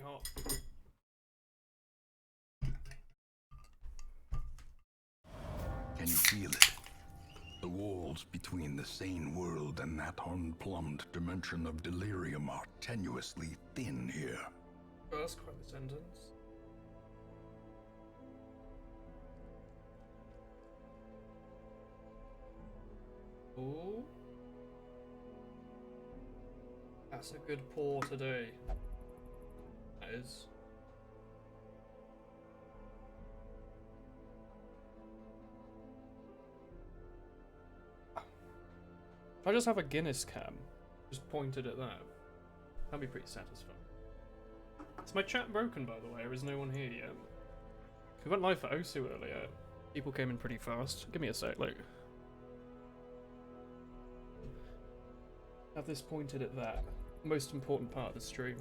pretty hot. Can you feel it? The walls between the sane world and that unplumbed dimension of delirium are tenuously thin here. Oh, that's quite the sentence. Oh. That's a good pour today. That is. If I just have a Guinness cam, just pointed at that, that'd be pretty satisfying. Is my chat broken, by the way, or is no one here yet? We went live for Osu earlier. People came in pretty fast. Give me a sec, like. Have this pointed at that. Most important part of the stream.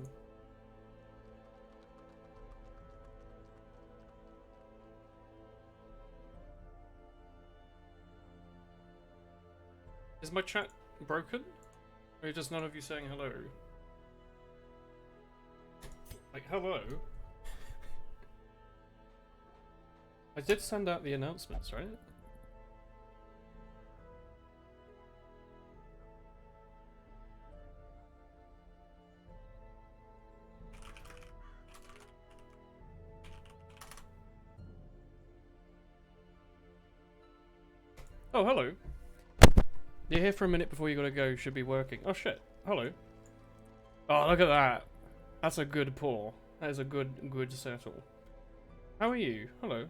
Is my chat broken? Or are just none of you saying hello? Like, hello? I did send out the announcements, right? Oh, hello. You're here for a minute before you gotta go, should be working. Oh shit, hello. Oh, look at that. That's a good pour. That is a good settle. How are you? Hello.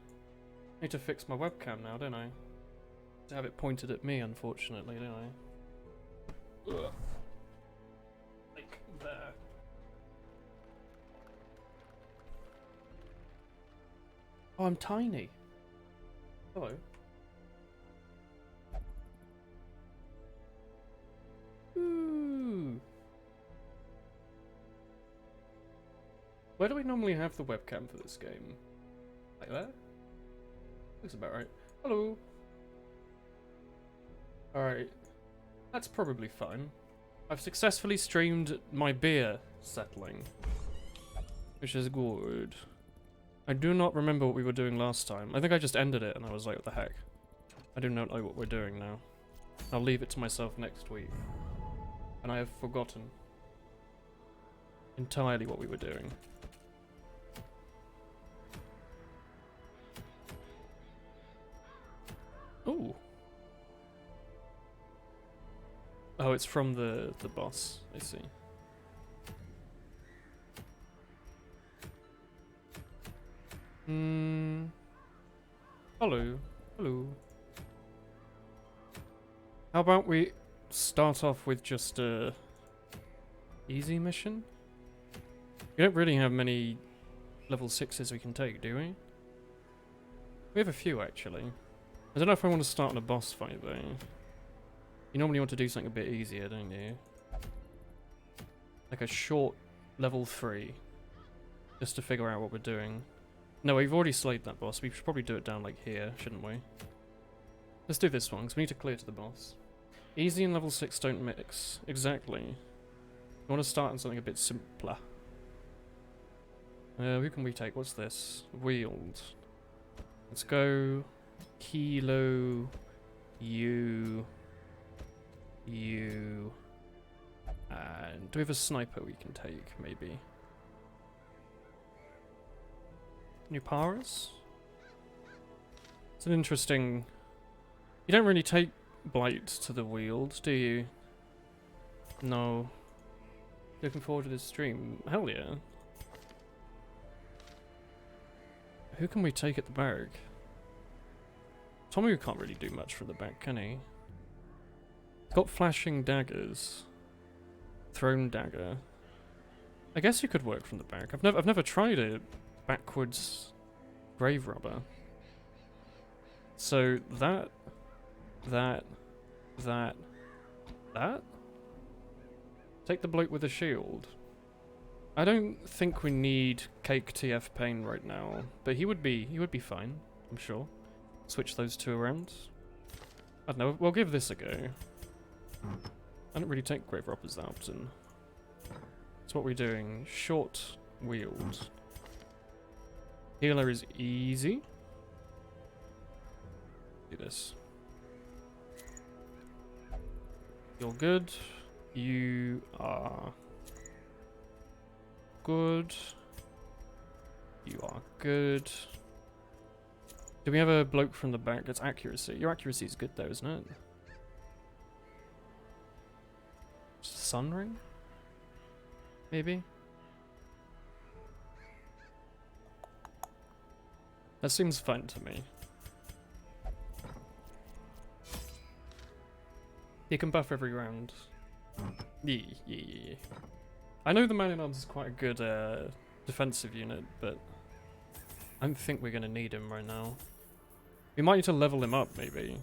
Need to fix my webcam now, don't I? To have it pointed at me, unfortunately, don't I? Ugh. Like there. Oh, I'm tiny. Hello. Ooh. Where do we normally have the webcam for this game? Like that? Looks about right. Hello. Alright. That's probably fine. I've successfully streamed my beer settling, which is good. I do not remember what we were doing last time. I think I just ended it and I was like, what the heck? I do not know what we're doing now. I'll leave it to myself next week. And I have forgotten entirely what we were doing. Ooh. Oh, it's from the boss. I see. Hello. Hello. How about we start off with just a easy mission? We don't really have many level 6s we can take, do we? We have a few, actually. I don't know if I want to start on a boss fight, though. You normally want to do something a bit easier, don't you? Like a short level 3. Just to figure out what we're doing. No, we've already slayed that boss. We should probably do it down like here, shouldn't we? Let's do this one, because we need to clear to the boss. Easy and level 6 don't mix. Exactly. You want to start on something a bit simpler. Who can we take? What's this? Wheeled. Let's go... Kilo... You... And do we have a sniper we can take, maybe? Nuparas? It's an interesting... You don't really take Blight to the Wield, do you? No. Looking forward to this stream. Hell yeah. Who can we take at the back? Tommy can't really do much from the back, can he? He's got flashing daggers. Thrown dagger. I guess you could work from the back. I've never tried it backwards grave robber. So that. Take the bloke with the shield. I don't think we need Cake TF Pain right now, but he would be fine, I'm sure. Switch those two around. I don't know, we'll give this a go. I don't really take grave robbers that often. So what are we doing? Short wield. Healer is easy. Do this. You're good. You are good. You are good. Do we have a bloke from the back? It's accuracy. Your accuracy is good though, isn't it? Sun ring? Maybe? That seems fun to me. He can buff every round. Yeah. I know the Man-in-Arms is quite a good defensive unit, but I don't think we're going to need him right now. We might need to level him up, maybe.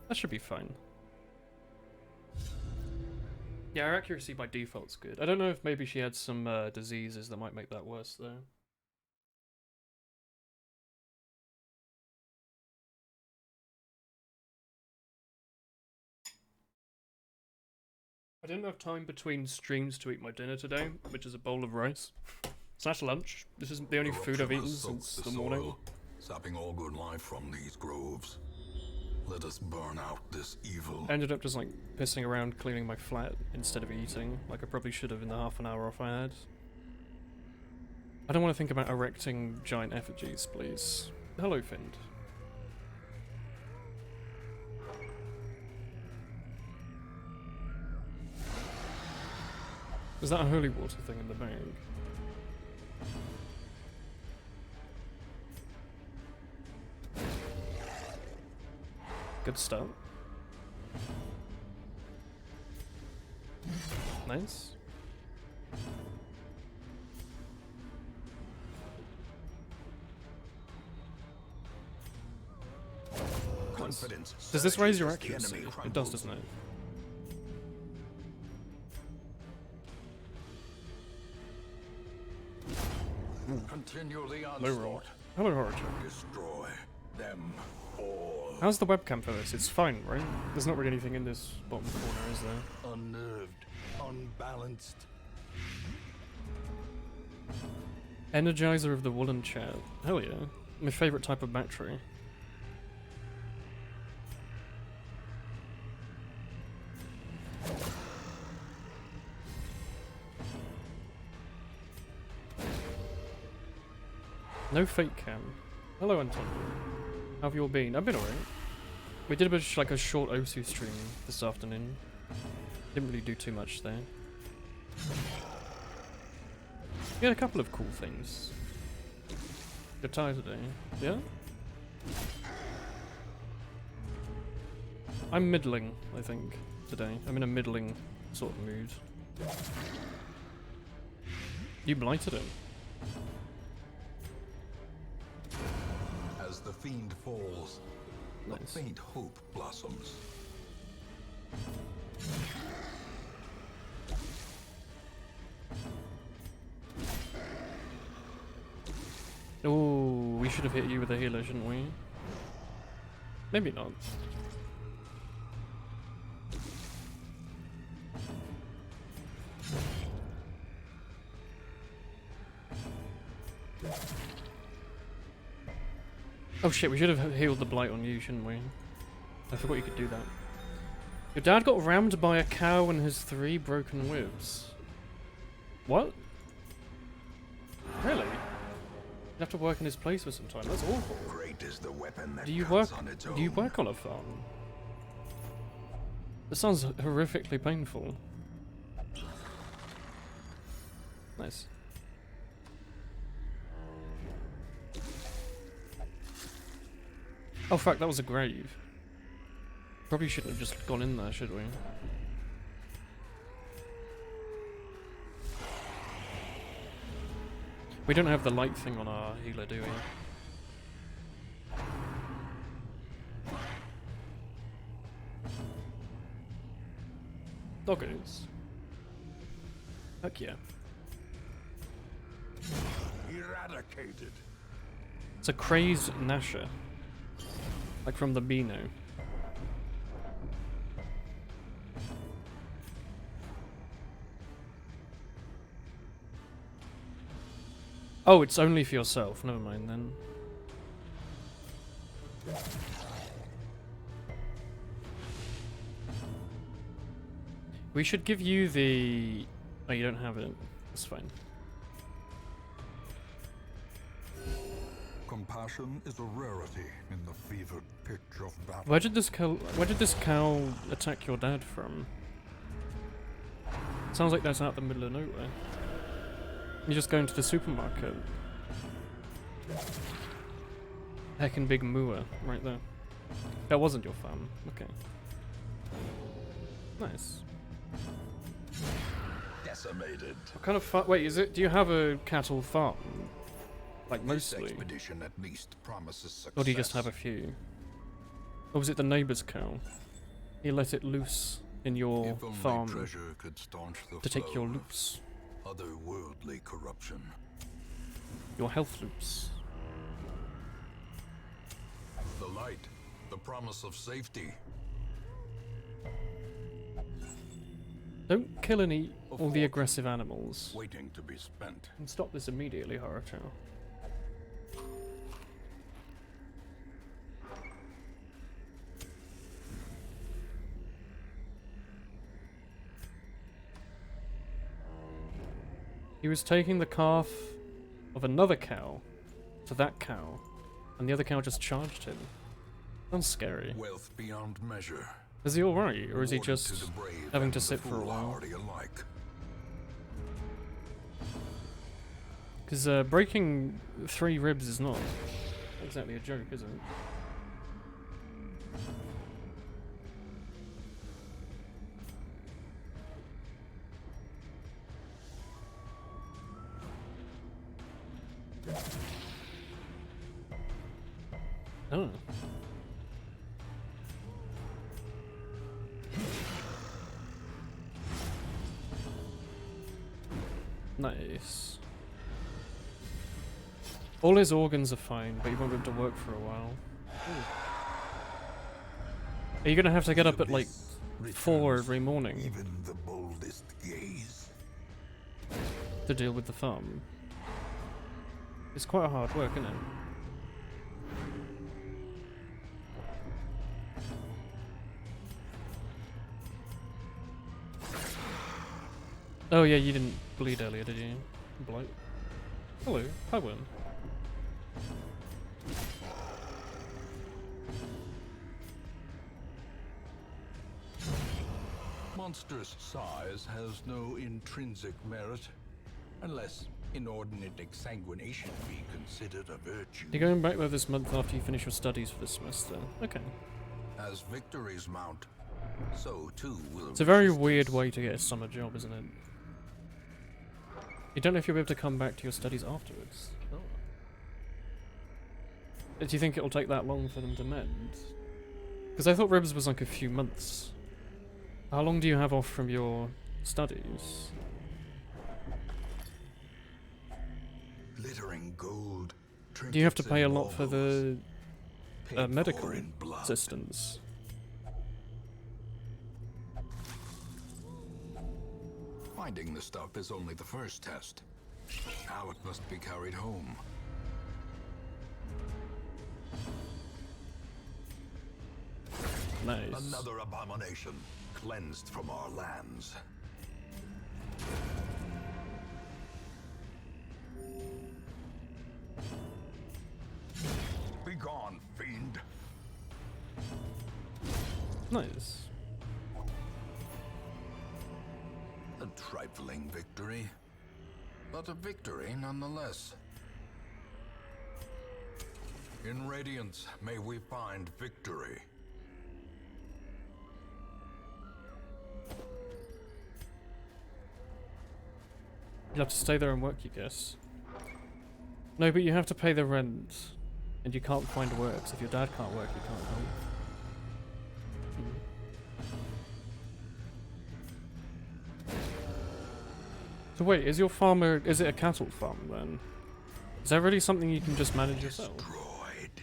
That should be fine. Yeah, her accuracy by default's good. I don't know if maybe she had some diseases that might make that worse, though. I didn't have time between streams to eat my dinner today, which is a bowl of rice. / lunch. This isn't the only food I've eaten since the morning. Soil, sapping all good life from these groves. Let us burn out this evil. I ended up just like pissing around cleaning my flat instead of eating, like I probably should have in the half an hour off I had. I don't want to think about erecting giant effigies, please. Hello, Find. Is that a holy water thing in the bag? Good start. Nice. Confidence. Does this raise your surges as the accuracy? enemy It does, crumbles. doesn't it? Continue the Low roll. onslaught. Hello, Horror. Destroy them all. How's the webcam for this? It's fine, right? There's not really anything in this bottom corner, is there? Unnerved, unbalanced. Energizer of the Woolen Chair. Hell yeah. My favourite type of battery. No fake cam. Hello, Antonio. How have you all been? I've been alright. We did a bit like a short Osu stream this afternoon. Didn't really do too much there. We had a couple of cool things. You're tired today, yeah? I'm middling, I think, today. I'm in a middling sort of mood. You blighted him. As the fiend falls, a Nice. faint hope blossoms. Oh, we should have hit you with a healer, shouldn't we? Maybe not. Oh shit, we should have healed the blight on you, shouldn't we? I forgot you could do that. Your dad got rammed by a cow and his 3 broken ribs. What? Really? You have to work in his place for some time. That's awful. Great is the weapon that Do you cuts work? on its Do you own. work on a farm? That sounds horrifically painful. Nice. Oh fuck, that was a grave. Probably shouldn't have just gone in there, should we? We don't have the light thing on our healer, do we? Doggos. Heck yeah. Eradicated. It's a crazed Nasher. Like from the Beano. Oh, it's only for yourself. Never mind then. We should give you the... Oh, you don't have it. That's fine. Compassion is a rarity in the fevered pitch of battle. Where did this cow attack your dad from? Sounds like that's out the middle of nowhere. You're just going to the supermarket. Heckin' big moor right there. That wasn't your farm. Okay. Nice. Decimated. What kind of farm? Wait, is it? Do you have a cattle farm? Like This mostly? expedition at least promises success. Or do you just have a few? Or was it the neighbour's cow? You let it loose in your If only farm treasure could staunch the to take your flow of loops. otherworldly corruption. Your health loops. The light, the promise of safety. Don't kill and eat all the aggressive animals. Waiting to be spent. And stop this immediately, Haruto. He was taking the calf of another cow to that cow, and the other cow just charged him. Sounds scary. Wealth beyond measure. Is he alright, or is he Rewarded just to the brave having and to the sit for a while? foolhardy alike. Because breaking 3 ribs is not exactly a joke, is it? Oh. Nice. All his organs are fine, but he won't be able to work for a while. Ooh. Are you gonna have to get up at like 4 every morning Even the boldest gaze. to deal with the farm? It's quite a hard work, isn't it? Oh yeah, you didn't bleed earlier, did you? Blight. Hello, Pugwin. Monstrous size has no intrinsic merit, unless inordinate exsanguination be considered a virtue. You're going back there this month after you finish your studies for this semester. Okay. As victories mount, so too will It's a very resistance. weird way to get a summer job, isn't it? You don't know if you'll be able to come back to your studies afterwards. Oh. Do you think it'll take that long for them to mend? Because I thought ribs was like a few months. How long do you have off from your studies? Glittering gold. Do you have to trinkets pay a and lot for baubles, the paid for medical in blood. assistance? Finding the stuff is only the first test. Now it must be carried home. Nice. Another abomination cleansed from our lands. Begone, fiend. Nice. A trifling victory, but a victory nonetheless. In Radiance, may we find victory. You'll have to stay there and work, you guess. No, but you have to pay the rent. And you can't find work, so if your dad can't work, you can't help. So wait, is your farmer, is it a cattle farm then? Is that really something you can just manage yourself? Destroyed.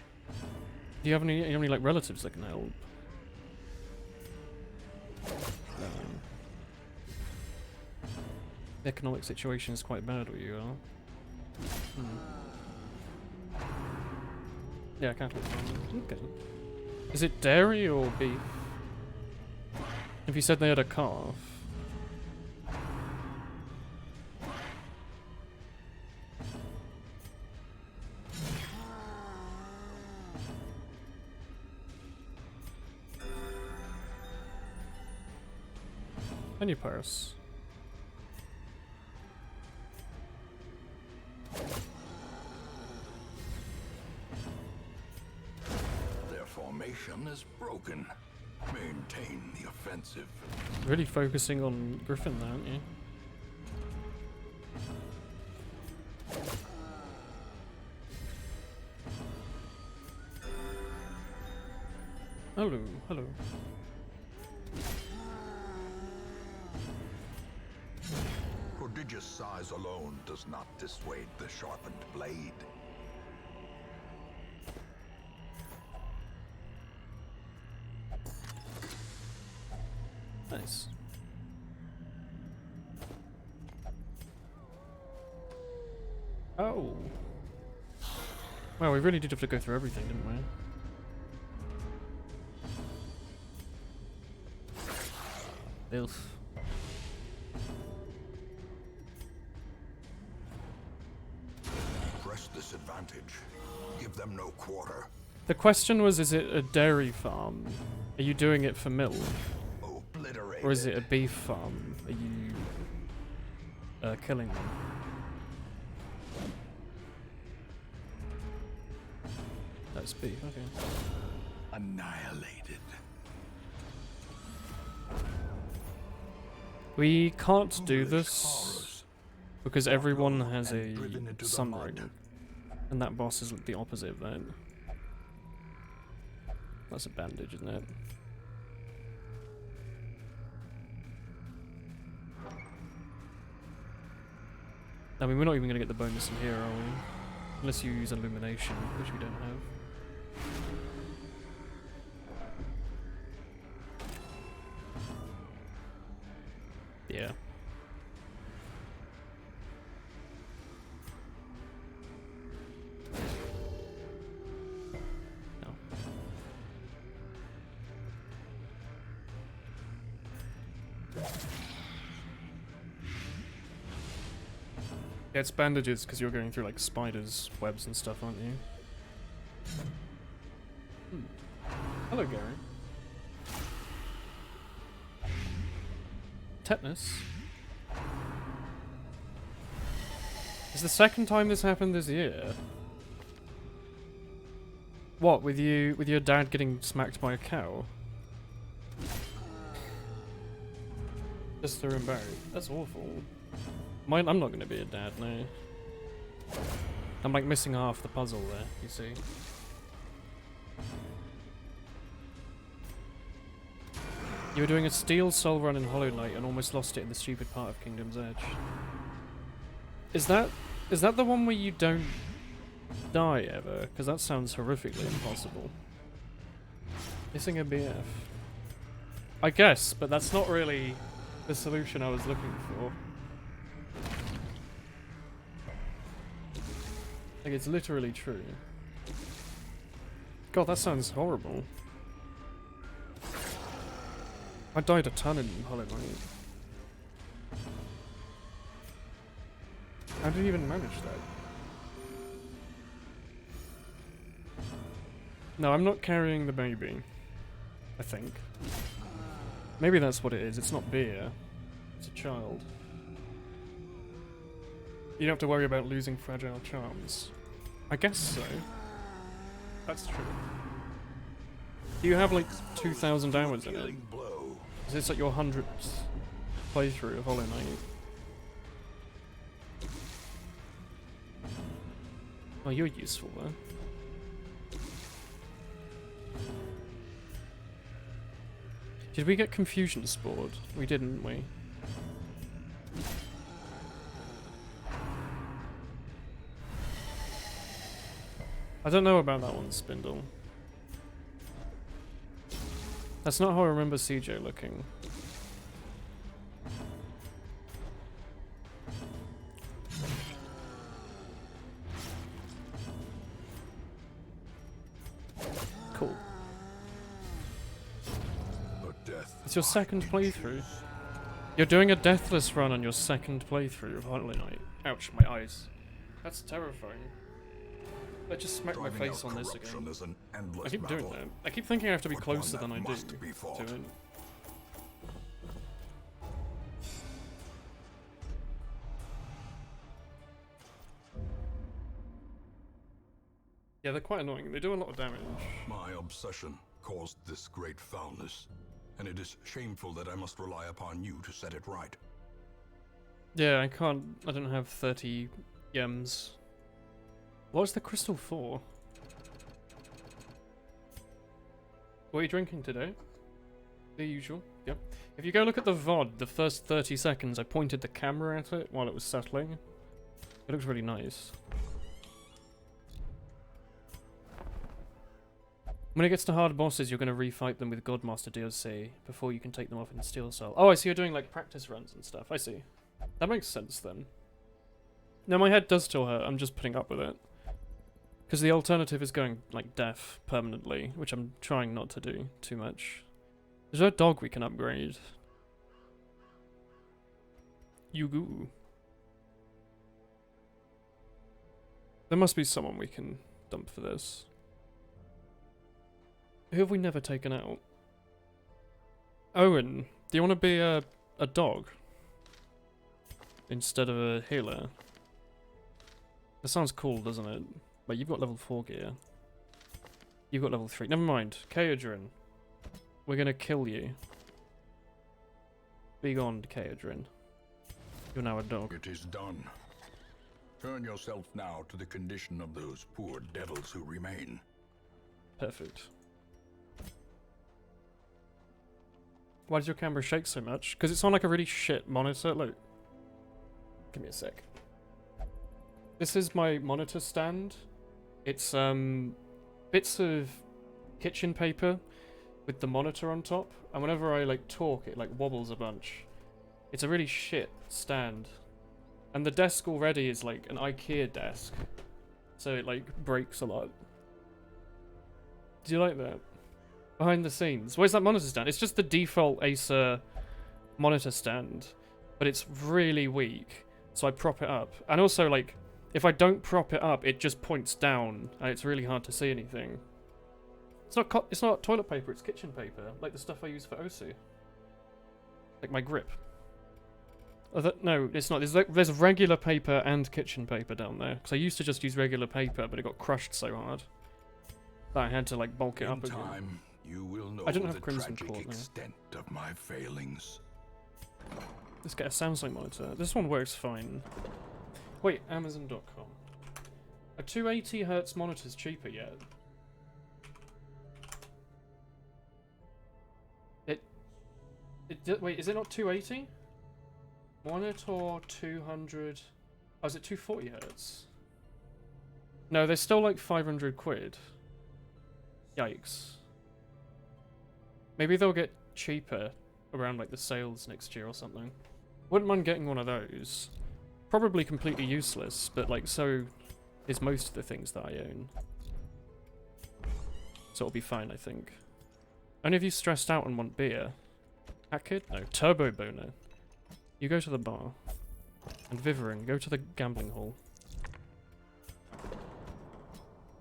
Do you have any like relatives that can help? The economic situation is quite bad where you are. Yeah, cattle farming. Okay. Is it dairy or beef? If you said they had a calf. And your purse. Their formation is broken. Maintain the offensive. Really focusing on Griffin there, aren't you? Hello, hello. Prodigious size alone does not dissuade the sharpened blade. Nice. Oh. Well, we really did have to go through everything, didn't we? Filth. Press this advantage. Give them no quarter. The question was, is it a dairy farm? Are you doing it for milk? Obliterate. Or is it a beef farm? Are you killing them? That's beef, okay. Annihilated. We can't do Foolish this horrors. because everyone has a And driven into the sun mud. ring. And that boss is the opposite of that. That's a bandage, isn't it? I mean, we're not even going to get the bonus in here, are we? Unless you use illumination, which we don't have. Yeah. No. Yeah, it's bandages because you're going through like spiders, webs and stuff, aren't you? Hello, Gary. Tetanus? Is the second time this happened this year? What, with your dad getting smacked by a cow? Just threw him back. That's awful. Mine, I'm not gonna be a dad, no. I'm like missing half the puzzle there, you see. You were doing a steel soul run in Hollow Knight and almost lost it in the stupid part of Kingdom's Edge. Is that the one where you don't die ever? Because that sounds horrifically impossible. Missing a BF. I guess, but that's not really the solution I was looking for. Like, it's literally true. God, that sounds horrible. I died a ton in Hollow Knight. How did you even manage that? No, I'm not carrying the baby. I think. Maybe that's what it is. It's not beer. It's a child. You don't have to worry about losing fragile charms. I guess so. That's true. Do you have like 2,000 hours in it? Killing blow. Is this like your 100th playthrough of Hollow Knight? Oh, you're useful though. Did we get Confusion Spored? We didn't, we? I don't know about that one, Spindle. That's not how I remember CJ looking. It's your second playthrough. You're doing a deathless run on your second playthrough of Hollow Knight. Ouch, my eyes. That's terrifying. I just smacked my face on this again. I keep doing that. I keep thinking I have to be closer than I do to it. Yeah, they're quite annoying. They do a lot of damage. My obsession caused this great foulness, and it is shameful that I must rely upon you to set it right. Yeah, I don't have 30 gems. What's the crystal for? What are you drinking today? The usual, yep. If you go look at the VOD, the first 30 seconds, I pointed the camera at it while it was settling. It looks really nice. When it gets to hard bosses, you're going to refight them with Godmaster DLC before you can take them off in Steel Soul. Oh, I see you're doing like practice runs and stuff. I see. That makes sense then. Now my head does still hurt, I'm just putting up with it. Because the alternative is going like deaf permanently, which I'm trying not to do too much. Is there a dog we can upgrade? Yugu. There must be someone we can dump for this. Who have we never taken out? Owen, do you want to be a dog? Instead of a healer? That sounds cool, doesn't it? But you've got level 4 gear. You've got level 3. Never mind. Kaodrin. We're gonna kill you. Be gone, Kaodrin. You're now a dog. It is done. Turn yourself now to the condition of those poor devils who remain. Perfect. Why does your camera shake so much? Because it's on like a really shit monitor. Look. Give me a sec. This is my monitor stand. It's bits of kitchen paper with the monitor on top, and whenever I like talk, it like wobbles a bunch. It's a really shit stand. And the desk already is like an IKEA desk, so it like breaks a lot. Do you like that? Behind the scenes. Where's that monitor stand? It's just the default Acer monitor stand, but it's really weak, so I prop it up. And also, like, if I don't prop it up, it just points down, and it's really hard to see anything. It's not toilet paper, it's kitchen paper, like the stuff I use for Osu. Like my grip. Oh, no, it's not. There's regular paper and kitchen paper down there, because I used to just use regular paper, but it got crushed so hard that I had to like bulk it up again. You will know I don't have the Crimson tragic Court now. extent of my failings. Let's get a Samsung monitor. This one works fine. Wait, Amazon.com. Are 280Hz monitors cheaper yet? Wait, is it not 280? Monitor 200. Oh, is it 240Hz? No, they're still like 500 quid. Yikes. Maybe they'll get cheaper around like the sales next year or something. Wouldn't mind getting one of those. Probably completely useless, but like so is most of the things that I own. So it'll be fine, I think. Only if you stressed out and want beer. Hat Kid? No, Turbo Boner. You go to the bar. And Viverin, go to the gambling hall.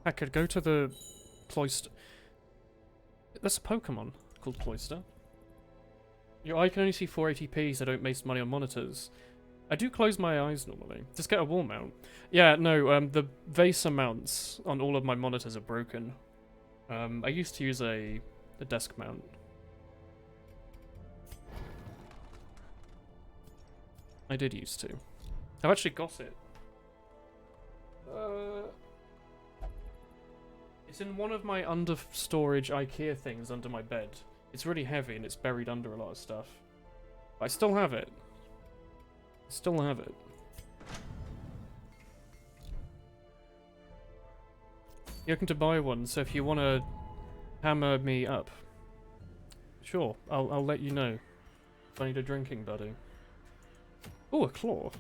Hat Kid, go to the cloister. That's a Pokemon called Cloister. Your eye can only see 480p, so don't waste money on monitors. I do close my eyes normally. Just get a wall mount. Yeah, no, the VESA mounts on all of my monitors are broken. I used to use a desk mount. I did used to. I've actually got it. It's in one of my under-storage IKEA things under my bed. It's really heavy and it's buried under a lot of stuff. But I still have it. I still have it. You're looking to buy one, so if you want to hammer me up, sure, I'll let you know if I need a drinking buddy. Oh, a claw.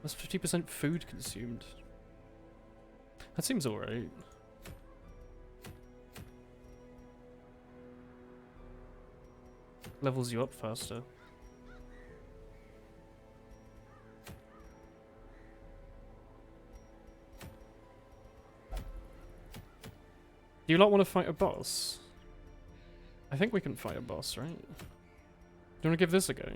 That's 50% food consumed. That seems alright. Levels you up faster. Do you lot want to fight a boss? I think we can fight a boss, right? Do you want to give this a go?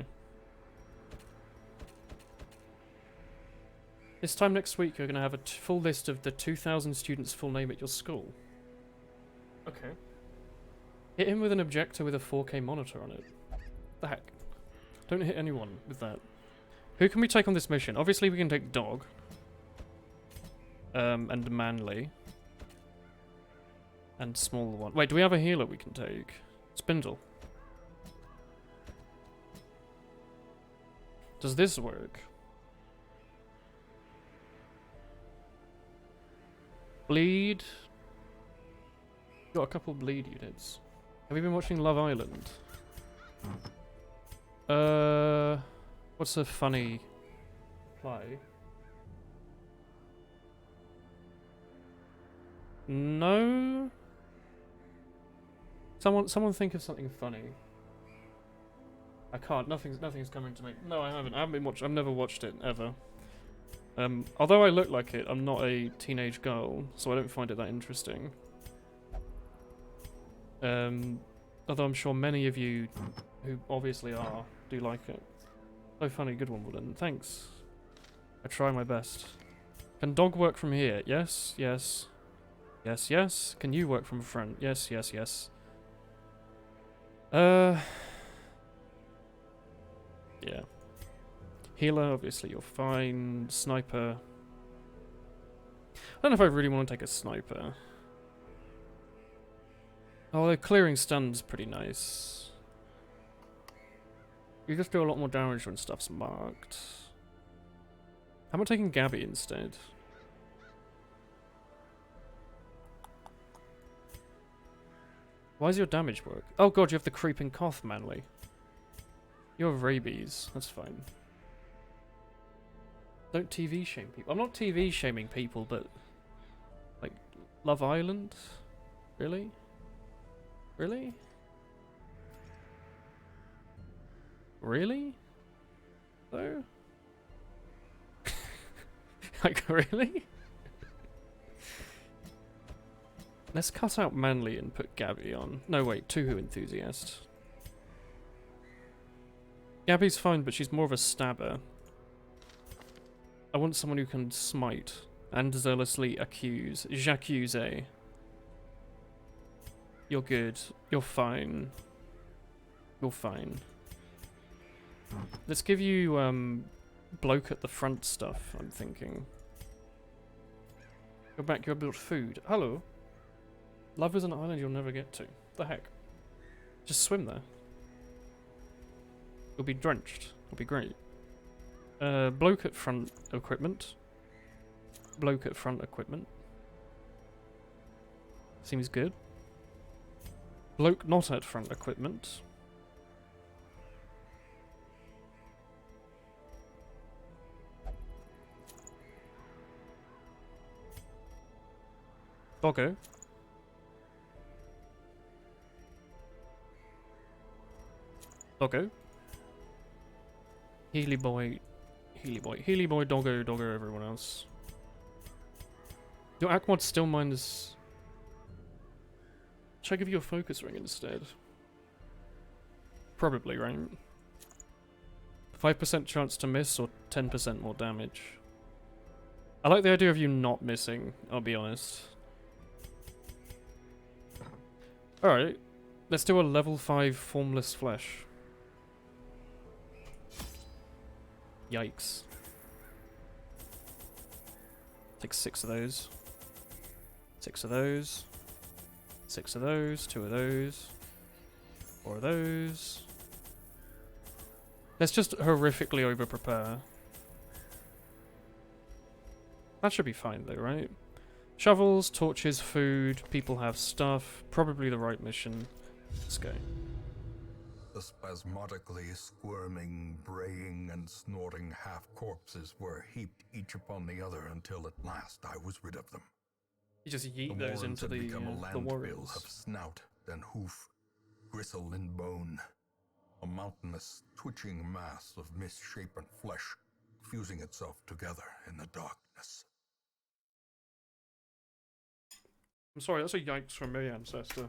This time next week, you're going to have a full list of the 2,000 students' full name at your school. Okay. Hit him with an objector with a 4K monitor on it. The heck? Don't hit anyone with that. Who can we take on this mission? Obviously, we can take Dog. And Manly. And smaller one. Wait, do we have a healer we can take? Spindle. Does this work? Bleed. Got a couple bleed units. Have you been watching Love Island? What's a funny play? No. Someone think of something funny. I can't. Nothing's coming to me. No, I haven't. I've never watched it ever. Although I look like it, I'm not a teenage girl, so I don't find it that interesting. Although I'm sure many of you, who obviously are, do like it. So funny, good one, Wooden. Thanks. I try my best. Can Dog work from here? Yes, yes. Yes, yes. Can you work from front? Yes, yes, yes. Yeah. Healer, obviously you're fine. Sniper. I don't know if I really want to take a sniper. Oh, the clearing stun's pretty nice. You just do a lot more damage when stuff's marked. How about taking Gabby instead? Why does your damage work? Oh god, you have the creeping cough, Manly. You have rabies. That's fine. Don't TV shame people. I'm not TV shaming people, but... like, Love Island? Really? Really? Really? Though? Like, really? Let's cut out Manly and put Gabby on. No, wait, Tuhu Enthusiast. Gabby's fine, but she's more of a stabber. I want someone who can smite and zealously accuse. J'accuse. You're good. You're fine. You're fine. Let's give you, bloke at the front stuff, I'm thinking. Go back, you're built food. Hello. Love is an island you'll never get to. The heck? Just swim there. You'll be drenched. It'll be great. Bloke at front equipment. Bloke at front equipment. Seems good. Bloke not at front equipment. Doggo. Doggo. Healy boy. Healy boy. Healy boy, doggo, doggo, everyone else. Your Aqumod still minus... Should I give you a focus ring instead? Probably, right? 5% chance to miss or 10% more damage. I like the idea of you not missing, I'll be honest. Alright, let's do a level 5 formless flesh. Yikes. Take 6 of those. 6 of those. 6 of those. 2 of those. 4 of those. Let's just horrifically over-prepare. That should be fine though, right? Shovels, torches, food, people have stuff. Probably the right mission. Let's go. The spasmodically squirming, braying, and snorting half-corpses were heaped each upon the other until at last I was rid of them. You just yeet The those warrens into had become a the landfill warriors. of snout, then hoof, gristle, and bone. a mountainous, twitching mass of misshapen flesh fusing itself together in the darkness. I'm sorry, that's a yikes from me, ancestor.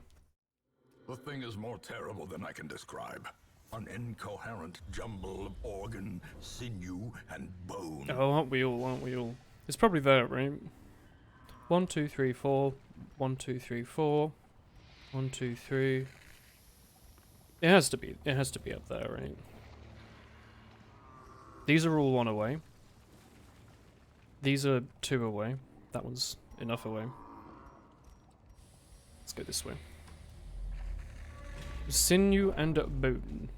The thing is more terrible than I can describe. An incoherent jumble of organ, sinew, and bone. Oh, aren't we all, aren't we all? It's probably there, right? 1, 2, 3, 4. 1, 2, 3, 4. 1, 2, 3. It has to be up there, right? These are all 1 away. These are 2 away. That one's enough away. Let's go this way. Sinew and bone.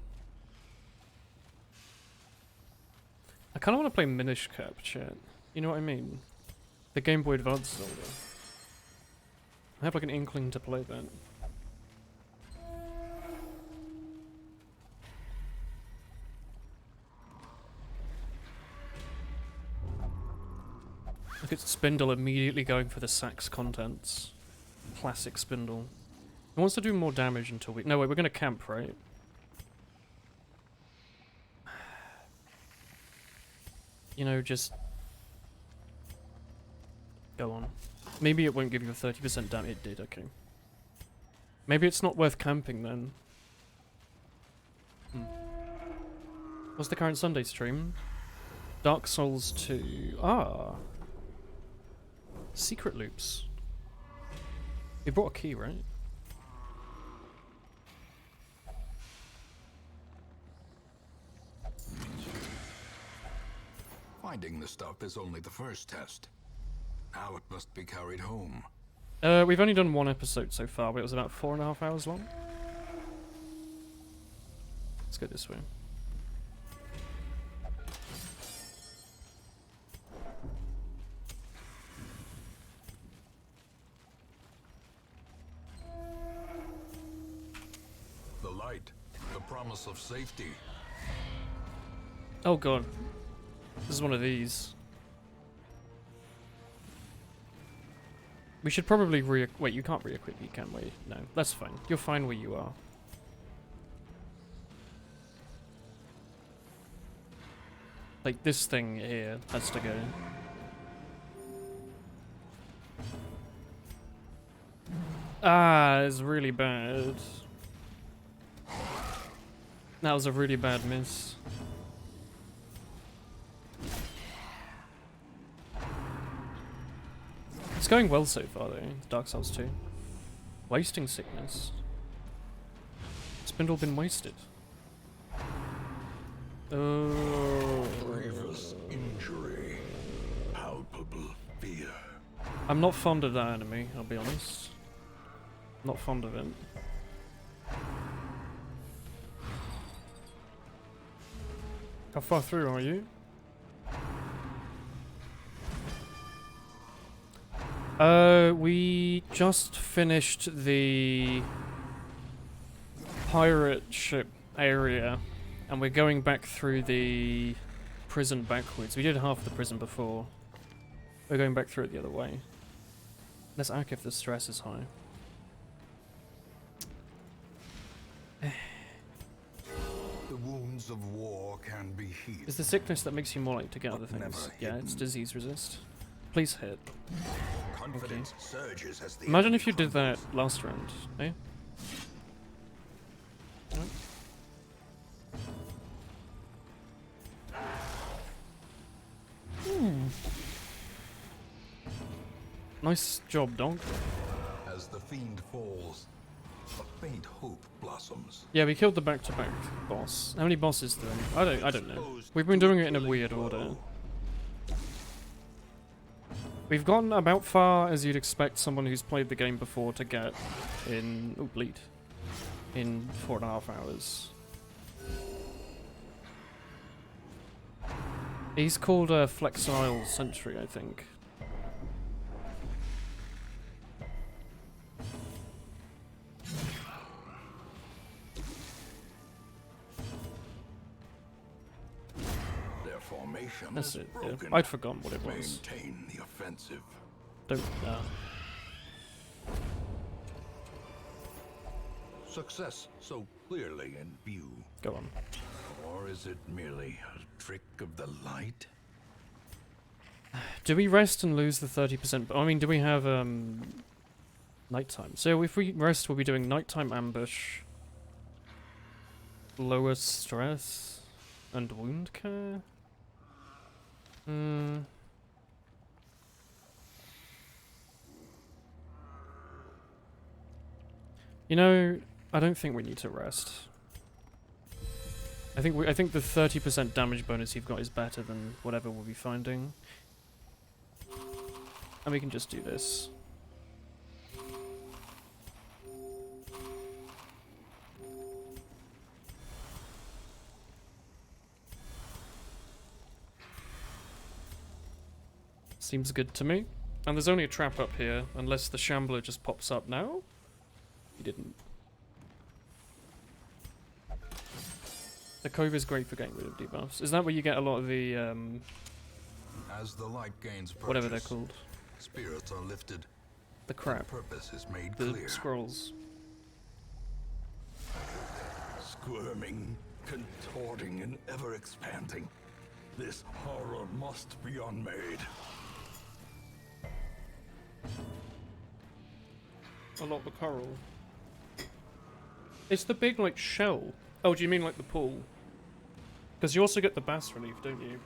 I kind of want to play Minish Cap, chat. You know what I mean? The Game Boy Advance Zelda. I have like an inkling to play that. Look at Spindle immediately going for the sax contents. Classic Spindle. He wants to do more damage until we... No, wait, we're going to camp, right? You know, just... Go on. Maybe it won't give you a 30% damage. It did, okay. Maybe it's not worth camping then. What's the current Sunday stream? Dark Souls 2. Ah. Secret loops. We brought a key, right? Finding the stuff is only the first test. Now it must be carried home. We've only done 1 episode so far, but it was about 4.5 hours long. Let's go this way. The light, the promise of safety. Oh god. This is one of these. We should probably wait, you can't re-equip you, can we? No, that's fine. You're fine where you are. Like, this thing here has to go. Ah, it's really bad. That was a really bad miss. It's going well so far though, Dark Souls 2. Wasting sickness. Spindle been wasted. Oh. Grievous injury. Palpable fear. I'm not fond of that enemy, I'll be honest. Not fond of it. How far through are you? We just finished the pirate ship area, and we're going back through the prison backwards. We did half the prison before. We're going back through it the other way. Let's act if the stress is high. The wounds of war can be healed. Is the sickness that makes you more likely to get other But things? never Yeah, it's hidden. disease resist. Please hit. Confidence surges as the Imagine enemy if you did that crumbles. last round, eh? Nope. Nice job, dog. As the fiend falls, a faint hope blossoms. Yeah, we killed the back-to-back boss. How many bosses do we? I don't know. We've been doing it in a weird order. We've gotten about far as you'd expect someone who's played the game before to get in... Oh, bleed. In 4.5 hours. He's called a Flexile Sentry, I think. Their formation That's is it, yeah. broken. I'd forgotten what it was. Maintain the offensive. Don't... Success so clearly in view. Go on. Or is it merely a trick of the light? Do we rest and lose the 30%? I mean, do we have, nighttime? So if we rest, we'll be doing nighttime ambush, lower stress, and wound care? You know, I don't think we need to rest. I think the 30% damage bonus you've got is better than whatever we'll be finding. And we can just do this. Seems good to me. And there's only a trap up here, unless the Shambler just pops up now. He didn't. The Cove is great for getting rid of debuffs. Is that where you get a lot of the, As the light gains purchase, whatever they're called? spirits are lifted. The crap. Purpose is made The clear. scrolls. Squirming, contorting, and ever expanding. This horror must be unmade. A lot of the coral. It's the big, like, shell. Oh, do you mean like the pool? Because you also get the bas relief, don't you?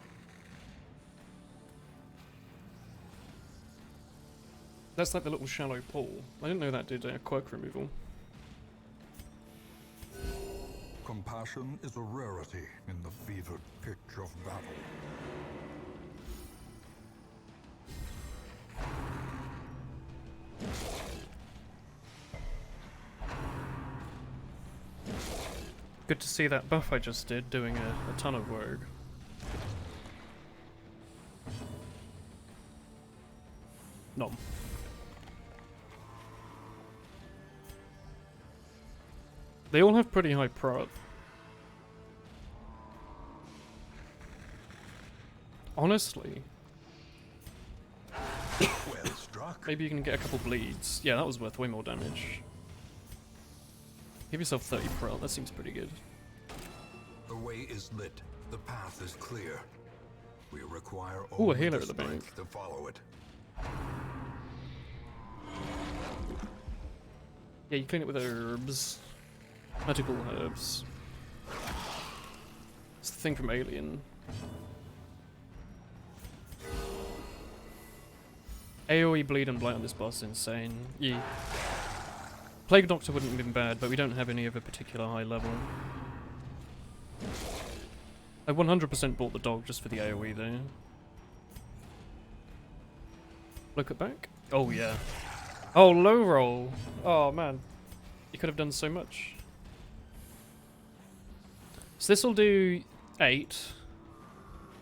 That's like the little shallow pool. I didn't know that did quirk removal. Compassion is a rarity in the fevered pitch of battle. Good to see that buff I just did doing a ton of work. Nom. They all have pretty high prot. Honestly. Well struck. Maybe you can get a couple bleeds. Yeah, that was worth way more damage. Give yourself 30 prot, that seems pretty good. The way is lit. The path is clear. We require Ooh, a only healer the at the bank. strength to follow it. Yeah, you clean it with herbs. Magical herbs. It's the thing from Alien. AoE bleed and blight on this boss is insane. Yeah. Plague Doctor wouldn't have been bad, but we don't have any of a particular high level. I 100% bought the dog just for the AoE though. Look at back. Oh yeah. Oh, low roll. Oh man. You could have done so much. So this will do 8.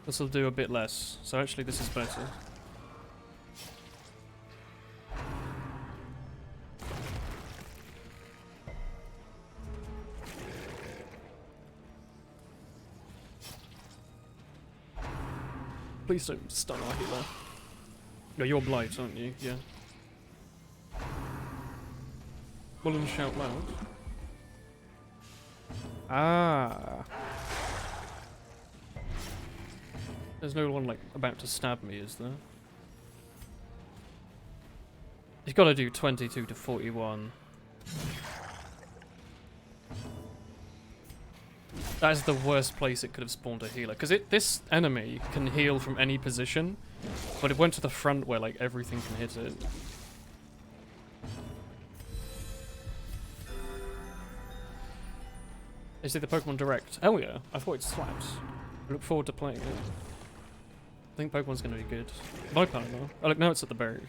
This will do a bit less. So actually this is better. Please don't stun our healer. No, you're Blight, aren't you? Yeah. Well, and shout loud. Ah. There's no one, like, about to stab me, is there? You've got to do 22 to 41. That is the worst place it could have spawned a healer. Because this enemy can heal from any position, but it went to the front where, like, everything can hit it. Is it the Pokemon Direct? Oh yeah, I thought it slapped. I look forward to playing it. I think Pokemon's going to be good. My partner. Oh look, now it's at the berry.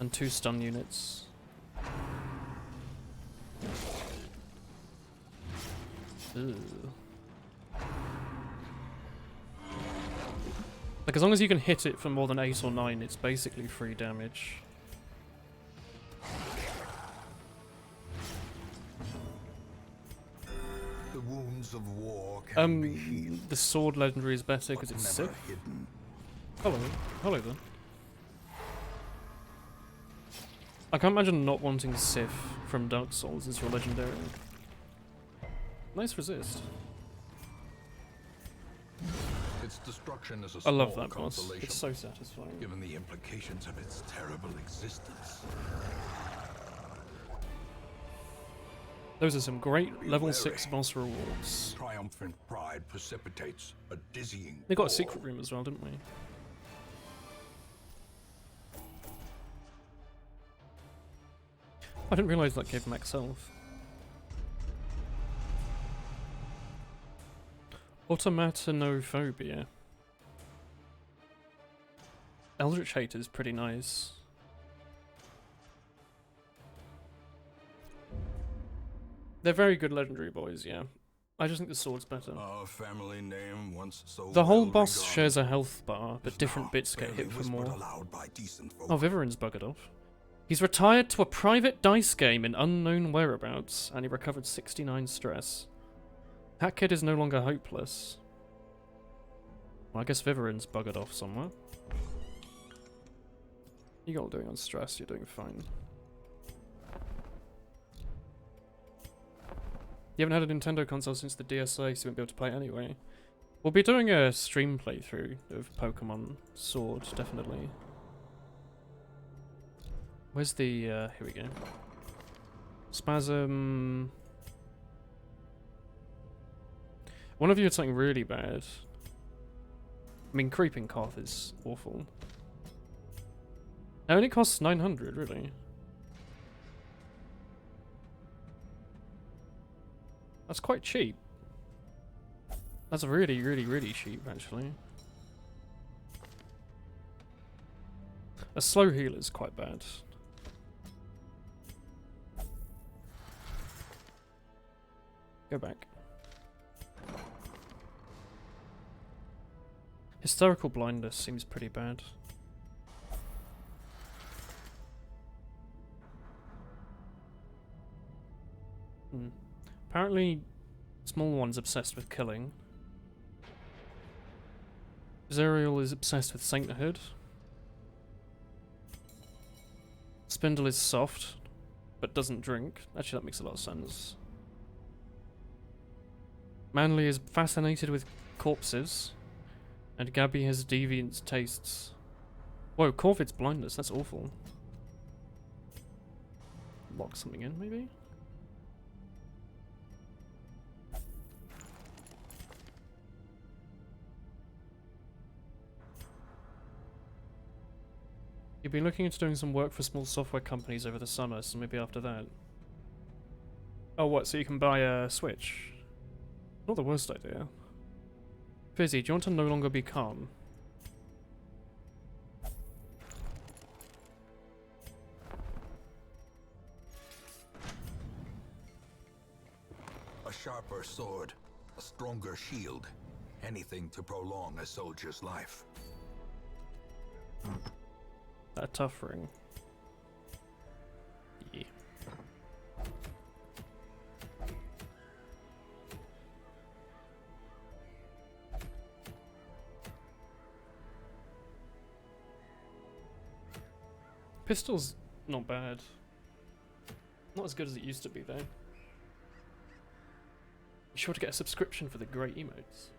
And 2 stun units. Ew. Like, as long as you can hit it for more than 8 or 9, it's basically free damage. The wounds of war can be healed, The sword legendary is better because but it's never sick. hidden. Hello. Hello then. I can't imagine not wanting Sif from Dark Souls as your legendary. Nice resist. Its destruction is a I small love that boss. consolation, It's so satisfying. given the implications of its terrible existence. Those are some great level wary. 6 boss rewards. Triumphant pride precipitates a dizzying They got a fall. secret room as well, didn't we? I didn't realise that gave max health. Automatonophobia. Eldritch Hate is pretty nice. They're very good legendary boys, yeah. I just think the sword's better. Our family name once so The whole well boss regarded shares a health bar, but is different now bits get barely hit for whispered more. aloud by decent folk. Oh, Vivarin's buggered off. He's retired to a private dice game in unknown whereabouts, and he recovered 69 stress. That kid is no longer hopeless. Well, I guess Vivarin's buggered off somewhere. You got all doing on stress, you're doing fine. You haven't had a Nintendo console since the DSA, so you won't be able to play it anyway. We'll be doing a stream playthrough of Pokemon Sword, definitely. Where's the, here we go. Spasm. One of you had something really bad. I mean, Creeping Cough is awful. It only costs 900, really. That's quite cheap. That's really, really, really cheap, actually. A slow heal is quite bad. Go back. Hysterical blindness seems pretty bad. Apparently, small one's obsessed with killing. Zerial is obsessed with sainthood. Spindle is soft, but doesn't drink. Actually, that makes a lot of sense. Manly is fascinated with corpses. And Gabby has deviant tastes. Whoa, Corvid's blindness, that's awful. Lock something in, maybe? You've been looking into doing some work for small software companies over the summer, so maybe after that. Oh, what, so you can buy a Switch? Not the worst idea. Fizzy, do you want to no longer be calm? A sharper sword, a stronger shield, anything to prolong a soldier's life. A tough ring. Yeah. Pistol's not bad. Not as good as it used to be, though. Be sure to get a subscription for the great emotes.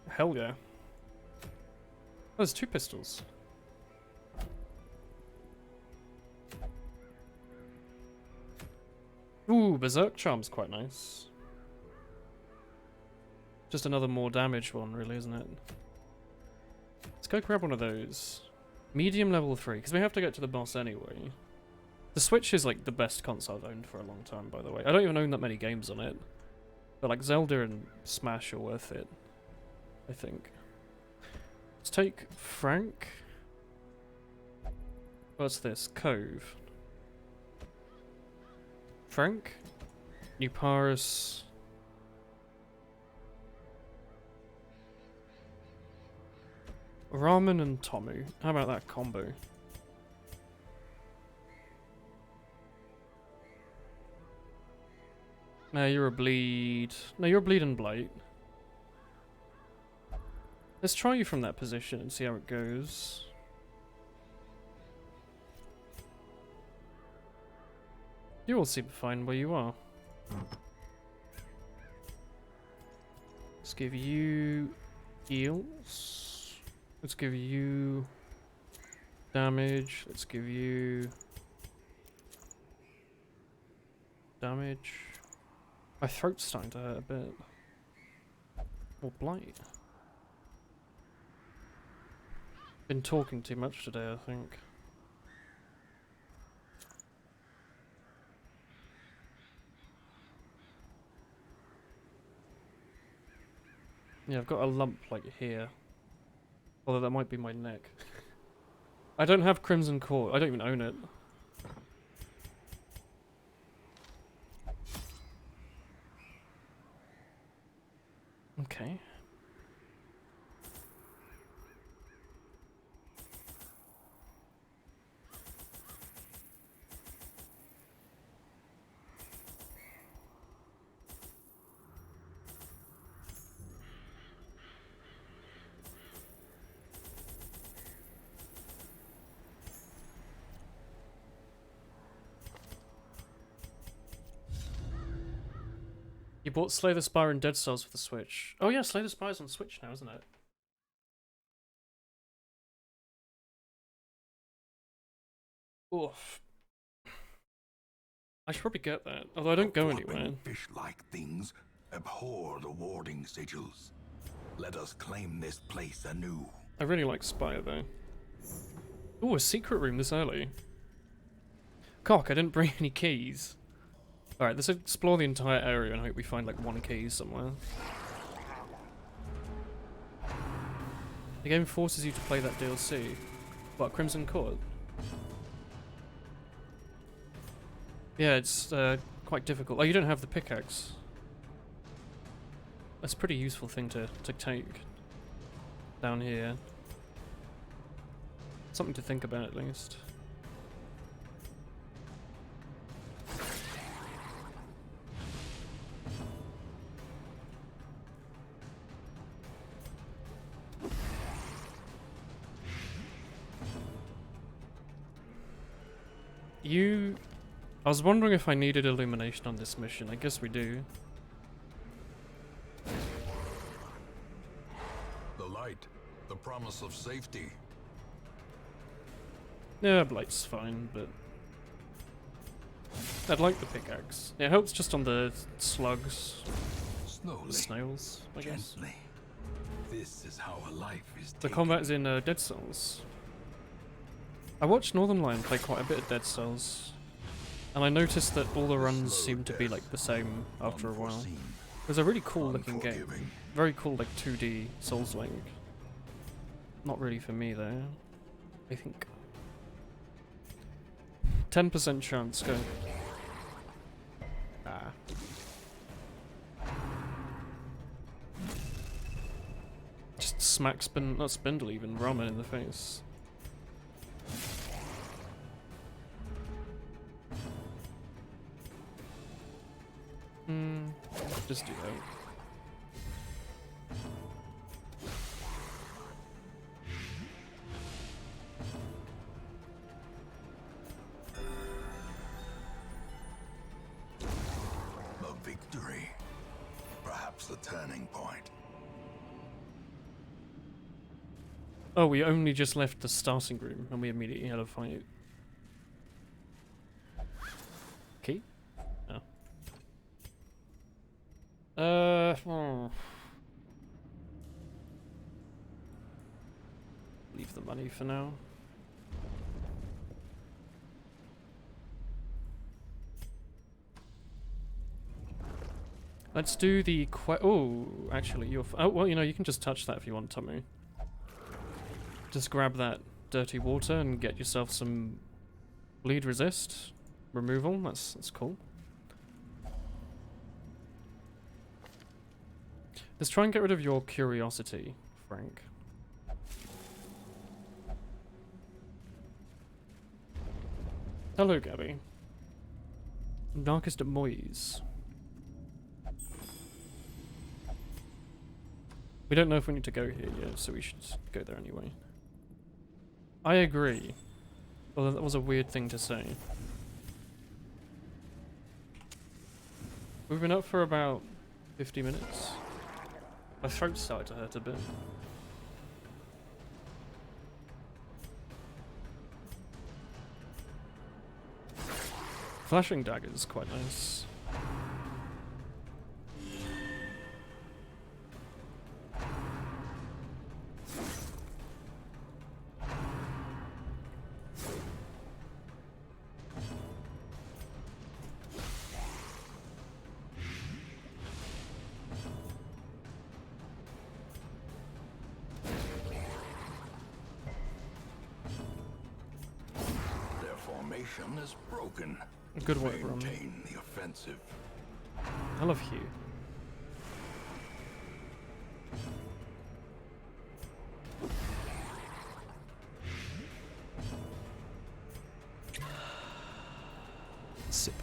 Hell yeah. Oh, there's 2 pistols. Ooh, Berserk Charm's quite nice. Just another more damage one, really, isn't it? Let's go grab one of those. Medium level 3, because we have to get to the boss anyway. The Switch is like the best console I've owned for a long time, by the way. I don't even own that many games on it. But like Zelda and Smash are worth it, I think. Let's take Frank. What's this? Cove. Frank. New Paris. Ramen and Tomu. How about that combo? No, you're a bleed. No, you're a bleed and blight. Let's try you from that position and see how it goes. You all seem fine where you are. give you heals. Let's give you damage. Let's give you damage. My throat's starting to hurt a bit. Or blight. Been talking too much today, I think. Yeah, I've got a lump like here. Although that might be my neck. I don't have Crimson Core. I don't even own it. Okay. You bought Slay the Spire and Dead Cells for the Switch. Oh yeah, Slay the Spire's on Switch now, isn't it? Oof. I should probably get that, although I don't go anywhere. Fish-like things abhor the warding sigils. Let us claim this place anew. I really like Spire though. Ooh, a secret room this early. Cock, I didn't bring any keys. Alright, let's explore the entire area and hope we find like one key somewhere. The game forces you to play that DLC. What, Crimson Court? Yeah, it's quite difficult. Oh, you don't have the pickaxe. That's a pretty useful thing to take down here. Something to think about at least. I was wondering if I needed illumination on this mission. I guess we do. The light, the promise of safety. Yeah, Blight's fine, but I'd like the pickaxe. It helps just on the slugs, Slowly, the snails, I guess. gently. This is how a life is The taken. combat's in Dead Cells. I watched Northern Lion play quite a bit of Dead Cells, and I noticed that all the runs seem to be like the same after a while. Unforeseen, It was a really cool looking game. unforgiving. Very cool, like 2D Souls-like. Not really for me though, I think. 10% chance, go. Ah. Just smack not Spindle even, Ramen in the face. Just do that. A victory. Perhaps the turning point. Oh, we only just left the starting room and we immediately had a fight. Key? Oh. Leave the money for now. Let's do the oh, actually, you're oh, well, you know, you can just touch that if you want, Tommy. Just grab that dirty water and get yourself some bleed resist removal. That's cool. Let's try and get rid of your curiosity, Frank. Hello, Gabby. Darkest at Moyes. We don't know if we need to go here yet, so we should go there anyway. I agree. Although that was a weird thing to say. We've been up for about 50 minutes. My throat started to hurt a bit. Flashing dagger is quite nice. Their formation is broken. Good work, Ron. Maintain the offensive. I love Hugh. Sip.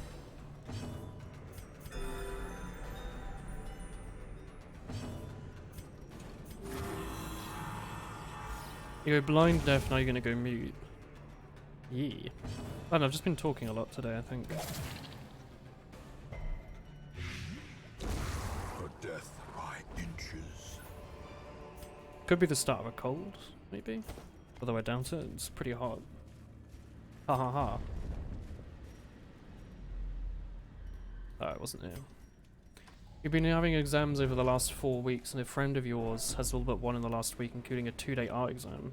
You go blind, deaf, now you're gonna go mute. Yee. I don't know, I've just been talking a lot today, I think. For death by inches. Could be the start of a cold, maybe? Although I doubt it, it's pretty hot. Ha ha ha. Oh, it wasn't here. You've been having exams over the last 4 weeks, and a friend of yours has all but one in the last week, including a 2-day art exam.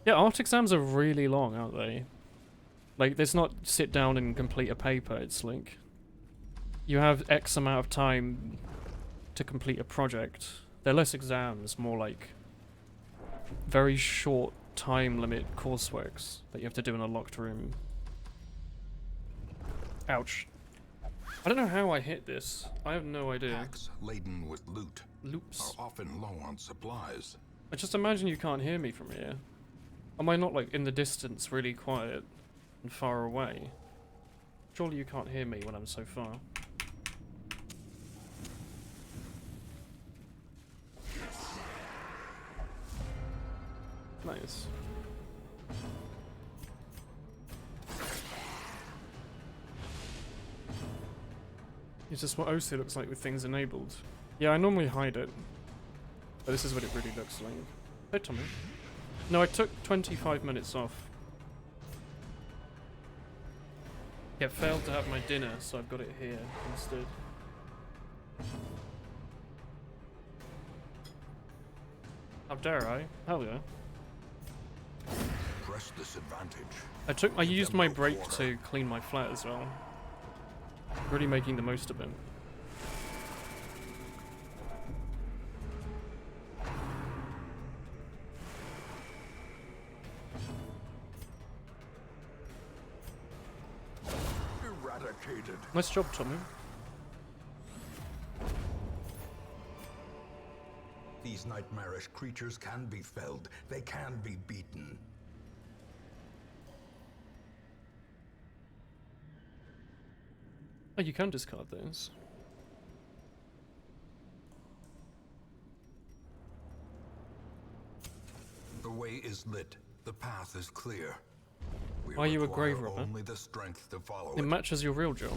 Yeah, art exams are really long, aren't they? Like, it's not sit down and complete a paper, it's like... You have X amount of time to complete a project. They're less exams, more like... very short time limit courseworks that you have to do in a locked room. Ouch. I don't know how I hit this. I have no idea. Packs laden with loot Loops. are often low on supplies. I just imagine you can't hear me from here. Am I not like in the distance, really quiet and far away? Surely you can't hear me when I'm so far. Nice. It's just what OC looks like with things enabled. Yeah, I normally hide it. But this is what it really looks like. Hey, Tommy. No, I took 25 minutes off. Yeah, failed to have my dinner, so I've got it here instead. How dare I? Hell yeah. Press this advantage. I used my break to clean my flat as well. Really making the most of it. Eradicated. Nice job, Tommy. These nightmarish creatures can be felled. They can be beaten. Oh, you can discard those. The way is lit. The path is clear. We Are you a require grave robber? only the strength to follow It it. matches your real job.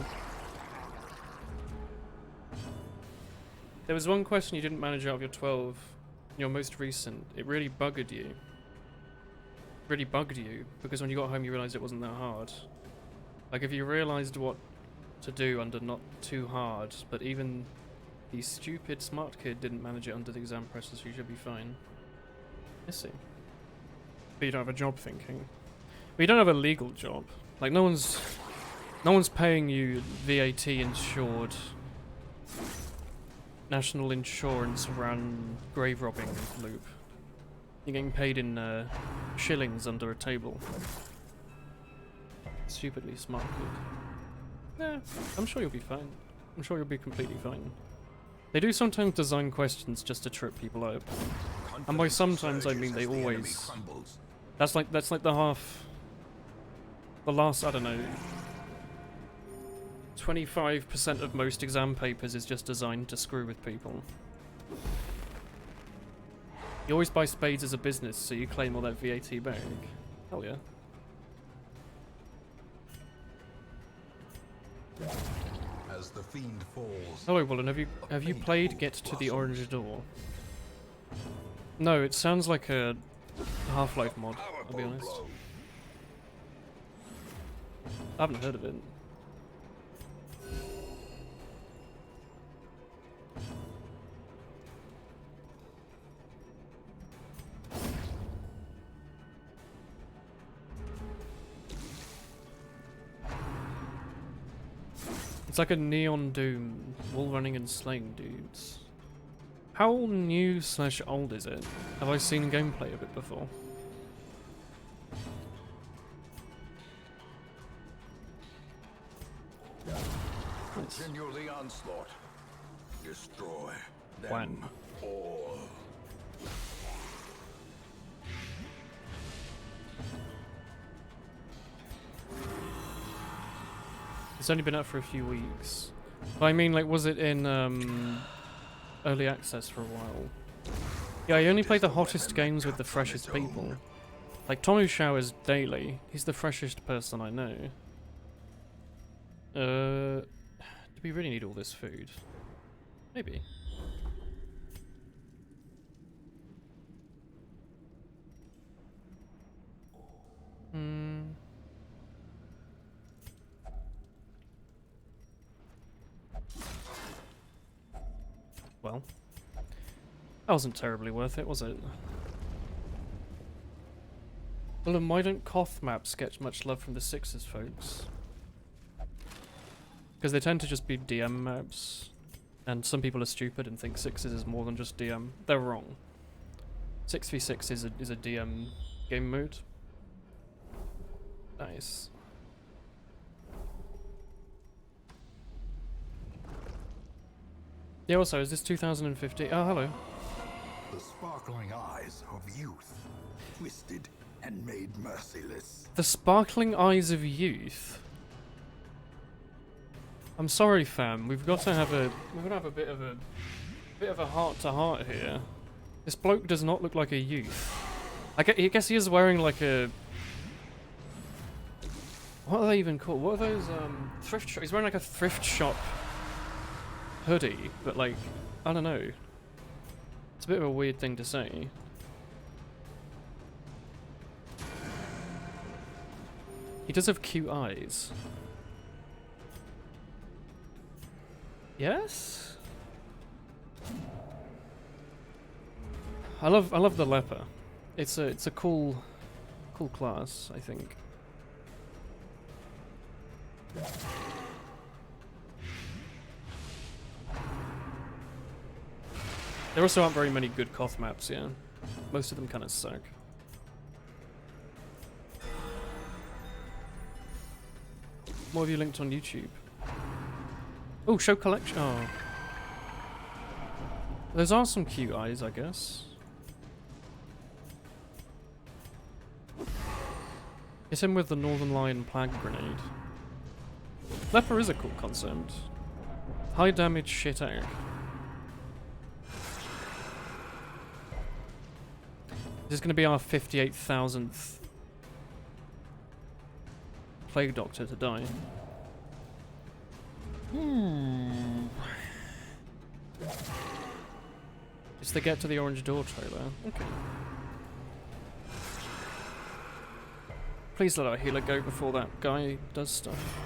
There was one question you didn't manage out of your 12, your most recent. It really bugged you. Really bugged you, because when you got home you realised it wasn't that hard. Like, if you realised what to do under not too hard, but even the stupid smart kid didn't manage it under the exam process, you should be fine. I see. But you don't have a job thinking. But you don't have a legal job. Like, no one's paying you VAT insured, national insurance ran grave robbing loop. You're getting paid in shillings under a table. Stupidly smart kid. Yeah, I'm sure you'll be fine. I'm sure you'll be completely fine. They do sometimes design questions just to trip people up. And by sometimes I mean they always. That's like the last, I don't know, 25% of most exam papers is just designed to screw with people. You always buy spades as a business, so you claim all that VAT back. Hell yeah. As the fiend falls. Hello, Wallen. Have you played Get to the Orange Door? No, it sounds like a Half-Life mod, I'll be honest. I haven't heard of it. It's like a Neon Doom, wall running and slaying dudes. How new / old is it? Have I seen gameplay of it before? Nice. Continue the onslaught. Destroy them When? all. It's only been out for a few weeks. But I mean, like, was it in early access for a while? Yeah, I only play the hottest games with the freshest people. Like, Tomu showers daily. He's the freshest person I know. Do we really need all this food? Maybe. Hmm. Well, that wasn't terribly worth it, was it? Well, then why don't Koth maps get much love from the Sixes, folks? Because they tend to just be DM maps, and some people are stupid and think Sixes is more than just DM. They're wrong. 6v6 is a DM game mode. Nice. Yeah, also, is this 2015? Oh, hello. The sparkling eyes of youth, twisted and made merciless. The sparkling eyes of youth. I'm sorry, fam. We've got to have a bit of a heart-to-heart here. This bloke does not look like a youth. I guess he is wearing like a. What are they even called? What are those thrift shop? He's wearing like a thrift shop hoodie, but like, I don't know. It's a bit of a weird thing to say. He does have cute eyes. Yes? I love the leper. It's a cool class, I think. There also aren't very many good Koth maps, yeah. Most of them kind of suck. What have you linked on YouTube? Oh, show collection. Oh. Those are some cute eyes, I guess. It's him with the Northern Lion Plague Grenade. Leper is a cool concept. High damage shit egg. This is going to be our 58,000th Plague Doctor to die. It's the Get to the Orange Door trailer. Okay. Please let our healer go before that guy does stuff.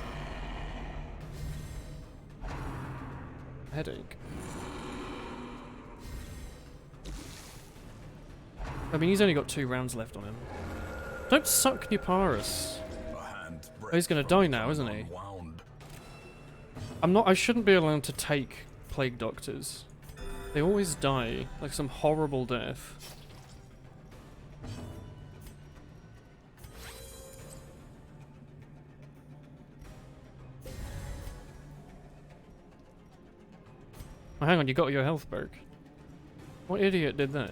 Headache. I mean, he's only got 2 rounds left on him. Don't suck Nuparis. Oh, he's gonna die now, isn't he? I shouldn't be allowed to take Plague Doctors. They always die, like some horrible death. Oh, hang on, you got your health back. What idiot did that?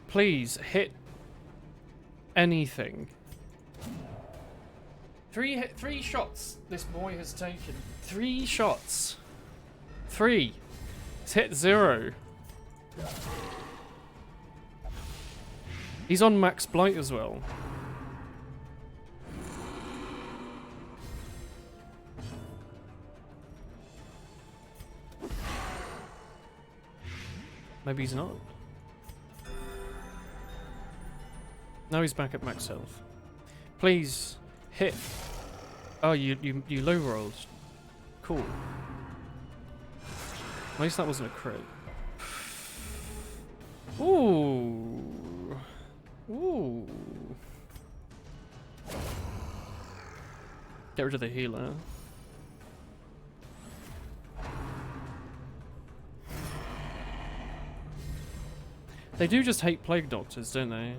Please, hit anything. Three shots this boy has taken. 3 shots. 3. He's hit 0. He's on max blight as well. Maybe he's not. Now he's back at max health. Please hit. Oh, you low rolled. Cool. At least that wasn't a crit. Ooh. Ooh. Get rid of the healer. They do just hate plague doctors, don't they?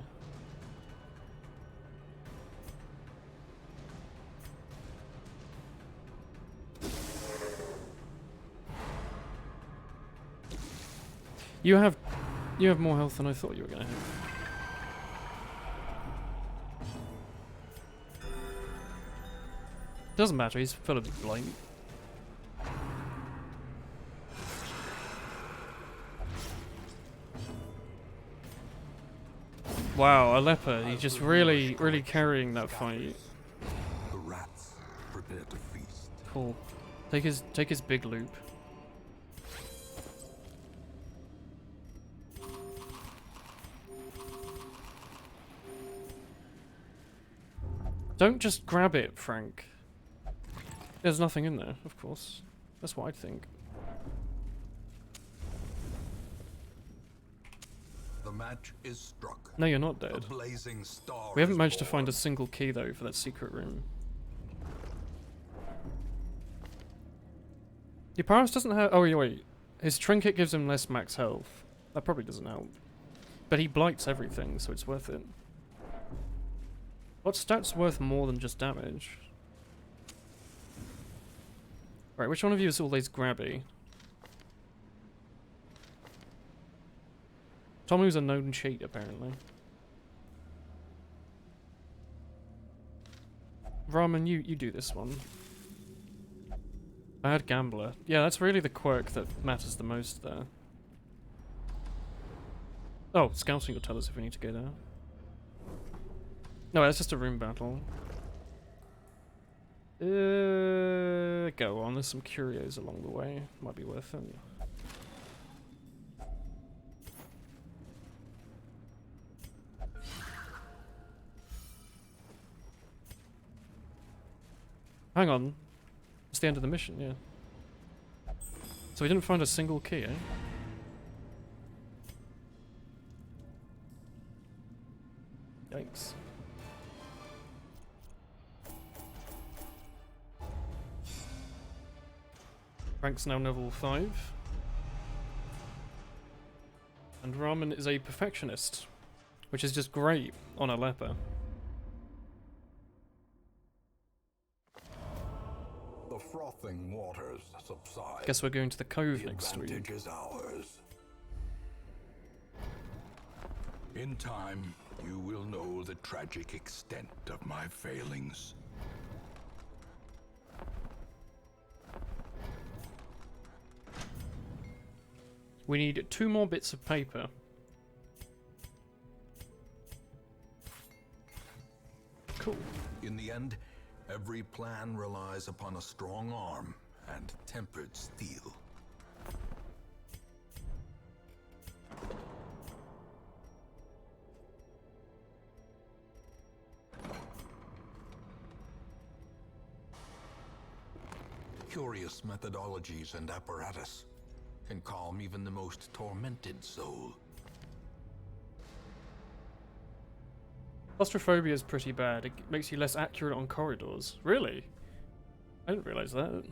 You have more health than I thought you were gonna have. Doesn't matter, he's full of blight. Wow, Aleppo, he's just really carrying that fight. The rats prepare to feast. Cool. Take his big loop. Don't just grab it, Frank. There's nothing in there, of course. That's what I'd think. The match is struck. No, you're not A dead. blazing star We haven't is managed to born. find a single key, though, for that secret room. Yaparis doesn't have... Oh, wait. His trinket gives him less max health. That probably doesn't help. But he blights everything, so it's worth it. What stat's worth more than just damage? Right, which one of you is always grabby? Tomu's a known cheat, apparently. Ramen, you do this one. Bad gambler. Yeah, that's really the quirk that matters the most there. Oh, scouting will tell us if we need to go there. No, that's just a room battle. Go on, there's some curios along the way. Might be worth it. Hang on. It's the end of the mission, yeah. So we didn't find a single key, eh? Yikes. Frank's now level 5. And Ramen is a perfectionist, which is just great on Aleppo. The frothing waters subside. Guess we're going to the cove The next week. advantage is ours. In time, you will know the tragic extent of my failings. We need 2 more bits of paper. Cool. In the end, every plan relies upon a strong arm and tempered steel. Curious methodologies and apparatus can calm even the most tormented soul. Claustrophobia is pretty bad. It makes you less accurate on corridors. Really? I didn't realize that.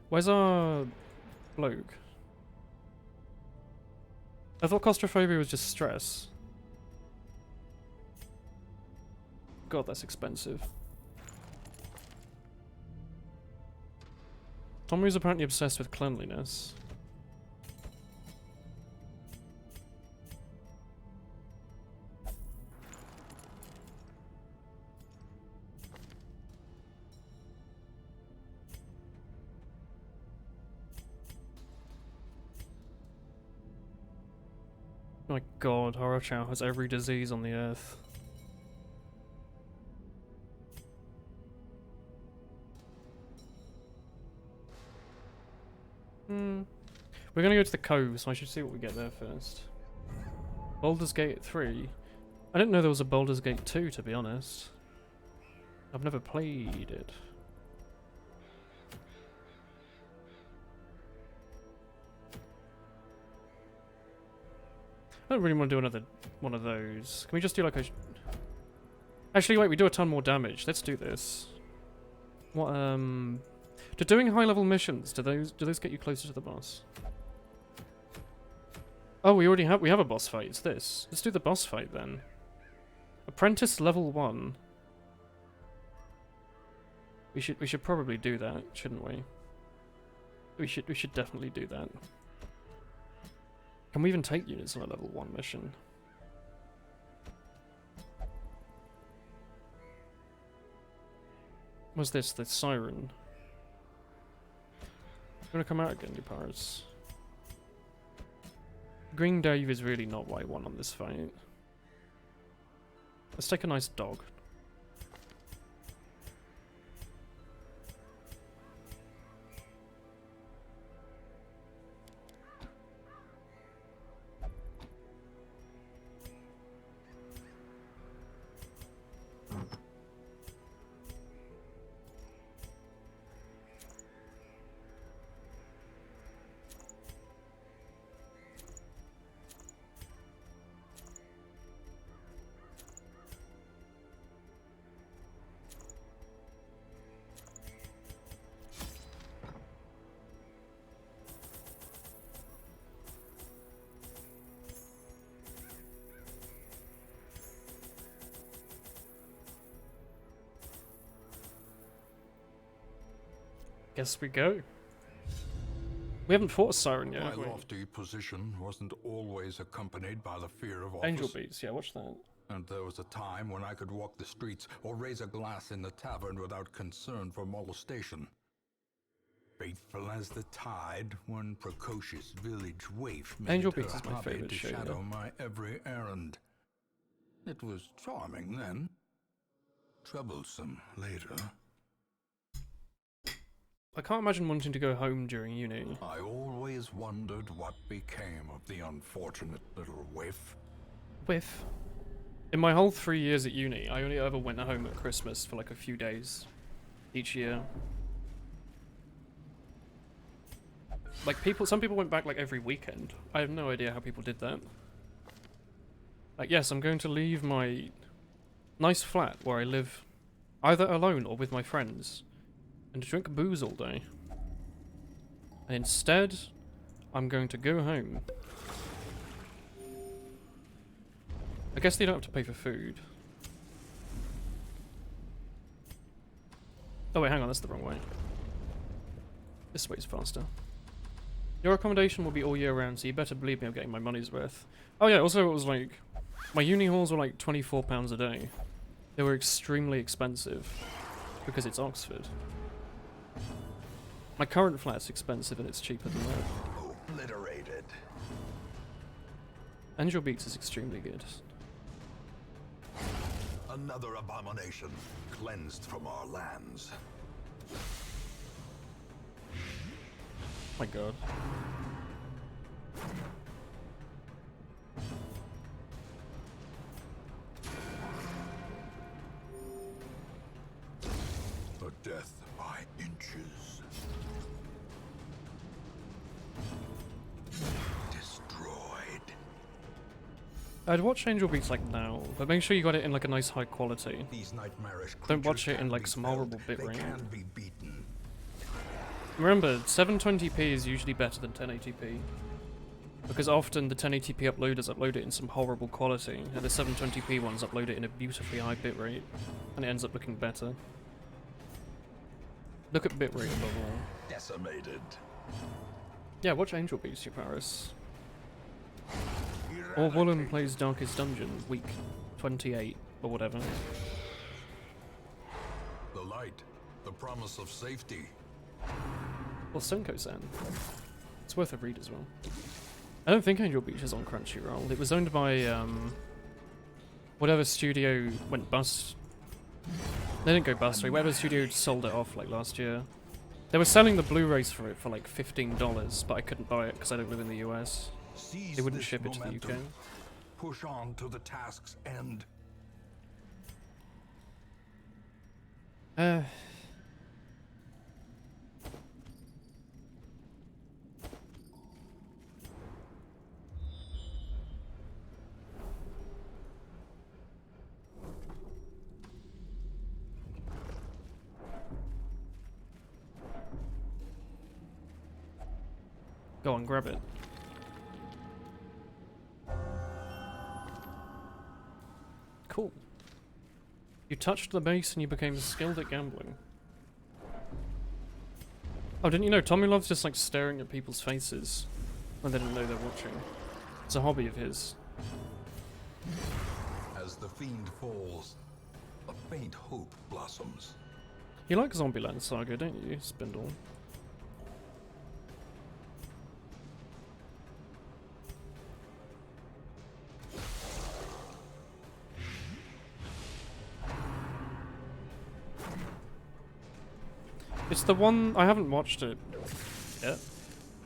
Where's our bloke? I thought claustrophobia was just stress. God, that's expensive. Tomu's apparently obsessed with cleanliness. My god, Horochow has every disease on the earth. We're gonna go to the Cove, so I should see what we get there first. Baldur's Gate 3. I didn't know there was a Baldur's Gate 2, to be honest. I've never played it. I don't really want to do another one of those. Can we just do like a... Actually, wait, we do a ton more damage. Let's do this. What, Do doing high-level missions, do those get you closer to the boss? Oh, we have a boss fight. It's this. Let's do the boss fight then. Apprentice level 1. We should probably do that, shouldn't we? We should definitely do that. Can we even take units on a level 1 mission? What's this? The Siren. Gonna come out again, you pirates. Green Dave is really not what I want on this fight. Let's take a nice dog. Guess we go. We haven't fought a Siren yet, My have we? lofty position wasn't always accompanied by the fear of Angel office. Beats, yeah, watch that. And there was a time when I could walk the streets or raise a glass in the tavern without concern for molestation. Faithful as the tide, one precocious village waif made Angel it her Beats is my hobby favourite to show, shadow yeah. my every errand. It was charming then, troublesome later. I can't imagine wanting to go home during uni. I always wondered what became of the unfortunate little waif. Whiff. In my whole 3 years at uni, I only ever went home at Christmas for like a few days each year. Like some people went back like every weekend. I have no idea how people did that. Like, yes, I'm going to leave my nice flat where I live either alone or with my friends and drink booze all day. And instead, I'm going to go home. I guess they don't have to pay for food. Oh wait, hang on, that's the wrong way. This way's faster. Your accommodation will be all year round, so you better believe me I'm getting my money's worth. Oh yeah, also it was like... My uni halls were like £24 a day. They were extremely expensive. Because it's Oxford. My current flat's expensive and it's cheaper than that. Obliterated. Angel Beats is extremely good. Another abomination cleansed from our lands. My god. A death by inches. Destroyed. I'd watch Angel Beats like now, but make sure you got it in like a nice high quality. These nightmarish Don't watch creatures it in can like be some felled. horrible They bitrate. can be beaten. Remember, 720p is usually better than 1080p. Because often the 1080p uploaders upload it in some horrible quality, and the 720p ones upload it in a beautifully high bitrate, and it ends up looking better. Look at bitrate above all. Decimated. Yeah, watch Angel Beats, you Paris. Or Woolen plays Darkest Dungeon, week 28, or whatever. The light. The promise of safety. Or Senko-san. It's worth a read as well. I don't think Angel Beats is on Crunchyroll. It was owned by, whatever studio went bust. They didn't go bust, sorry. Whatever studio sold it off, like, last year. They were selling the Blu-rays for it for like $15, but I couldn't buy it because I don't live in the US. Seize They wouldn't this ship it to the UK. momentum. Push on to the task's end. Go on, grab it. Cool. You touched the base and you became skilled at gambling. Oh, didn't you know Tommy loves just like staring at people's faces when they didn't know they're watching? It's a hobby of his. As the fiend falls, a faint hope blossoms. You like Zombieland Saga, don't you, Spindle? It's the one... I haven't watched it yet.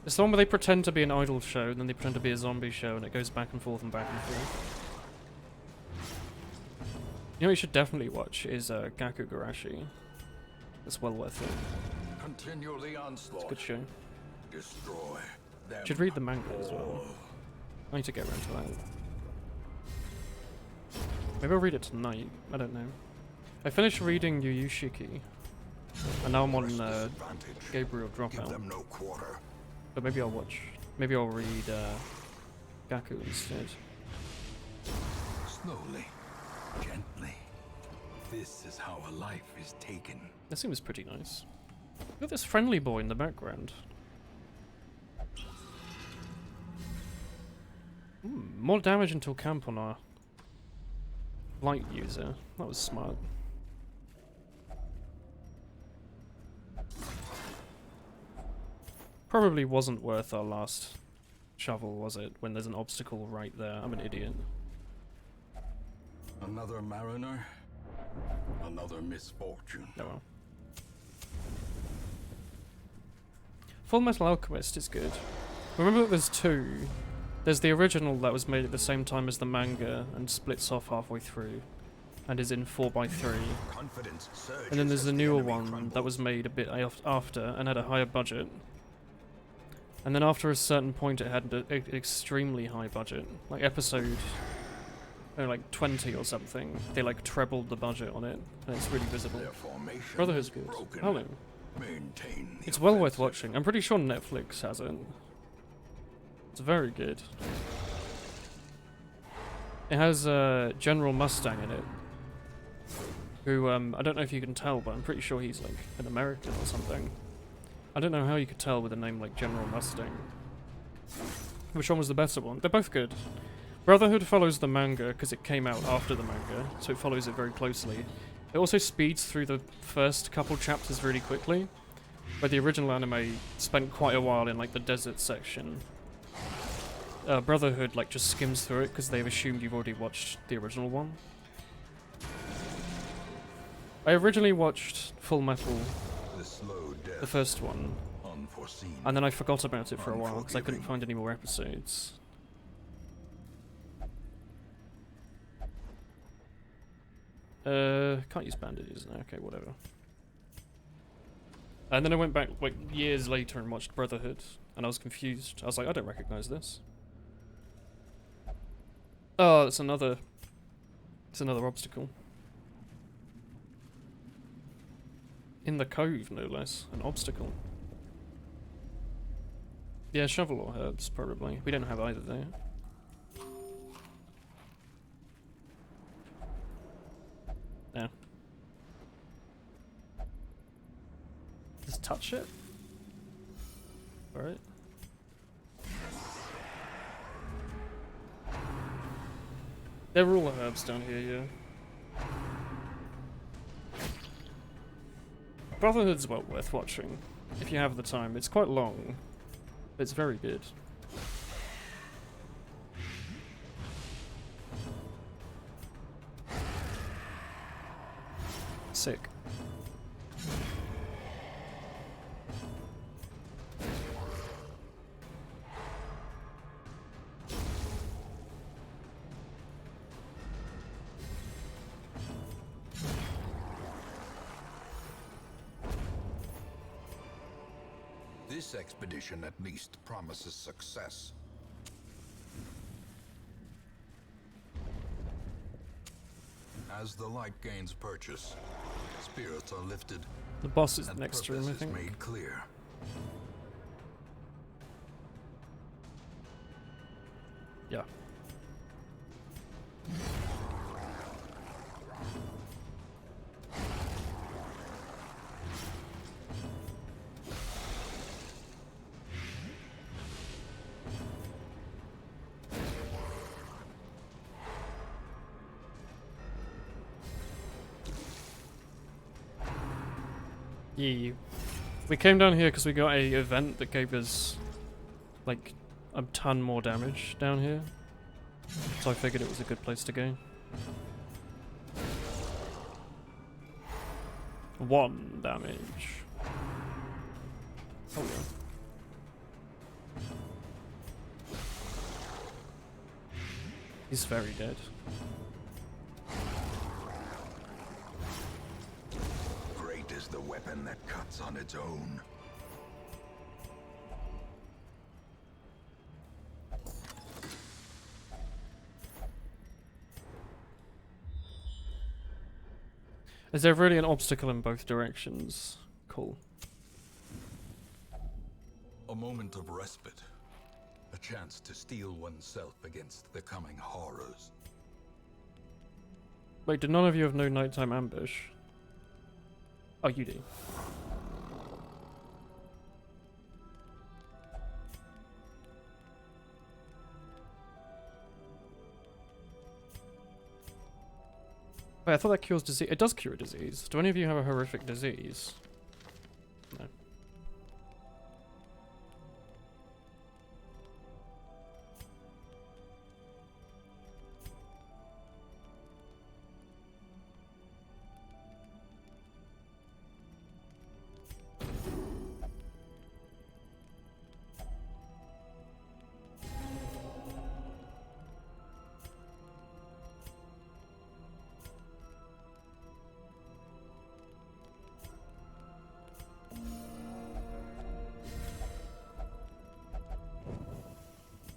It's the one where they pretend to be an idol show, and then they pretend to be a zombie show, and it goes back and forth and back and forth. You know what you should definitely watch is Gaku Garashi. It's well worth it. Continue the onslaught. It's a good show. Destroy them. You should read the manga as well. I need to get around to that. Maybe I'll read it tonight. I don't know. I finished reading Yu Yu Shiki. And now I'm on Gabriel Give Dropout. them no quarter. But maybe I'll watch. Maybe I'll read Gaku instead. Slowly, gently. This is how a life is taken. That seems pretty nice. Look at this friendly boy in the background. More damage until camp on our light user. That was smart. Probably wasn't worth our last shovel, was it? When there's an obstacle right there. I'm an idiot. Another mariner, another misfortune. Oh well. Full Metal Alchemist is good. Remember that there's two. There's the original that was made at the same time as the manga and splits off halfway through and is in 4x3. Confidence surges And then there's as the newer enemy one crumbles. that was made a bit after and had a higher budget. And then after a certain point it had an extremely high budget. Like episode... oh, like 20 or something. They like trebled the budget on it and it's really visible. Their formation Brotherhood's is good. broken. Hello. Maintain the It's well worth offensive. watching. I'm pretty sure Netflix has it. It's very good. It has General Mustang in it. Who, I don't know if you can tell, but I'm pretty sure he's like an American or something. I don't know how you could tell with a name like General Mustang. Which one was the better one? They're both good. Brotherhood follows the manga because it came out after the manga, so it follows it very closely. It also speeds through the first couple chapters really quickly, where the original anime spent quite a while in like the desert section. Brotherhood like just skims through it because they've assumed you've already watched the original one. I originally watched Full Metal, The slow death, the first one, unforeseen. and then I forgot about it for a while because I couldn't find any more episodes. Can't use bandages now. Okay, whatever. And then I went back like years later and watched Brotherhood, and I was confused. I was like, I don't recognize this. Oh, it's another obstacle. In the cove, no less. An obstacle. Yeah, shovel or herbs, probably. We don't have either there. Yeah. Just touch it? Alright. There are all the herbs down here, yeah. Brotherhood's well worth watching, if you have the time. It's quite long, but it's very good. Sick. This expedition at least promises success. As the light gains purchase, spirits are lifted The boss is and next to purpose him, I is think. made clear. Yeah. Yeah. We came down here because we got a event that gave us like a ton more damage down here. So I figured it was a good place to go. 1 damage. Oh yeah. He's very dead. Great is the weapon that cuts on its own. Is there really an obstacle in both directions? Cool. A moment of respite. A chance to steel oneself against the coming horrors. Wait, do none of you have no nighttime ambush? Oh, you do. Wait, I thought that cures disease. It does cure disease. Do any of you have a horrific disease? No.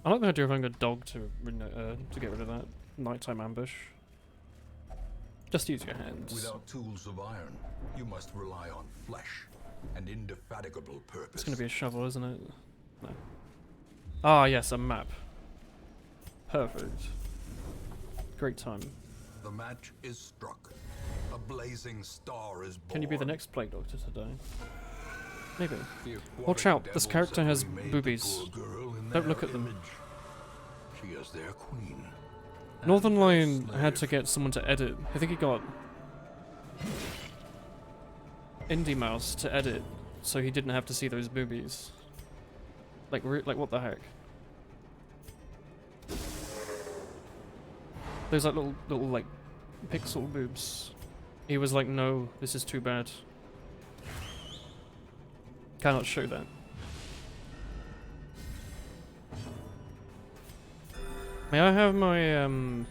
I like the idea of having a dog to get rid of that nighttime ambush. Just use your hands. Without tools of iron, you must rely on flesh and indefatigable purpose. It's going to be a shovel, isn't it? No. Ah, yes, a map. Perfect. Great time. The match is struck. A blazing star is born. Can you be the next Plague Doctor today? Maybe. The aquatic Watch out, this devils character have has remade the boobies. poor girl in Don't their look at them. image. She is their queen. Northern and their Lion had to slave. get someone to edit. I think he got Indie Mouse to edit, so he didn't have to see those boobies. Like, like what the heck? Those like little like pixel boobs. He was like, no, this is too bad. Cannot show that. May I have my May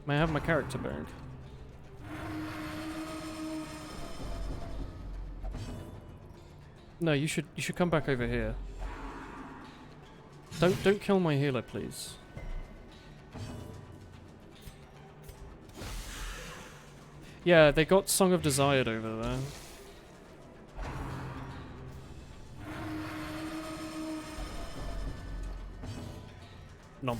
I have my character back? No, you should come back over here. Don't kill my healer, please. Yeah, they got Song of Desired over there. Nom.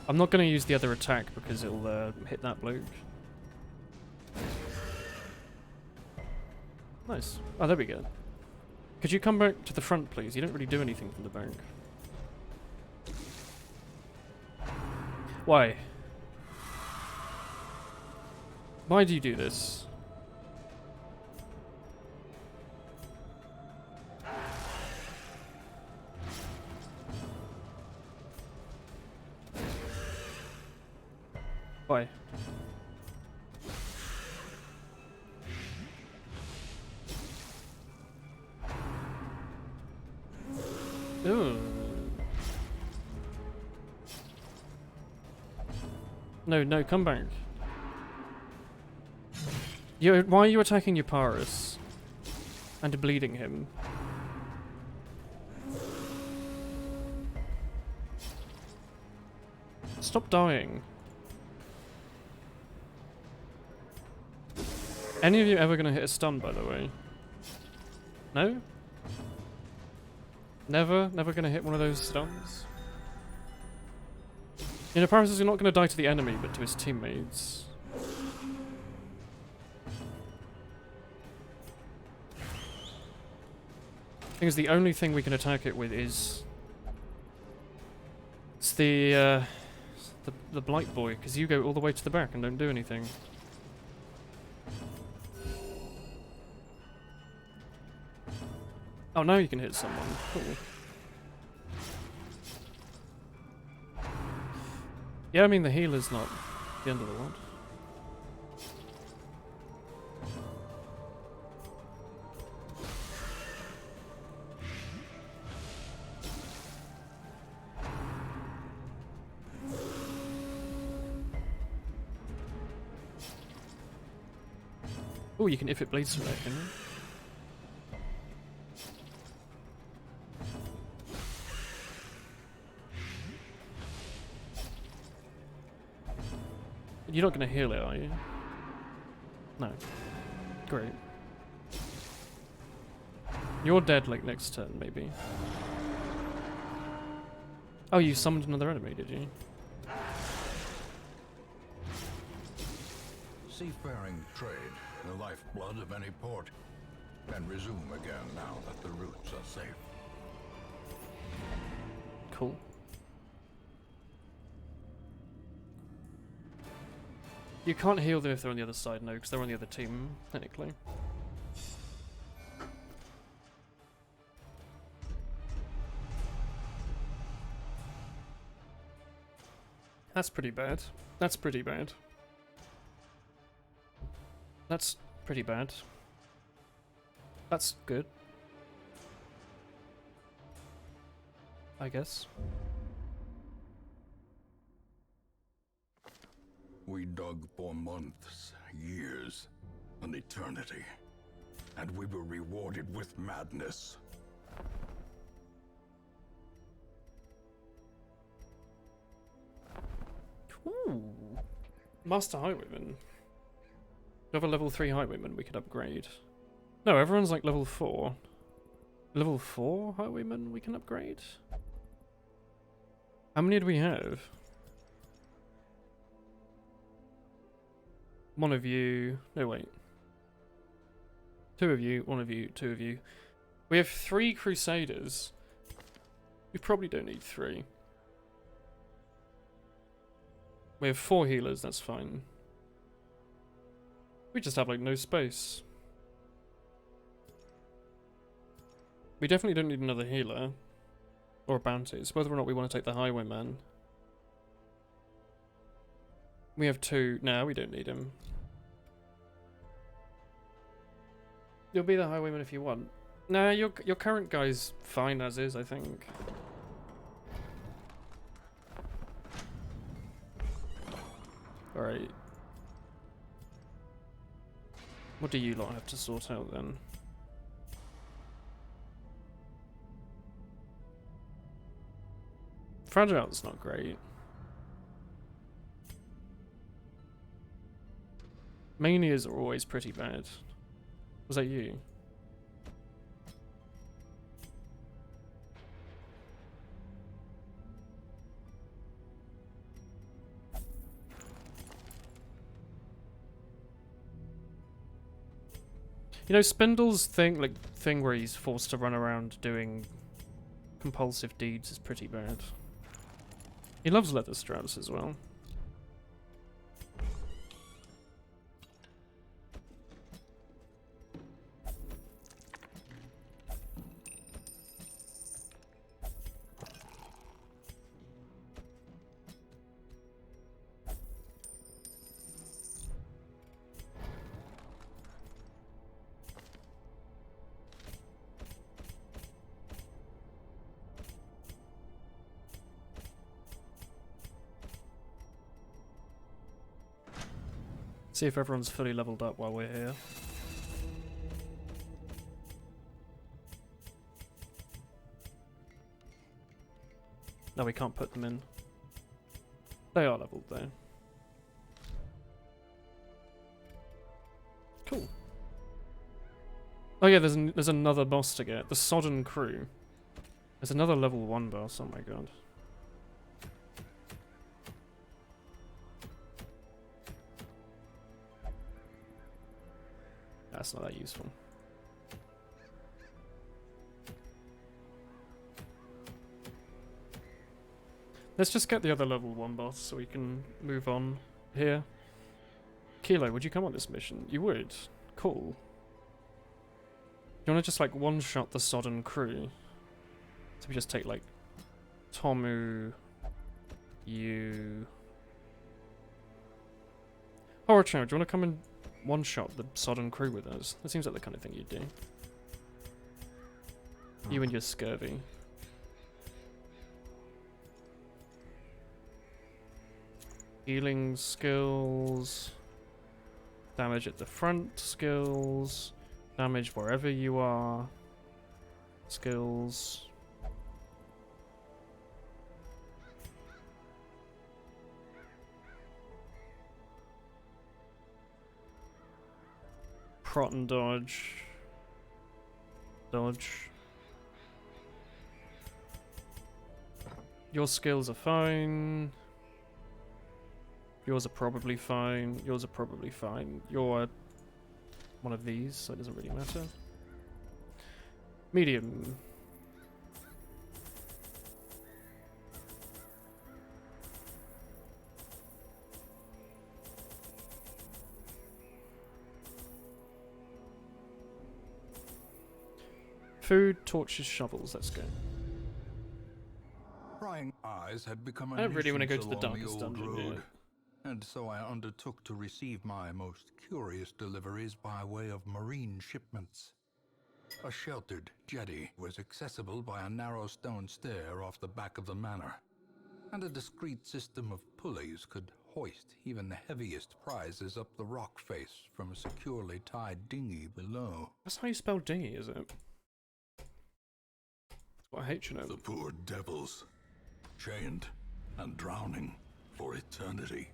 I'm not going to use the other attack because it'll hit that bloke. Nice. Oh, there we go. Could you come back to the front, please? You don't really do anything from the back. Why? Why do you do this? Why? Ooh. No, come back. Why are you attacking Euparus? And bleeding him? Stop dying. Any of you ever gonna hit a stun, by the way? No? Never? Never gonna hit one of those stuns? Euparus is not gonna die to the enemy, but to his teammates. Thing is, the only thing we can attack it with is... It's the Blight Boy, because you go all the way to the back and don't do anything. Oh, now you can hit someone. Cool. Yeah, I mean, the healer's not the end of the world. Oh, you can if it bleeds from there, can you? You're not going to heal it, are you? No. Great. You're dead, like, next turn, maybe. Oh, you summoned another enemy, did you? Seafaring trade, the lifeblood of any port, can resume again now that the routes are safe. Cool. You can't heal them if they're on the other side, no, because they're on the other team, technically. That's pretty bad. That's pretty bad. That's pretty bad. That's good. I guess. We dug for months, years, an eternity, and we were rewarded with madness. Ooh. Master Highwayman. We have a level 3 Highwayman we could upgrade. No, everyone's like level 4. Level 4 Highwayman we can upgrade? How many do we have? One of you... No, wait. 2 of you, 1 of you, 2 of you. We have 3 Crusaders. We probably don't need 3. We have 4 healers, that's fine. We just have, like, no space. We definitely don't need another healer. Or a bounty. It's whether or not we want to take the Highwayman. We have 2. No, we don't need him. You'll be the Highwayman if you want. Nah, your current guy's fine as is, I think. Alright. What do you lot have to sort out then? Fragile's not great. Manias are always pretty bad. Was that you? You know, Spindle's thing where he's forced to run around doing compulsive deeds is pretty bad. He loves leather straps as well. See if everyone's fully leveled up while we're here. No, we can't put them in. They are leveled though. Cool. Oh yeah, there's another boss to get. The Sodden Crew. There's another level 1 boss, oh my god. That's not that useful. Let's just get the other level 1 boss so we can move on here. Kilo, would you come on this mission? You would? Cool. You wanna just like one-shot the Sodden Crew? So we just take like Tomu, you... Orochimaru, do you wanna come and one-shot the Sodden Crew with us? That seems like the kind of thing you'd do. You and your scurvy. Healing skills, damage at the front skills, damage wherever you are skills. Prot and dodge. Dodge. Your skills are fine. Yours are probably fine. Yours are probably fine. You're one of these, so it doesn't really matter. Medium. Food, torches, shovels. Let's go. Prying eyes had become a I don't really want to go nuisance to the along darkest old dungeon yet. and so I undertook to receive my most curious deliveries by way of marine shipments. A sheltered jetty was accessible by a narrow stone stair off the back of the manor, and a discreet system of pulleys could hoist even the heaviest prizes up the rock face from a securely tied dinghy below. That's how you spell dinghy, is it? That's what I hate, you know. The poor devils, chained and drowning for eternity.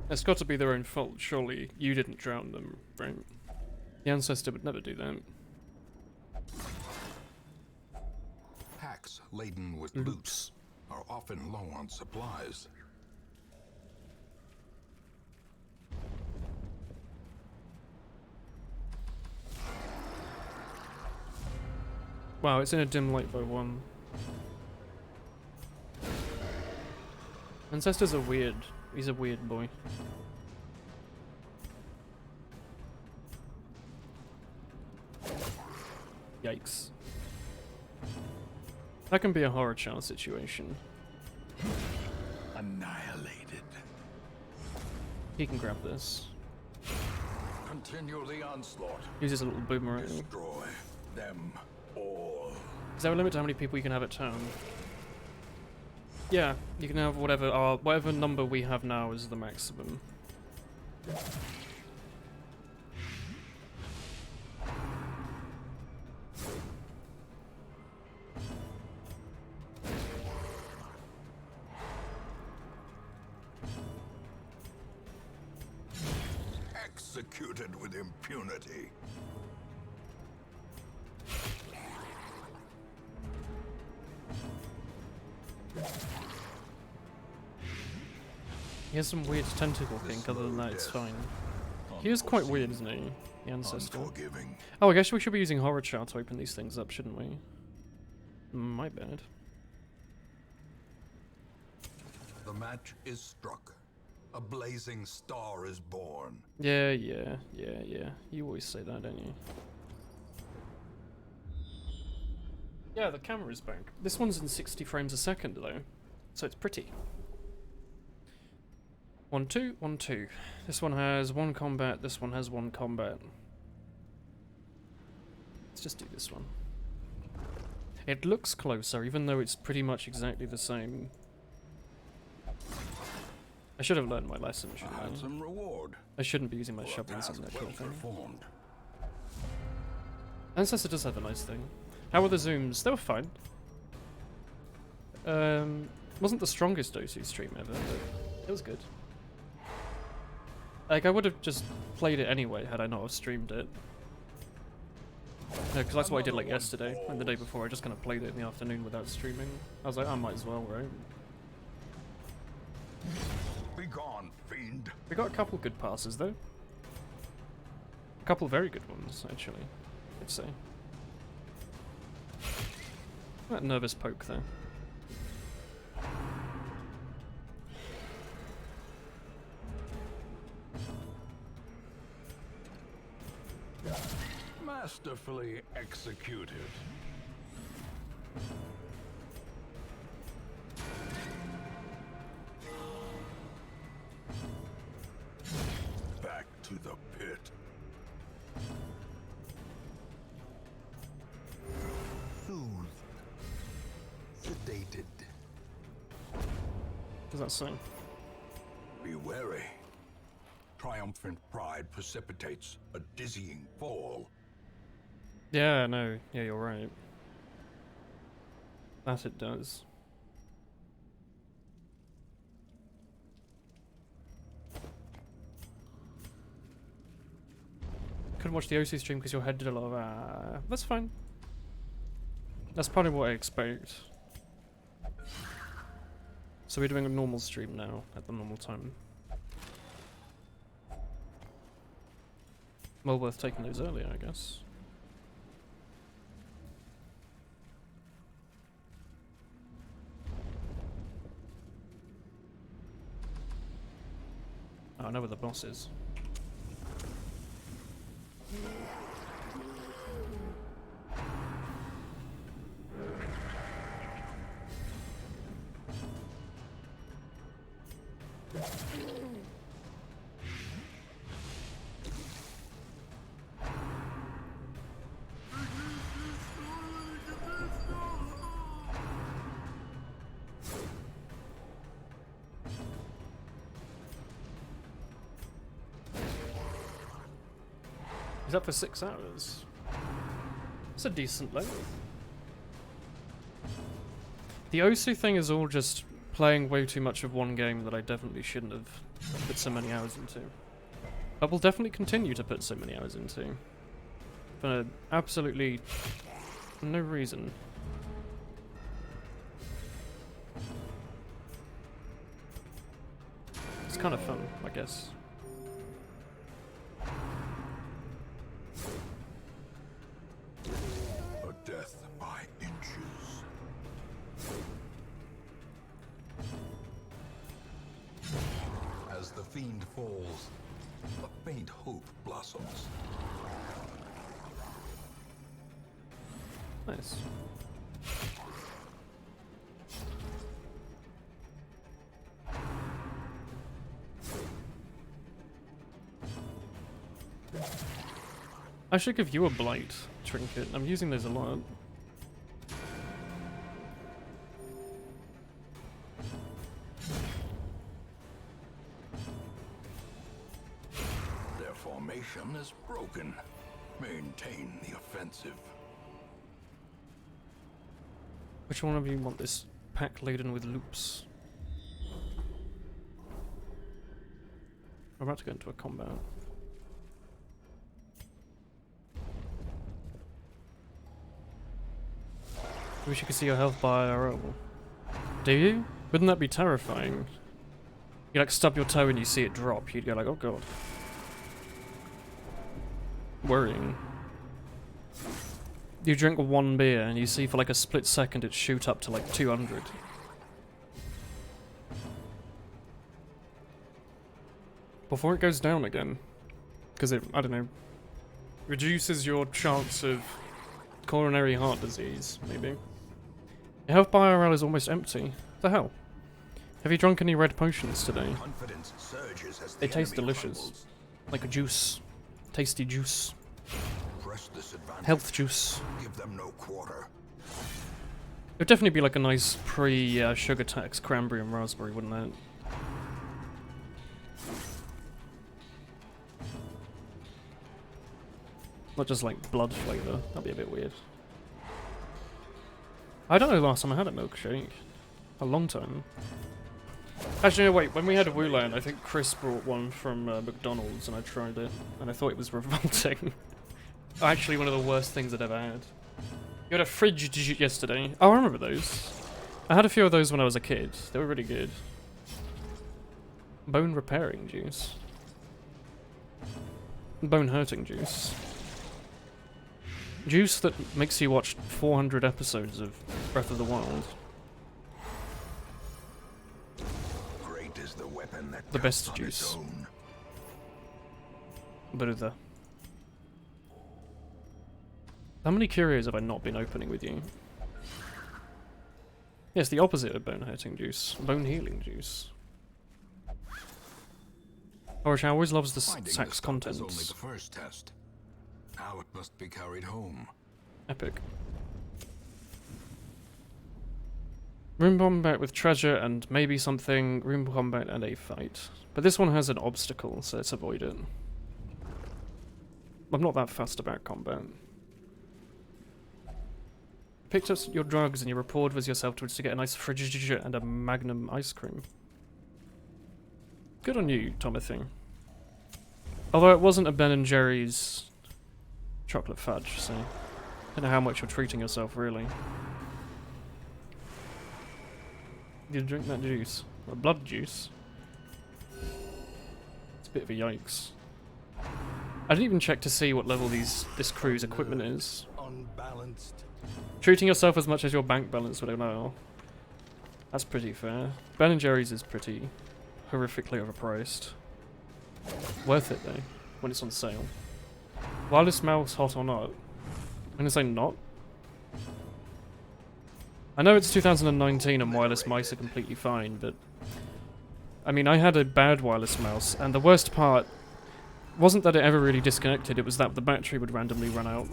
It's got to be their own fault, surely. You didn't drown them, right? The ancestor would never do that. Packs laden with loot are often low on supplies. Wow, it's in a dim light by 1. Ancestors are weird. He's a weird boy. Yikes. That can be a horror child situation. Annihilated. He can grab this. Continue the onslaught. Uses a little boomerang. Destroy them all. Is there a limit to how many people you can have at town? Yeah, you can have whatever number we have now is the maximum. Executed with impunity. He has some weird tentacle kink, other than that it's fine. He is quite weird, isn't he? The ancestor. Unforgiving. Oh, I guess we should be using horror chart to open these things up, shouldn't we? My bad. The match is struck. A blazing star is born. Yeah. You always say that, don't you? Yeah, the camera's back. This one's in 60 frames a second, though. So it's pretty. 1, 2, 1, 2. This one has 1 combat, this one has 1 combat. Let's just do this one. It looks closer, even though it's pretty much exactly the same. I should have learned my lesson, A shouldn't I? handsome reward. I shouldn't be using my for a shovels task in that well kind of thing. performed. Ancestor does have a nice thing. How were the zooms? They were fine. Wasn't the strongest OC stream ever, but it was good. Like, I would have just played it anyway had I not have streamed it. No, because that's what I did like yesterday and the day before. I just kind of played it in the afternoon without streaming. I was like, I might as well, right? Be gone, fiend. We got a couple good passes though. A couple very good ones, actually. I'd say. That nervous poke there. Masterfully executed. Back to the pit. Soothed. Sedated. What does that say? Be wary. Triumphant pride precipitates a dizzying fall. Yeah, no. Yeah, you're right. That it does. Couldn't watch the OC stream because your head did a lot of that's fine. That's probably what I expect. So we're doing a normal stream now, at the normal time. Well worth taking those earlier, I guess. Oh, I know where the boss is. He's up for 6 hours. It's a decent length. The OSU thing is all just playing way too much of one game that I definitely shouldn't have put so many hours into. I will definitely continue to put so many hours into. For absolutely no reason. It's kind of fun, I guess. A death by inches. As the fiend falls, a faint hope blossoms. Nice. I should give you a blight trinket. I'm using those a lot. Their formation is broken. Maintain the offensive. Which one of you want this pack laden with loops? I'm about to go into a combat. I wish you could see your health by IRL. Do you? Wouldn't that be terrifying? You like stub your toe and you see it drop, you'd go like, oh god. Worrying. You drink one beer and you see for like a split second it shoot up to like 200. Before it goes down again. Because it, I don't know, reduces your chance of coronary heart disease, maybe. Your health bar IRL is almost empty. What the hell? Have you drunk any red potions today? Confidence surges as They the taste enemy delicious. crumbles. Like a juice. Tasty juice. Press this advantage. Health juice. Give them no quarter. It would definitely be like a nice pre-sugar tax cranberry and raspberry, wouldn't it? Not just like blood flavour. That'd be a bit weird. I don't know the last time I had a milkshake. A long time. Actually, no, wait. When we had a Wulan, I think Chris brought one from McDonald's and I tried it. And I thought it was revolting. Actually, one of the worst things I'd ever had. You had a fridge yesterday. Oh, I remember those. I had a few of those when I was a kid. They were really good. Bone repairing juice. Bone hurting juice. Juice that makes you watch 400 episodes of Breath of the Wild. Great is the weapon that The best cuts on its juice. own. Brother. How many curios have I not been opening with you? Yes, the opposite of bone hurting juice. Bone healing juice. Orish always loves the Finding sax the stuff is only contents. the first test. Now it must be carried home. Epic. Room combat with treasure and maybe something. Room combat and a fight. But this one has an obstacle, so let's avoid it. I'm not that fussed about combat. Picked up your drugs and your reward was yourself to get a nice fridge and a Magnum ice cream. Good on you, Timothy. Although it wasn't a Ben & Jerry's chocolate fudge, so I don't know how much you're treating yourself, really. You drink that juice. Or blood juice. It's a bit of a yikes. I didn't even check to see what level this crew's equipment is. Unbalanced. Treating yourself as much as your bank balance would allow. That's pretty fair. Ben & Jerry's is pretty horrifically overpriced. Worth it though, when it's on sale. Wireless mouse hot or not? I'm gonna say not. I know it's 2019 and wireless mice are completely fine, but I mean, I had a bad wireless mouse, and the worst part wasn't that it ever really disconnected, it was that the battery would randomly run out.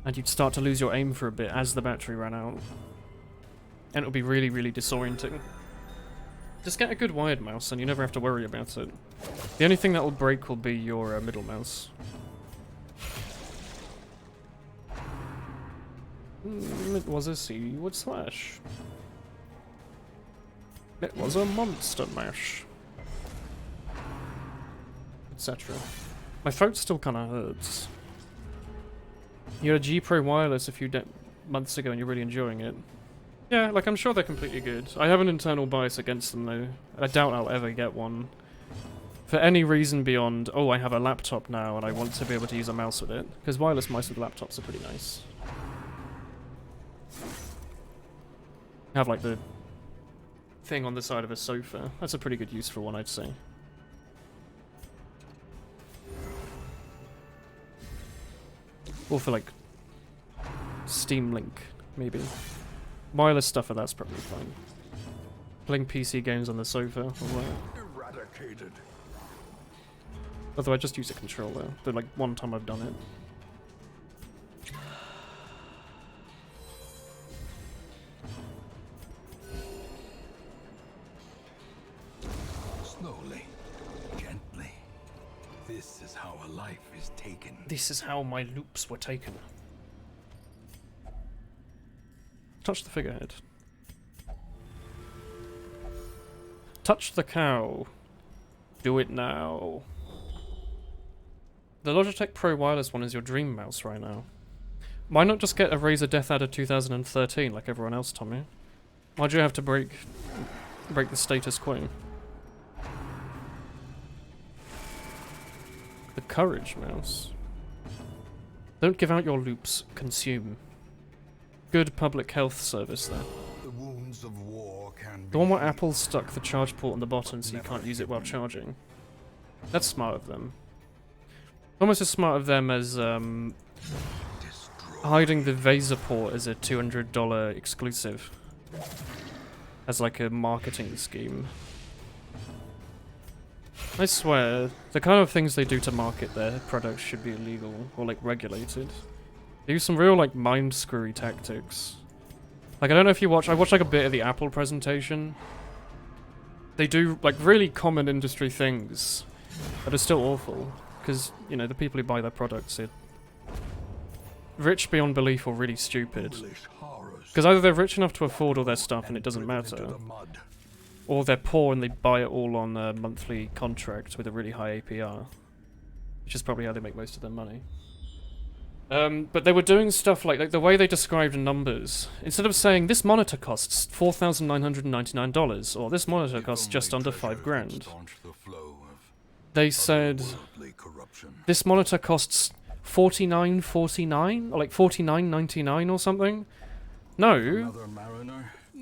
And you'd start to lose your aim for a bit as the battery ran out. And it would be really, really disorienting. Just get a good wired mouse and you never have to worry about it. The only thing that will break will be your middle mouse. It was a seaward slash. It was a monster mash. Etc. My throat still kinda hurts. You had a G Pro wireless a few months ago and you're really enjoying it. Yeah, like I'm sure they're completely good. I have an internal bias against them though. I doubt I'll ever get one. For any reason beyond, oh, I have a laptop now and I want to be able to use a mouse with it. Because wireless mice with laptops are pretty nice. Have like the thing on the side of a sofa. That's a pretty good use for one, I'd say. Or for like Steam Link, maybe. Wireless stuff for that's probably fine. Playing PC games on the sofa, alright. Eradicated. Although I just use a controller. The like one time I've done it. Slowly, gently. This is how a life is taken. This is how my loops were taken. Touch the figurehead. Touch the cow. Do it now. The Logitech Pro Wireless one is your dream mouse right now. Why not just get a Razer Death Adder 2013 like everyone else, Tommy? Why'd you have to break the status quo? The Courage mouse. Don't give out your loops, consume. Good public health service there. The wounds of war can The one where be Apple stuck the charge port on the bottom so you can't use it while charging. That's smart of them. Almost as smart of them as destroyed. hiding the Vaser port as a $200 exclusive. As like a marketing scheme. I swear, the kind of things they do to market their products should be illegal or like regulated. They use some real like mind screwy tactics. Like I don't know if you watch, I watched like a bit of the Apple presentation. they do like really common industry things that are still awful because, you know, the people who buy their products are rich beyond belief or really stupid. Because either they're rich enough to afford all their stuff and it doesn't matter, or they're poor and they buy it all on a monthly contract with a really high APR, which is probably how they make most of their money. But they were doing stuff like the way they described numbers. Instead of saying, this monitor costs $4,999, or this monitor costs just under $5,000, they said, this monitor costs $49.49, or like $49.99 or something. No,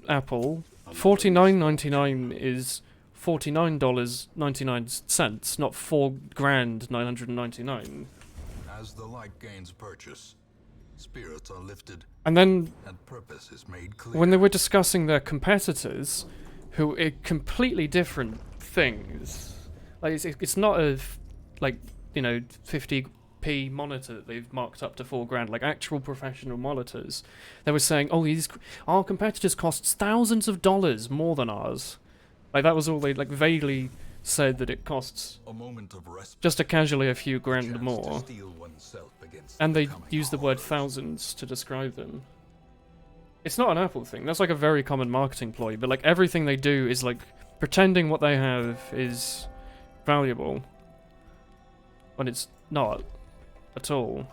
Apple, $49.99 is $49.99, not $4,999. As the light gains purchase, spirits are lifted, and then and purpose is made clear. When they were discussing their competitors, who are completely different things, like it's not a like, you know, 50p monitor that they've marked up to $4,000, like actual professional monitors. They were saying, oh, our competitors costs thousands of dollars more than ours. Like that was all they like vaguely said, that it costs a moment of respite, just a casually a few grand more. And they use the word thousands to describe them. It's not an Apple thing. That's like a very common marketing ploy, but like everything they do is like pretending what they have is valuable when it's not at all.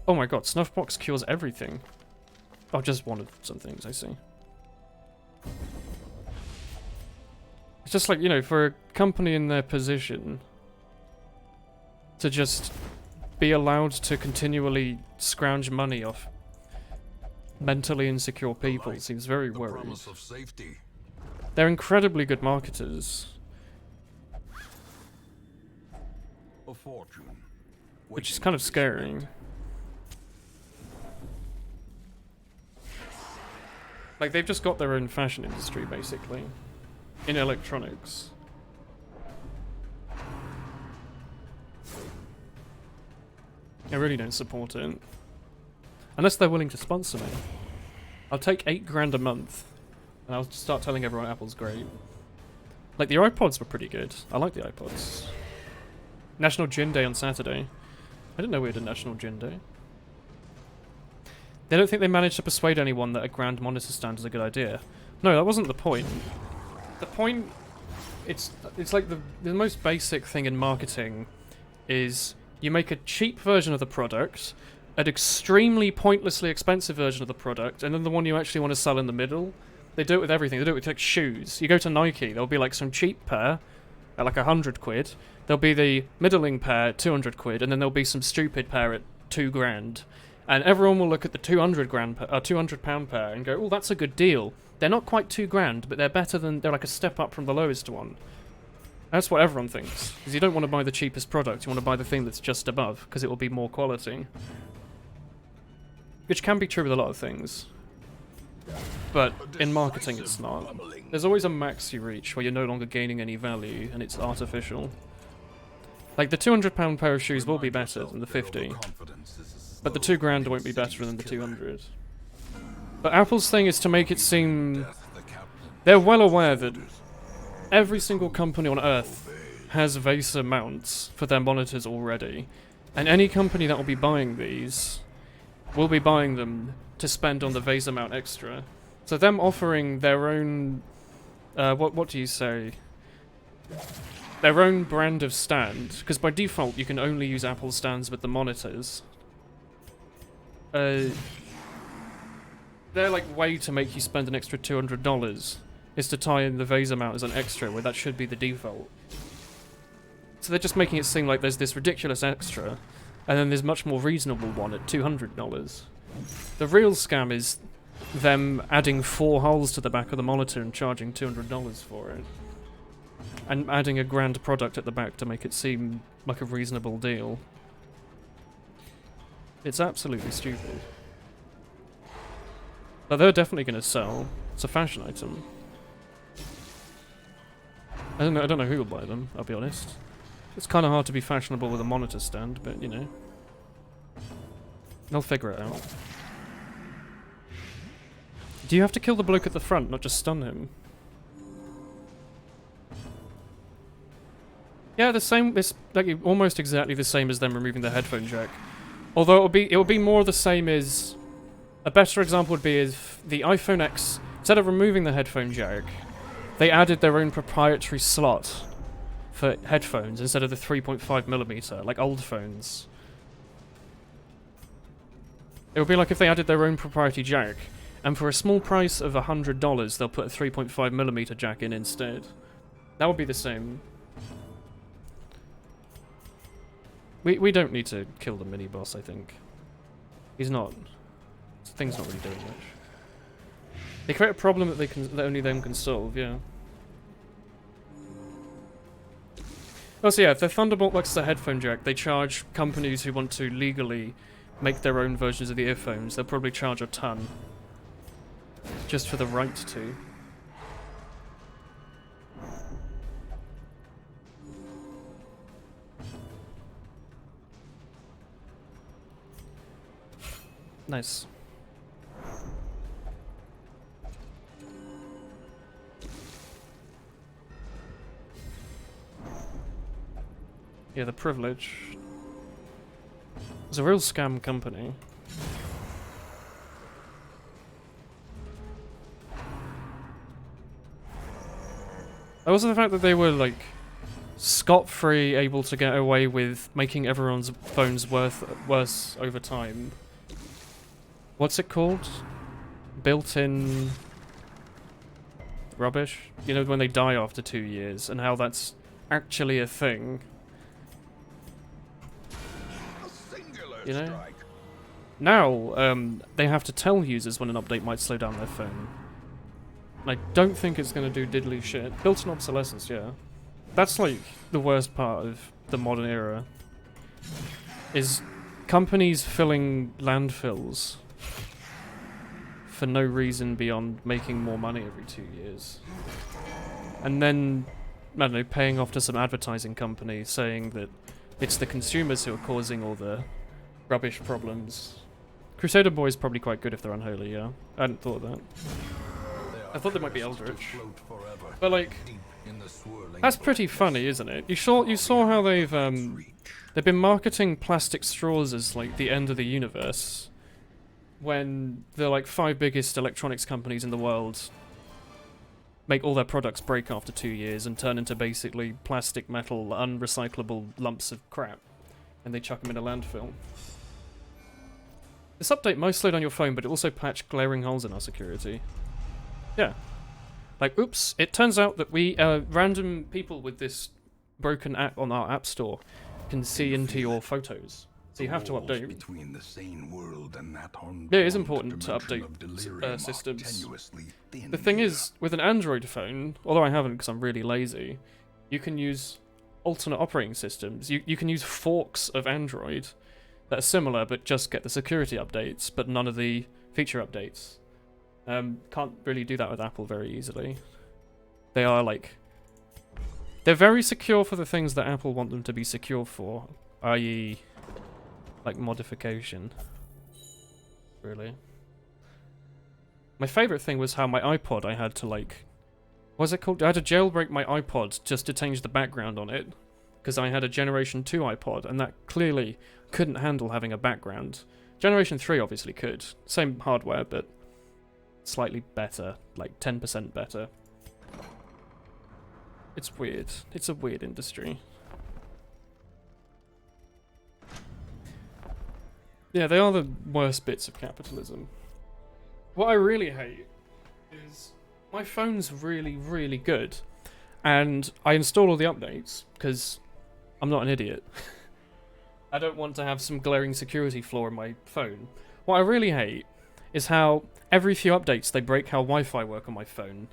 Oh my god, Snuffbox cures everything. Oh, just one of some things, I see. It's just like, you know, for a company in their position to just be allowed to continually scrounge money off mentally insecure people seems very worried. They're incredibly good marketers. Which is kind of scary. Like, they've just got their own fashion industry, basically. In electronics. I really don't support it. Unless they're willing to sponsor me. I'll take $8,000 a month, and I'll start telling everyone Apple's great. Like, the iPods were pretty good. I like the iPods. National Gin Day on Saturday. I didn't know we had a National Gin Day. They don't think they managed to persuade anyone that a grand monitor stand is a good idea. No, that wasn't the point. The point... It's like the most basic thing in marketing is you make a cheap version of the product, an extremely pointlessly expensive version of the product, and then the one you actually want to sell in the middle. They do it with everything. They do it with like shoes. You go to Nike, there'll be like some cheap pair at like 100 quid. There'll be the middling pair at 200 quid, and then there'll be some stupid pair at $2,000. And everyone will look at the £200 pair and go, oh, that's a good deal. They're not quite $2,000, but they're better than, they're like a step up from the lowest one. That's what everyone thinks. Because you don't want to buy the cheapest product, you want to buy the thing that's just above, because it will be more quality. Which can be true with a lot of things. But in marketing it's not. There's always a max you reach where you're no longer gaining any value, and it's artificial. Like, the £200 pair of shoes will be better than the 50. But the $2,000 won't be better than the 200. But Apple's thing is to make it seem... They're well aware that every single company on Earth has VESA mounts for their monitors already. And any company that will be buying these will be buying them to spend on the VESA mount extra. So them offering their own... what do you say? Their own brand of stand. Because by default you can only use Apple stands with the monitors. Their like way to make you spend an extra $200 is to tie in the VESA mount as an extra, where that should be the default. So they're just making it seem like there's this ridiculous extra, and then there's much more reasonable one at $200. The real scam is them adding 4 holes to the back of the monitor and charging $200 for it. And adding a grand product at the back to make it seem like a reasonable deal. It's absolutely stupid. But they're definitely going to sell. It's a fashion item. I don't know who will buy them, I'll be honest. It's kind of hard to be fashionable with a monitor stand, but you know. They'll figure it out. Do you have to kill the bloke at the front, not just stun him? Yeah, the same. It's like almost exactly the same as them removing the headphone jack. Although it would be more the same as. A better example would be if the iPhone X, instead of removing the headphone jack, they added their own proprietary slot for headphones instead of the 3.5mm, like old phones. It would be like if they added their own proprietary jack, and for a small price of $100, they'll put a 3.5mm jack in instead. That would be the same. We don't need to kill the mini-boss, I think. He's not... This thing's not really doing much. They create a problem that only them can solve, yeah. Also, yeah, if their Thunderbolt works as a headphone jack, they charge companies who want to legally make their own versions of the earphones. They'll probably charge a ton. Just for the right to. Nice. Yeah, the privilege. It's a real scam company. Also the fact that they were, like, scot-free able to get away with making everyone's phones worse over time. What's it called? Built-in... rubbish? You know, when they die after 2 years, and how that's actually a thing. You know? Now, they have to tell users when an update might slow down their phone. And I don't think it's going to do diddly shit. Built-in obsolescence, yeah. That's, like, the worst part of the modern era. Is companies filling landfills for no reason beyond making more money every 2 years. And then, I don't know, paying off to some advertising company saying that it's the consumers who are causing all the rubbish problems. Crusader Boy is probably quite good if they're unholy, yeah. I hadn't thought of that. I thought they might be Eldritch. But like, that's pretty funny, isn't it? You saw how they've been marketing plastic straws as like the end of the universe, when the like 5 biggest electronics companies in the world make all their products break after 2 years and turn into basically plastic, metal, unrecyclable lumps of crap, and they chuck them in a landfill. This update might slow down your phone, but it also patched glaring holes in our security. Yeah. Like, oops, it turns out that we, random people with this broken app on our app store can see into your photos. So you have to update. Between the sane world and that yeah, it is important to update systems. The thing is, with an Android phone, although I haven't because I'm really lazy, you can use alternate operating systems. You can use forks of Android that are similar, but just get the security updates, but none of the feature updates. Can't really do that with Apple very easily. They are like... They're very secure for the things that Apple want them to be secure for, i.e. like modification. Really. My favourite thing was how my iPod, I had to like... What's it called? I had to jailbreak my iPod just to change the background on it. Because I had a Generation 2 iPod, and that clearly couldn't handle having a background. Generation 3 obviously could. Same hardware, but slightly better. Like 10% better. It's weird. It's a weird industry. Yeah, they are the worst bits of capitalism. What I really hate is my phone's really, really good. And I install all the updates, because I'm not an idiot. I don't want to have some glaring security flaw in my phone. What I really hate is how every few updates they break how Wi-Fi work on my phone.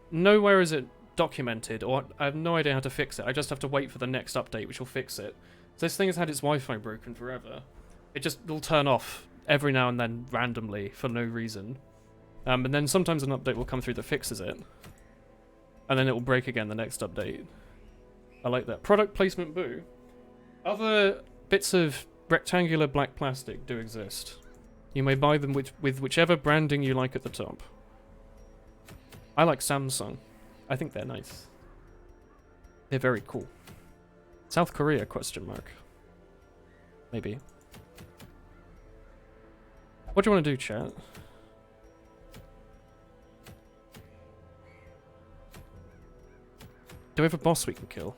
Nowhere is it documented, or I have no idea how to fix it. I just have to wait for the next update which will fix it. So this thing has had its Wi-Fi broken forever. It just will turn off every now and then randomly for no reason. And then sometimes an update will come through that fixes it. And then it will break again the next update. I like that. Product placement boo. Other bits of rectangular black plastic do exist. You may buy them with whichever branding you like at the top. I like Samsung. I think they're nice. They're very cool. South Korea, question mark. Maybe. What do you want to do, chat? Do we have a boss we can kill?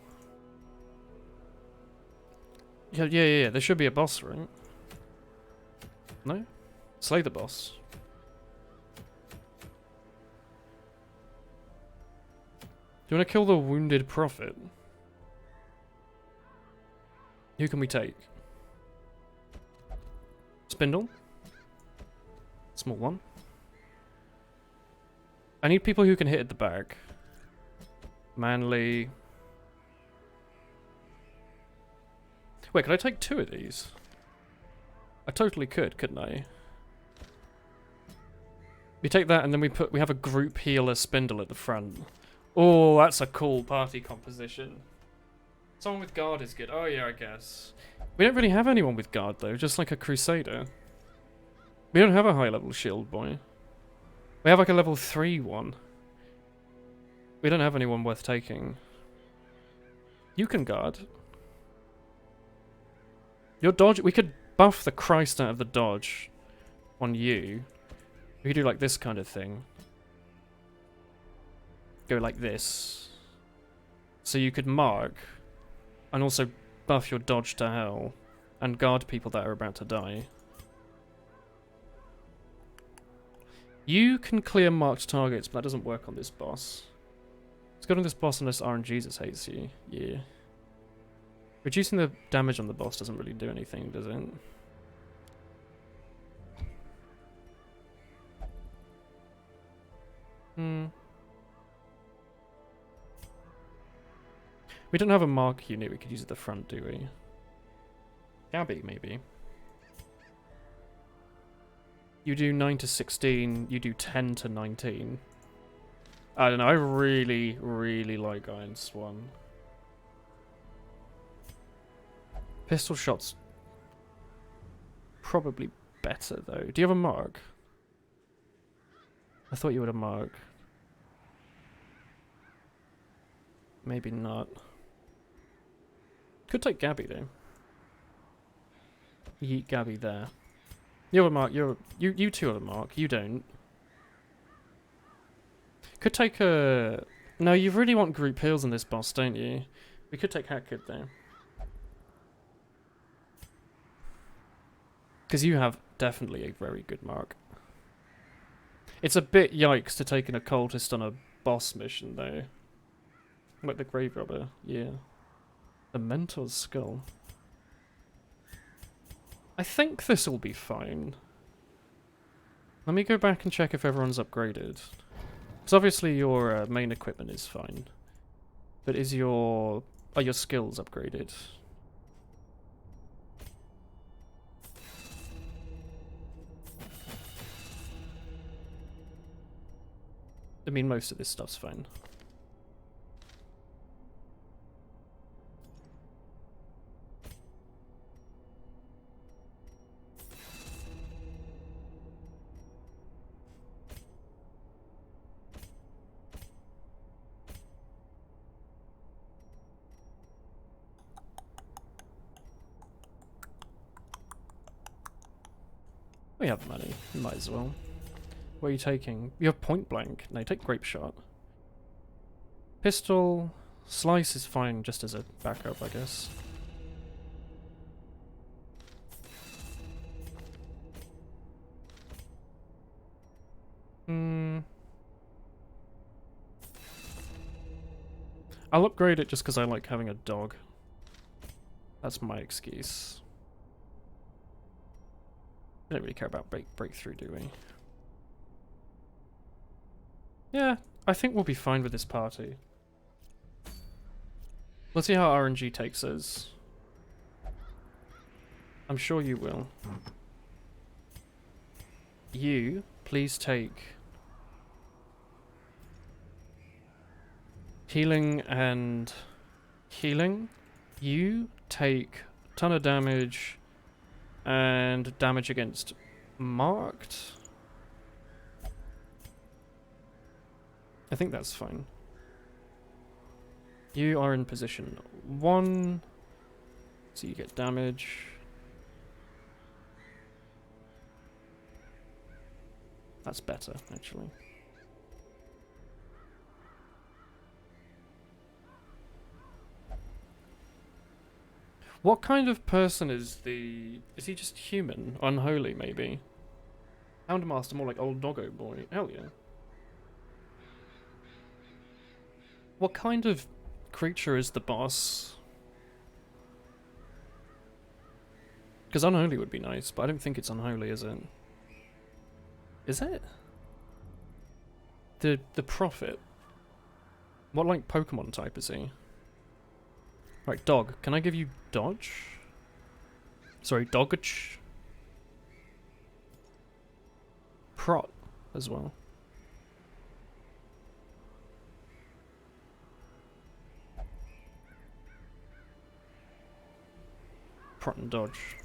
Yeah. There should be a boss, right? No? Slay the boss. Do you want to kill the wounded prophet? Who can we take? Spindle? Small one. I need people who can hit at the back. Manly. Wait, could I take 2 of these? I totally could, couldn't I? We take that and then we have a group healer spindle at the front. Oh, that's a cool party composition. Someone with guard is good. Oh yeah, I guess. We don't really have anyone with guard though, just like a crusader. We don't have a high level shield boy. We have like a level 3 one. We don't have anyone worth taking. You can guard. Your dodge, we could buff the Christ out of the dodge on you. We could do like this kind of thing. Go like this. So you could mark and also buff your dodge to hell and guard people that are about to die. You can clear marked targets, but that doesn't work on this boss. It's good on this boss unless RNGesus hates you. Yeah. Reducing the damage on the boss doesn't really do anything, does it? We don't have a mark unit we could use at the front, do we? Gabby, maybe. You do 9 to 16, you do 10 to 19. I don't know, I really, really like Iron Swan. Pistol shots probably better though. Do you have a mark? I thought you had a mark. Maybe not. Could take Gabby though. Yeet Gabby there. You have a mark. You two have a mark. You don't. Could take a. No, you really want group heals in this boss, don't you? We could take Hackett though. Because you have definitely a very good mark. It's a bit yikes to take an occultist on a boss mission though. Like the Grave Robber, yeah. The Mentor's Skull. I think this will be fine. Let me go back and check if everyone's upgraded. Because obviously your main equipment is fine. But is your... Are your skills upgraded? I mean, most of this stuff's fine. We have money. We might as well. What are you taking? You have point blank. No, take grape shot. Pistol. Slice is fine just as a backup, I guess. I'll upgrade it just because I like having a dog. That's my excuse. We don't really care about breakthrough, do we? Yeah, I think we'll be fine with this party. Let's see how RNG takes us. I'm sure you will. You, please take... healing and... healing. You take a ton of damage and damage against marked. I think that's fine. You are in position 1, so you get damage. That's better, actually. What kind of person is the... Is he just human? Unholy, maybe? Houndmaster, more like old doggo boy. Hell yeah. What kind of creature is the boss? Because unholy would be nice, but I don't think it's unholy, is it? Is it? The prophet. What like Pokemon type is he? Right, dog. Can I give you dodge? Sorry, dodge. Prot as well. Prot and dodge.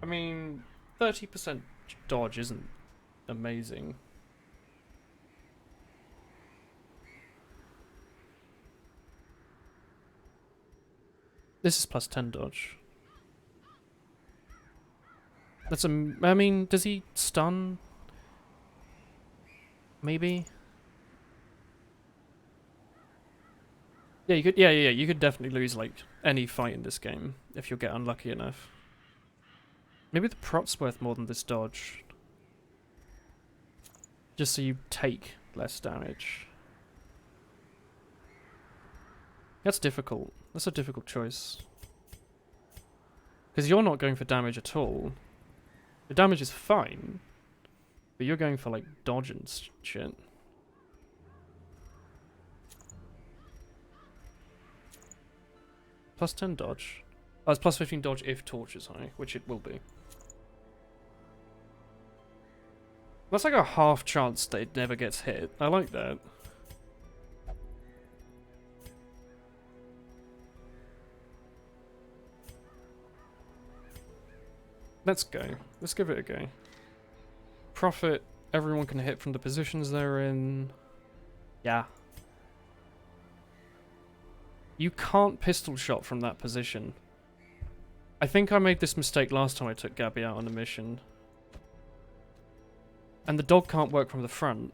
I mean, 30% dodge isn't amazing. This is plus 10 dodge. That's a... I mean, does he stun? Maybe? Yeah, you could... Yeah, you could definitely lose, like, any fight in this game if you get unlucky enough. Maybe the prot's worth more than this dodge. Just so you take less damage. That's difficult. That's a difficult choice. Because you're not going for damage at all. The damage is fine. But you're going for, like, dodge and shit. Plus 10 dodge. Oh, it's plus 15 dodge if torch is high, which it will be. That's like a half chance that it never gets hit. I like that. Let's go. Let's give it a go. Prophet, everyone can hit from the positions they're in. Yeah. You can't pistol shot from that position. I think I made this mistake last time I took Gabby out on a mission. And the dog can't work from the front.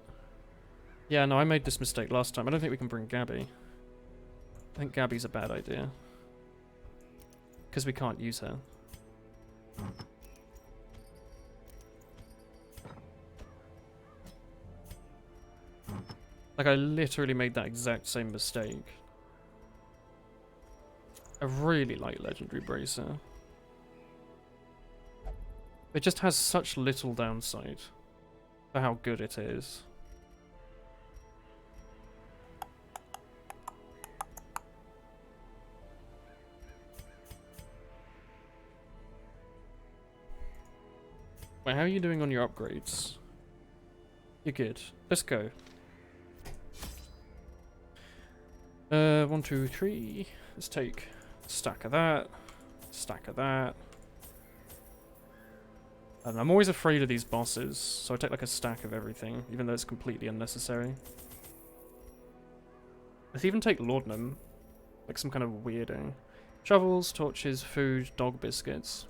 Yeah, no, I made this mistake last time. I don't think we can bring Gabby. I think Gabby's a bad idea. Because we can't use her. Like, I literally made that exact same mistake. I really like Legendary Bracer. It just has such little downside for how good it is. Wait, how are you doing on your upgrades? You're good. Let's go. 1, 2, 3. Let's take a stack of that. Stack of that. And I'm always afraid of these bosses, so I take like a stack of everything, even though it's completely unnecessary. Let's even take laudanum, like some kind of weirdo. Shovels, torches, food, dog biscuits.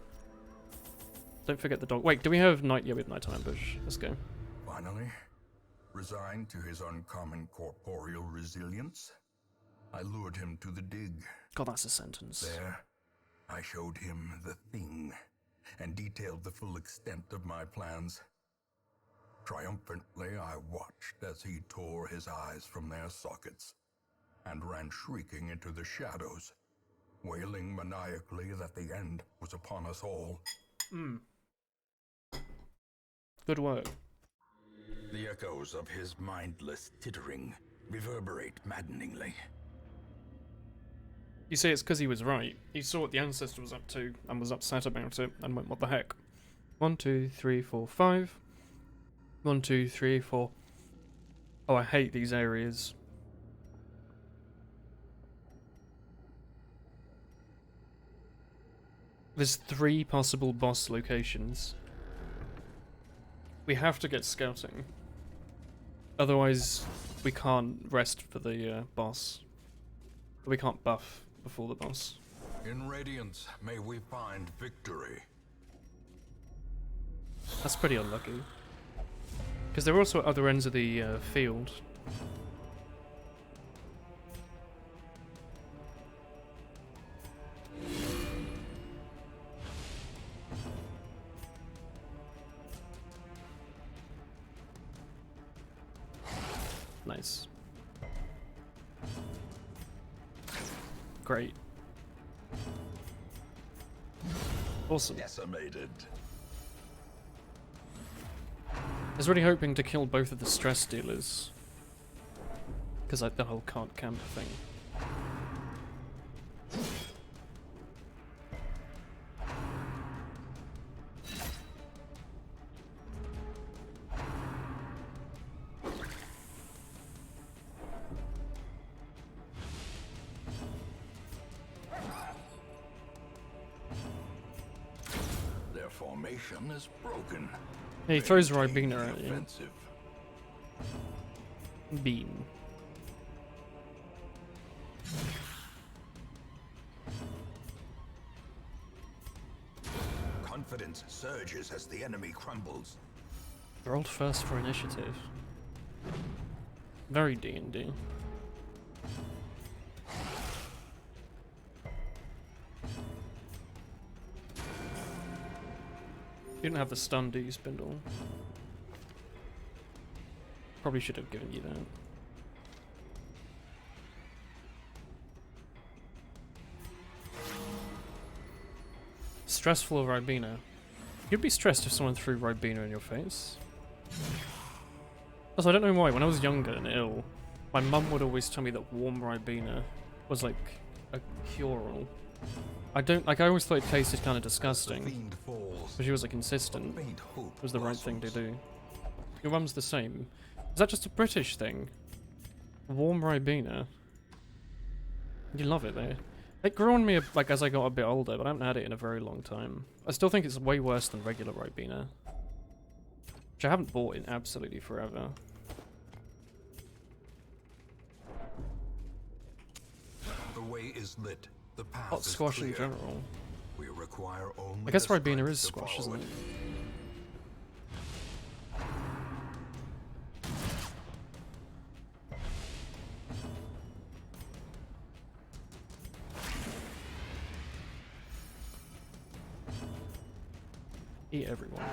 Don't forget the dog. Wait, do we have night? Yeah, we have nighttime ambush. Let's go. Finally, resigned to his uncommon corporeal resilience, I lured him to the dig. God, that's a sentence. There, I showed him the thing and detailed the full extent of my plans. Triumphantly, I watched as he tore his eyes from their sockets and ran shrieking into the shadows, wailing maniacally that the end was upon us all. Good work. The echoes of his mindless tittering reverberate maddeningly. You see, it's because he was right. He saw what the ancestor was up to and was upset about it and went, what the heck? 1, 2, 3, 4, 5. 1, 2, 3, 4. Oh, I hate these areas. There's 3 possible boss locations. We have to get scouting. Otherwise, we can't rest for the boss. We can't buff before the boss. In Radiance, may we find victory. That's pretty unlucky. Because they're also at other ends of the field. Nice. Great. Awesome. Decimated. I was really hoping to kill both of the stress dealers. Because like the whole can't camp thing. Their formation is broken. Yeah, he throws Maintain Ribena the at you. offensive. Beam. Confidence surges as the enemy crumbles. Rolled first for initiative. Very D&D. You didn't have the stun, do you, Spindle? Probably should have given you that. Stressful Ribena. You'd be stressed if someone threw Ribena in your face. Also, I don't know why, when I was younger and ill, my mum would always tell me that warm Ribena was like a cure-all. I always thought it tasted kind of The disgusting, fiend falls. but she was like insistent Faint hope it was the right thing to blossoms. do. Your mum's the same. Is that just a British thing? Warm Ribena? You love it though. It grew on me like as I got a bit older, but I haven't had it in a very long time. I still think it's way worse than regular Ribena, which I haven't bought in absolutely forever. The way is lit. The path Hot is squash clear. in general. We require only I guess the Ribena strength is to squash, follow isn't it? Eat everyone.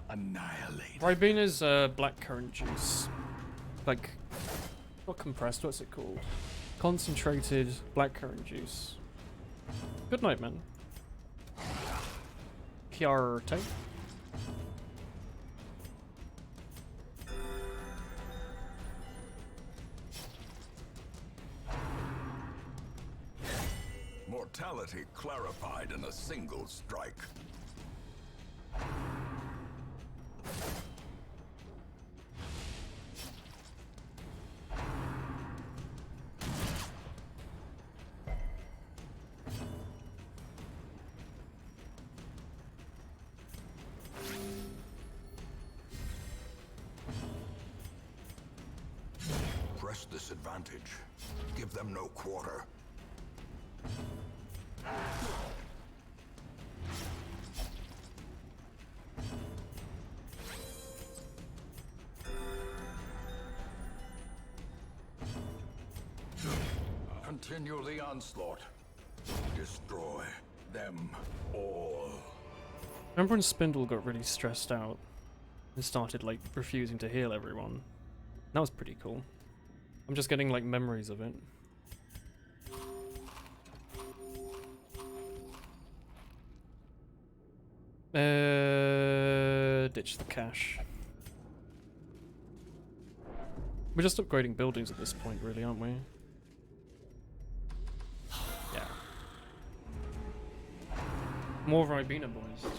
Annihilate. Ribena's blackcurrant juice. Like, not compressed, what's it called? Concentrated blackcurrant juice. Good night, man. Kiarte. Mortality clarified in a single strike. Press this advantage. Give them no quarter. Continue the onslaught. Destroy them all. Remember when Spindle got really stressed out and started like refusing to heal everyone? That was pretty cool. I'm just getting like memories of it. Ditch the cache. We're just upgrading buildings at this point, really, aren't we? Yeah. More Ribena boys.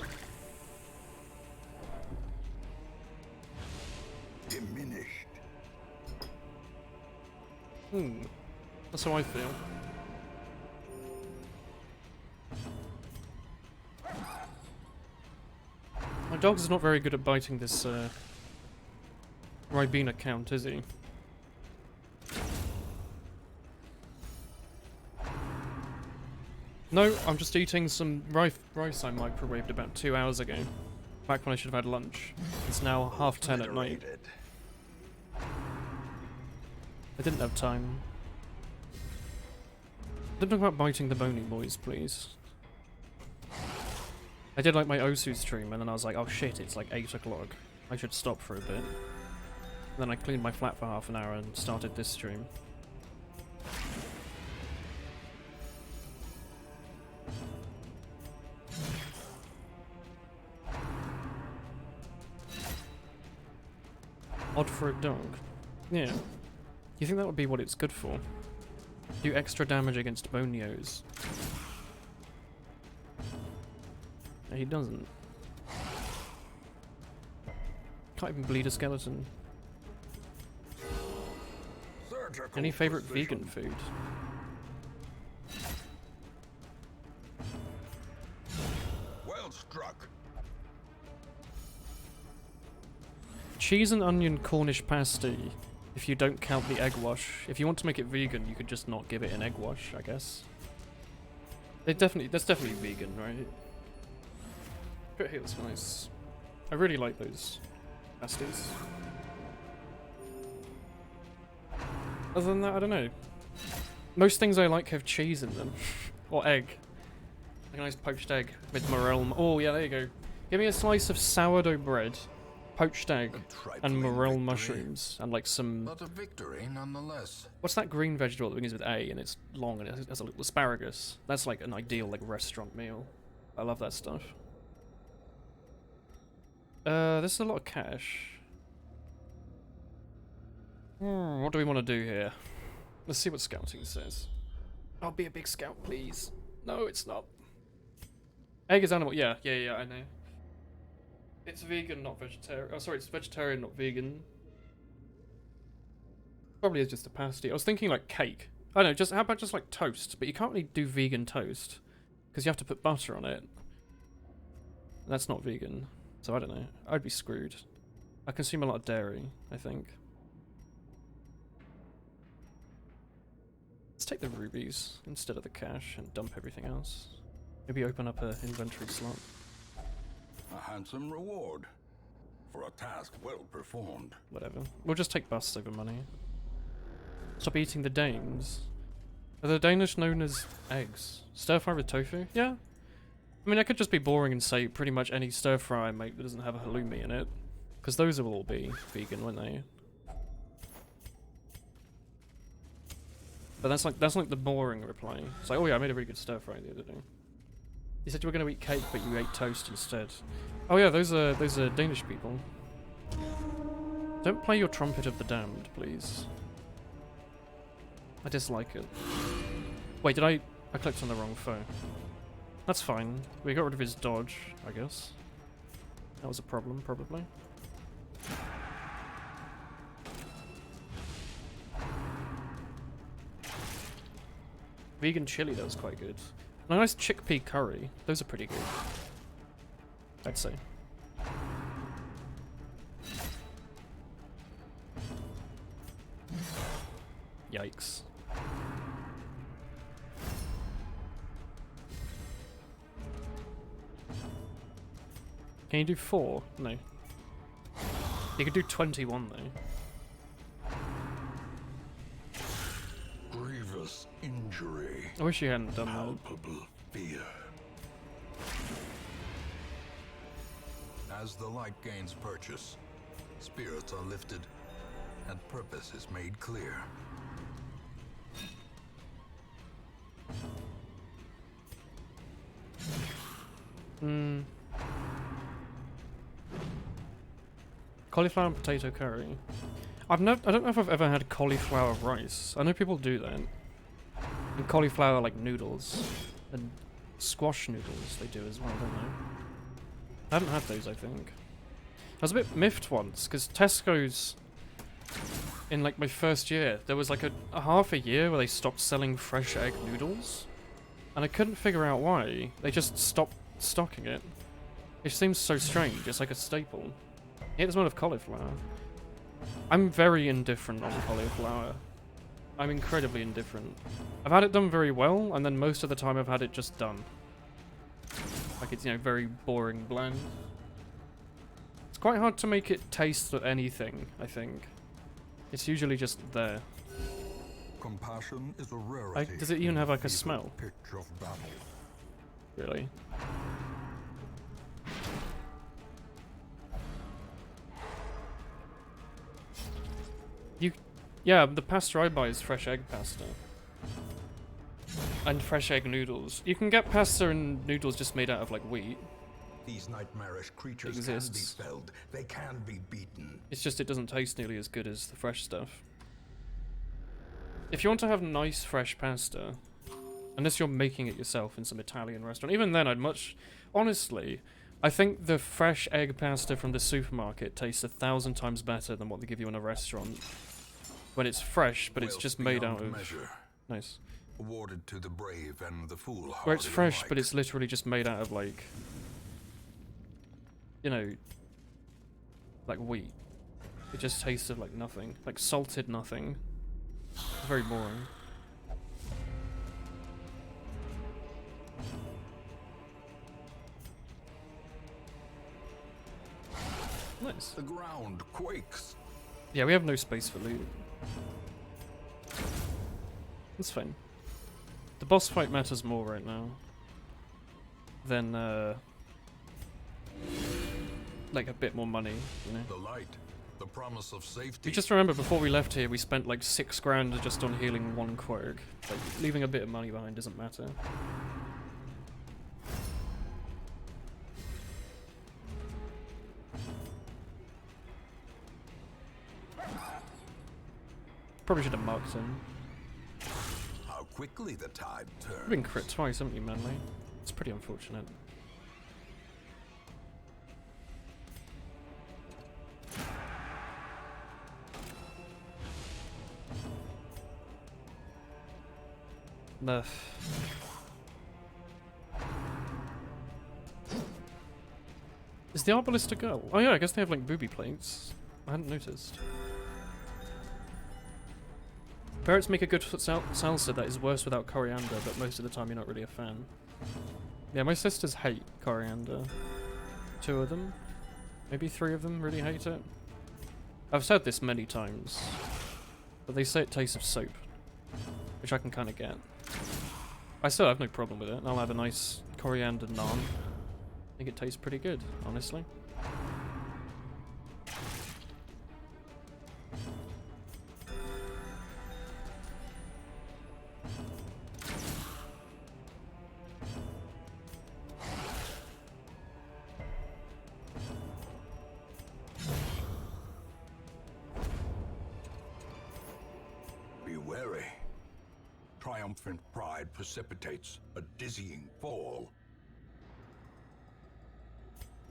Diminished. That's how I feel. My dog is not very good at biting this Ribena count, is he? No, I'm just eating some rice I microwaved about 2 hours ago. Back when I should have had lunch. It's now 10:30 at night. I didn't have time. Don't talk about biting the bony boys, please. I did like my Osu stream and then I was like, oh shit, it's like 8 o'clock. I should stop for a bit. And then I cleaned my flat for half an hour and started this stream. Odd for a dog. Yeah. You think that would be what it's good for? Do extra damage against bonios. No, he doesn't. Can't even bleed a skeleton. Surgical Any favorite precision. vegan food? Well struck. Cheese and onion Cornish pasty, if you don't count the egg wash. If you want to make it vegan, you could just not give it an egg wash, I guess. That's definitely vegan, right? But hey, that's nice. I really like those pasties. Other than that, I don't know. Most things I like have cheese in them. Or egg. Like a nice poached egg with morel. Oh yeah, there you go. Give me a slice of sourdough bread, poached egg, and morel mushrooms, and like some... But a victory nonetheless. What's that green vegetable that begins with A and it's long and it has a little asparagus? That's like an ideal like restaurant meal. I love that stuff. This is a lot of cash. What do we want to do here? Let's see what scouting says. I'll be a big scout, please. No, it's not. Egg is animal. Yeah, I know. It's vegan, not vegetarian. Oh, sorry, it's vegetarian, not vegan. Probably is just a pasty. I was thinking like cake. I don't know, just how about just like toast? But you can't really do vegan toast because you have to put butter on it. That's not vegan, so I don't know. I'd be screwed. I consume a lot of dairy, I think. Let's take the rubies instead of the cash and dump everything else. Maybe open up an inventory slot. A handsome reward for a task well performed. Whatever. We'll just take busts over money. Stop eating the Danes. Are the Danish known as eggs? Stir fry with tofu? Yeah. I mean, I could just be boring and say pretty much any stir fry I make that doesn't have a halloumi in it. Because those will all be vegan, won't they? But that's like the boring reply. It's like, oh yeah, I made a really good stir fry the other day. You said you were going to eat cake, but you ate toast instead. Oh yeah, those are Danish people. Don't play your trumpet of the damned, please. I dislike it. Wait, did I clicked on the wrong foe. That's fine. We got rid of his dodge, I guess. That was a problem, probably. Vegan chili, that was quite good. And a nice chickpea curry. Those are pretty good, I'd say. Yikes. Can you do 4? No. You could do 21 though. Grievous injury. I wish you hadn't done that. Palpable fear. As the light gains purchase, spirits are lifted, and purpose is made clear. Cauliflower and potato curry. I don't know if I've ever had cauliflower rice. I know people do that. And cauliflower like noodles. And squash noodles they do as well, don't they? I haven't had those, I think. I was a bit miffed once, because Tesco's in like my first year, there was like a half a year where they stopped selling fresh egg noodles. And I couldn't figure out why. They just stopped stocking it. It seems so strange. It's like a staple. Yeah, the smell of cauliflower. I'm very indifferent on cauliflower. I'm incredibly indifferent. I've had it done very well, and then most of the time I've had it just done. Like it's, you know, very boring bland. It's quite hard to make it taste anything, I think. It's usually just there. Compassion is a rarity. Like, does it even have like a smell? Pitch of battle. Really? Yeah, the pasta I buy is fresh egg pasta. And fresh egg noodles. You can get pasta and noodles just made out of like wheat. These nightmarish creatures Exists. can be felled. They can be beaten. It's just it doesn't taste nearly as good as the fresh stuff. If you want to have nice fresh pasta, unless you're making it yourself in some Italian restaurant, even then I'd much... Honestly, I think the fresh egg pasta from the supermarket tastes 1,000 times better than what they give you in a restaurant. When it's fresh, but it's just made out of... Measure, Nice. awarded to the brave and the foolhardy Where it's fresh, alike. but it's literally just made out of like... You know... Like wheat. It just tasted like nothing. Like salted nothing. It's very boring. Nice. The ground quakes. Yeah, we have no space for loot. That's fine. The boss fight matters more right now than like a bit more money, you know. The light, the promise of safety. You just remember before we left here, we spent like 6 grand just on healing 1 quirk. Like leaving a bit of money behind doesn't matter. Probably should have marked him. How quickly the tide turns. You've been crit twice, haven't you, Manly? It's pretty unfortunate. Nerf. Is the Arbalist a girl? Oh yeah, I guess they have like booby plates. I hadn't noticed. Parrots make a good salsa that is worse without coriander, but most of the time you're not really a fan. Yeah, my sisters hate coriander. 2 of them. Maybe 3 of them really hate it. I've said this many times, but they say it tastes of soap, which I can kind of get. I still have no problem with it. I'll have a nice coriander naan. I think it tastes pretty good, honestly. Be wary. Triumphant pride precipitates a dizzying fall.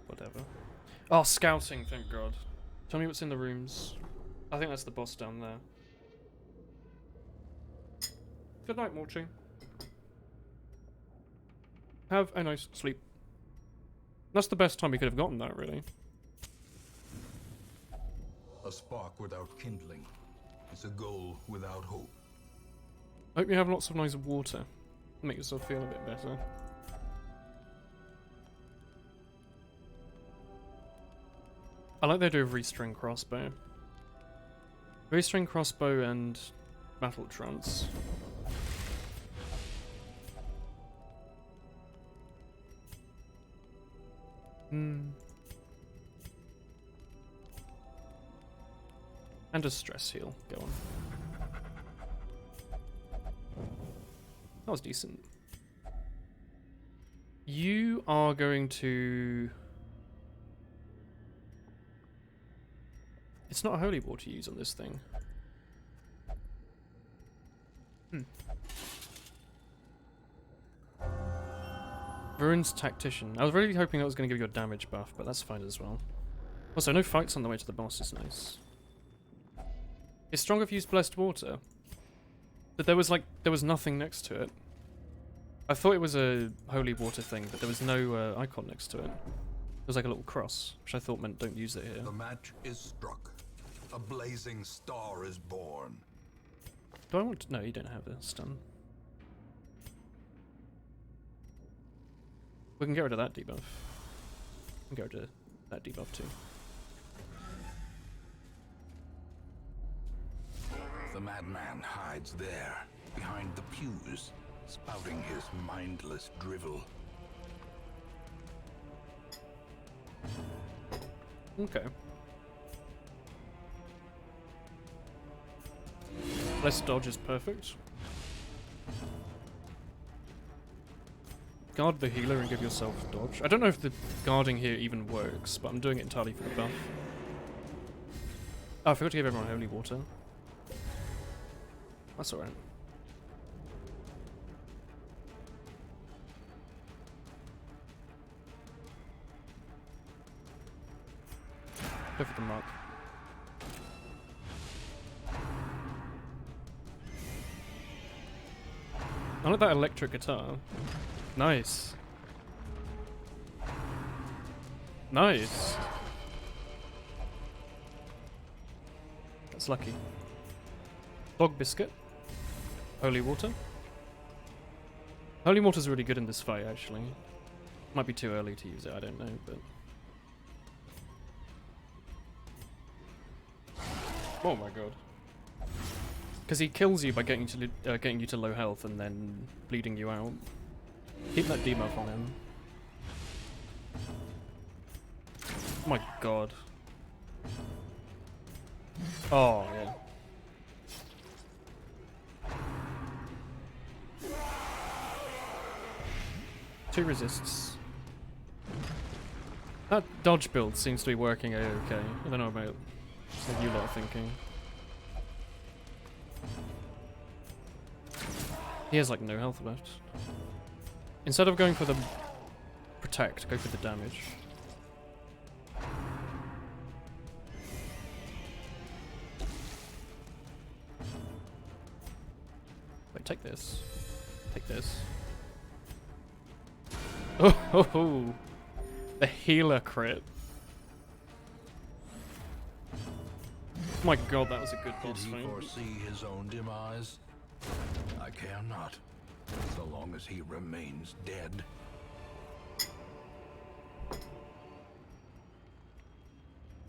Whatever. Oh, scouting, thank God. Tell me what's in the rooms. I think that's the boss down there. Good night, Morty. Have a nice sleep. That's the best time we could have gotten that, really. A spark without kindling is a goal without hope. I hope you have lots of nice water. Make yourself feel a bit better. I like the idea of restring crossbow. Restring crossbow and battle trance. And a stress heal. Go on. That was decent. You are going to... It's not a holy war to use on this thing. Ruin's Tactician. I was really hoping that was going to give you a damage buff, but that's fine as well. Also, no fights on the way to the boss is nice. It's stronger if you use blessed water. But there was nothing next to it. I thought it was a holy water thing, but there was no icon next to it. There was like a little cross, which I thought meant don't use it here. The match is struck. A blazing star is born. Do I want to? No, you don't have a stun. We can get rid of that debuff. We can get rid of that debuff too. The madman hides there, behind the pews, spouting his mindless drivel. Okay. Less dodge is perfect. Guard the healer and give yourself dodge. I don't know if the guarding here even works, but I'm doing it entirely for the buff. Oh, I forgot to give everyone holy water. That's alright. Go for the mark. I like that electric guitar. Nice. Nice. That's lucky. Dog biscuit. Holy water. Holy water's really good in this fight, actually. Might be too early to use it, I don't know, but... Oh my god. Because he kills you by getting you to low health and then bleeding you out. Keep that debuff on him. Oh my god. Oh, yeah. Two resists. That dodge build seems to be working okay. I don't know about what you lot are thinking. He has like no health left. Instead of going for the protect, go for the damage. Wait, take this. Take this. Oh, the healer crit. Oh my god, that was a good boss Did he fight. foresee his own demise? I care not, so long as he remains dead.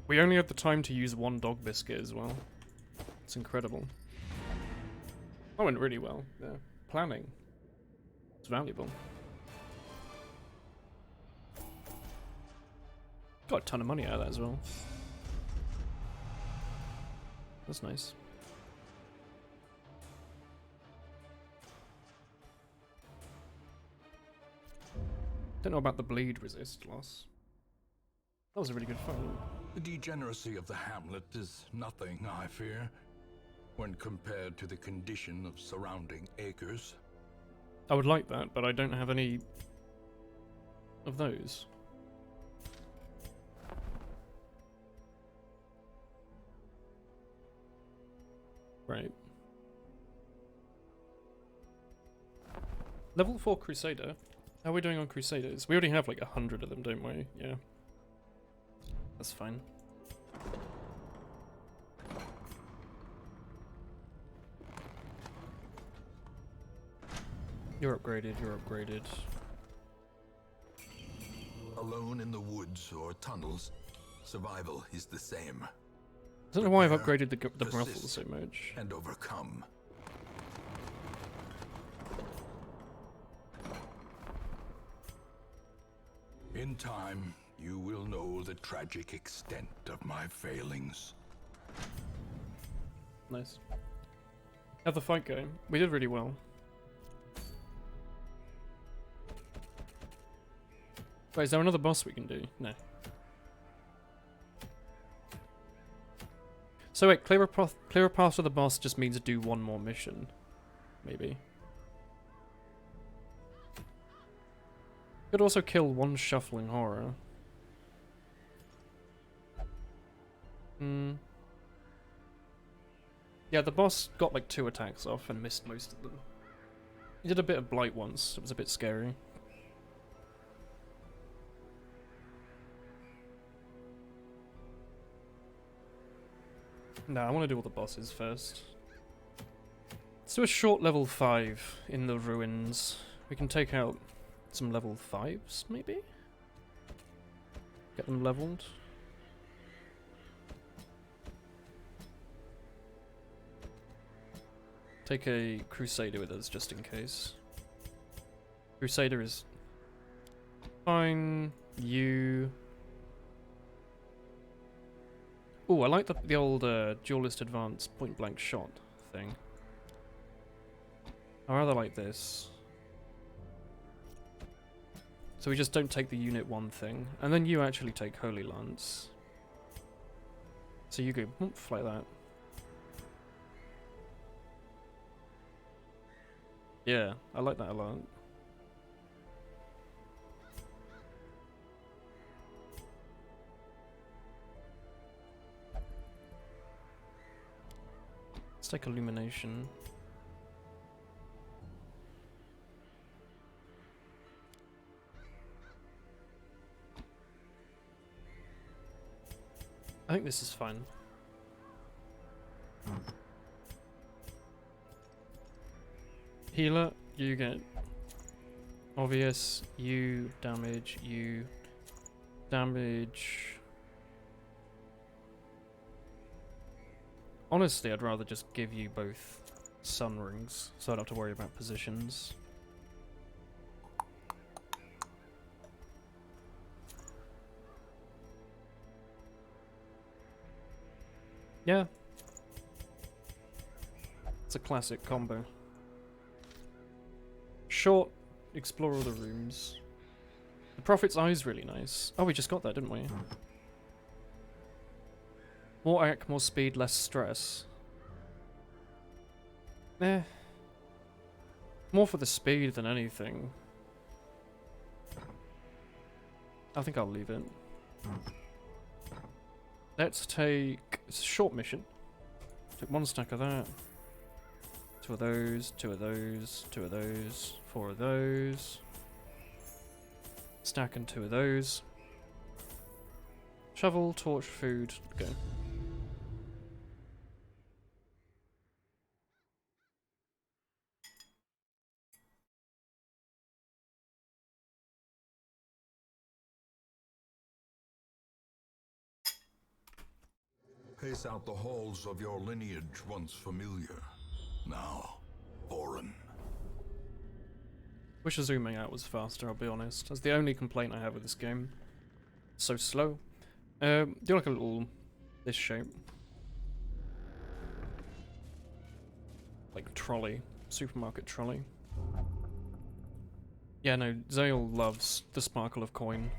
We only had the time to use one dog biscuit as well. It's incredible. That went really well. Yeah. Planning. It's valuable. Got a ton of money out of that as well. That's nice. Don't know about the bleed resist loss. That was a really good fight. The degeneracy of the hamlet is nothing, I fear, when compared to the condition of surrounding acres. I would like that, but I don't have any of those. Right. Level 4 Crusader. How are we doing on Crusaders? We already have like 100 of them, don't we? Yeah. That's fine. You're upgraded, you're upgraded. Alone in the woods or tunnels, survival is the same. I don't know why I've Prepare, upgraded the ruffles persist, so much. and overcome. In time, you will know the tragic extent of my failings. Nice. How'd the fight go? We did really well. Wait, is there another boss we can do? No. So wait, clear a path to the boss just means do one more mission. Maybe. Could also kill one shuffling horror. Yeah, the boss got like 2 attacks off and missed most of them. He did a bit of blight once, it was a bit scary. No, I want to do all the bosses first. Let's do a short level 5 in the ruins. We can take out some level 5s, maybe? Get them leveled. Take a Crusader with us, just in case. Crusader is fine. You... Ooh, I like the old Duelist Advanced point-blank shot thing. I rather like this. So we just don't take the Unit 1 thing. And then you actually take Holy Lance. So you go oomph like that. Yeah, I like that a lot. Let's take Illumination. I think this is fine. Healer, you get obvious, you damage, you damage. Honestly, I'd rather just give you both sun rings, so I don't have to worry about positions. Yeah. It's a classic combo. Short, explore all the rooms. The Prophet's Eye is really nice. Oh, we just got that, didn't we? More AC, more speed, less stress. Eh. More for the speed than anything. I think I'll leave it. Let's take... It's a short mission. Took 1 stack of that. 2 of those, 2 of those, 2 of those, 4 of those. Stack and 2 of those. Shovel, torch, food, go. Pace out the halls of your lineage once familiar, now foreign. Wish the zooming out was faster, I'll be honest. That's the only complaint I have with this game. It's so slow. Do like a little... this shape. Like trolley. Supermarket trolley. Yeah, no, Zale loves the sparkle of coin.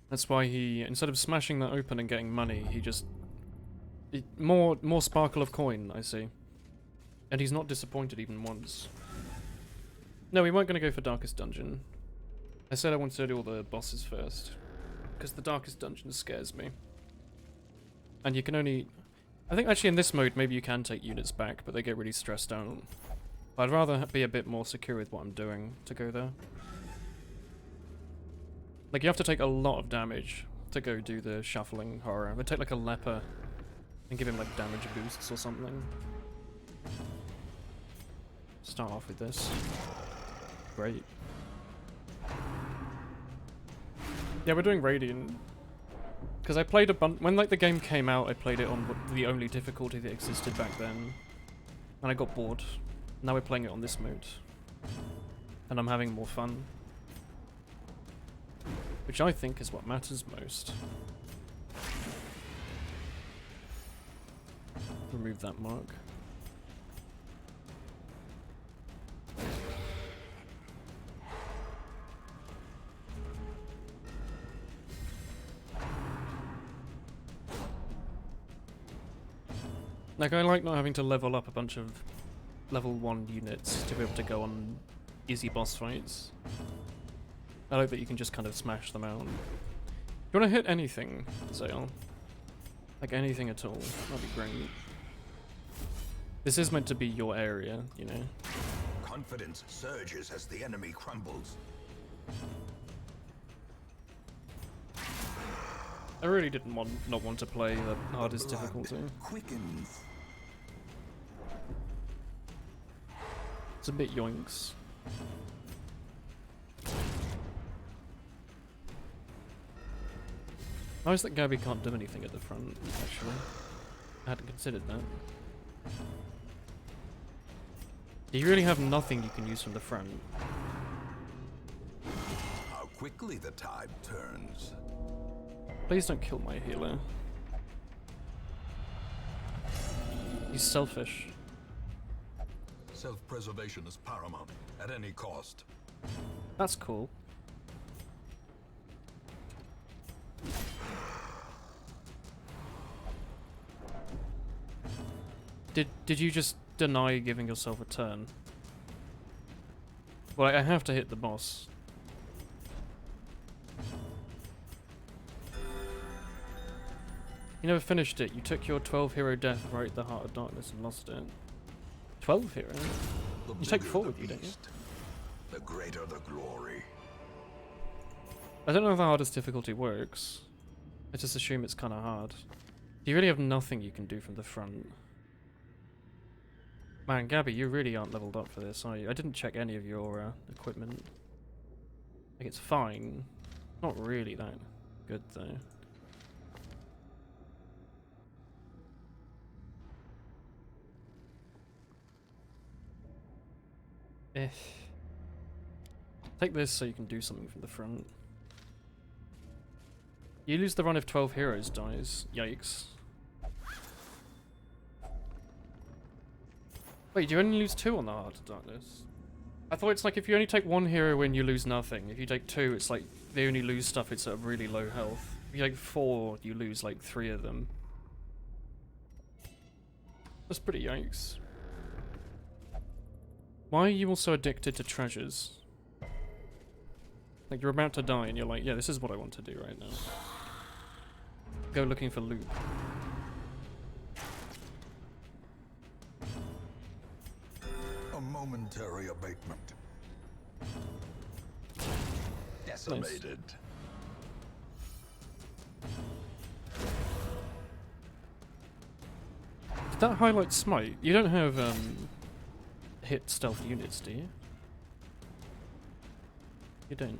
That's why he, instead of smashing that open and getting money, he just... more sparkle of coin, I see. And he's not disappointed even once. No, we weren't going to go for Darkest Dungeon. I said I wanted to do all the bosses first. Because the Darkest Dungeon scares me. And you can only... I think actually in this mode maybe you can take units back, but they get really stressed out. But I'd rather be a bit more secure with what I'm doing to go there. Like, you have to take a lot of damage to go do the shuffling horror. I'd take like a leper and give him like damage boosts or something. Start off with this. Great. Yeah, we're doing Radiant. Because I played a bunch... When like the game came out, I played it on the only difficulty that existed back then. And I got bored. Now we're playing it on this mode. And I'm having more fun. Which I think is what matters most. Remove that mark. Like, I like not having to level up a bunch of level 1 units to be able to go on easy boss fights. I like that you can just kind of smash them out. Do you want to hit anything, Zale? Like anything at all? That'd be great. This is meant to be your area, you know. Confidence surges as the enemy crumbles. I really didn't not want to play the hardest Blood difficulty. quickens. It's a bit yoinks. Nice that Gabby can't do anything at the front, actually. I hadn't considered that. You really have nothing you can use from the front. How quickly the tide turns. Please don't kill my healer. He's selfish. Self-preservation is paramount, at any cost. That's cool. Did you just deny giving yourself a turn? Well, I have to hit the boss. You never finished it. You took your 12 hero death right at the heart of darkness and lost it. 12 hero? The You take bigger 4 the with you, don't you? beast, the greater the glory. I don't know if the hardest difficulty works. I just assume it's kind of hard. You really have nothing you can do from the front. Man, Gabby, you really aren't leveled up for this, are you? I didn't check any of your equipment. Like, it's fine. Not really that good, though. Eh. Take this so you can do something from the front. You lose the run if 12 heroes dies. Yikes. Wait, you only lose 2 on the Heart of Darkness? I thought it's like if you only take 1 hero win, you lose nothing. If you take 2, it's like they only lose stuff it's at really low health. If you take 4, you lose like 3 of them. That's pretty yikes. Why are you also addicted to treasures? Like, you're about to die and you're like, yeah, this is what I want to do right now. Go looking for loot. A momentary abatement. Decimated. Did that highlight smite? You don't have hit stealth units, do you? You don't.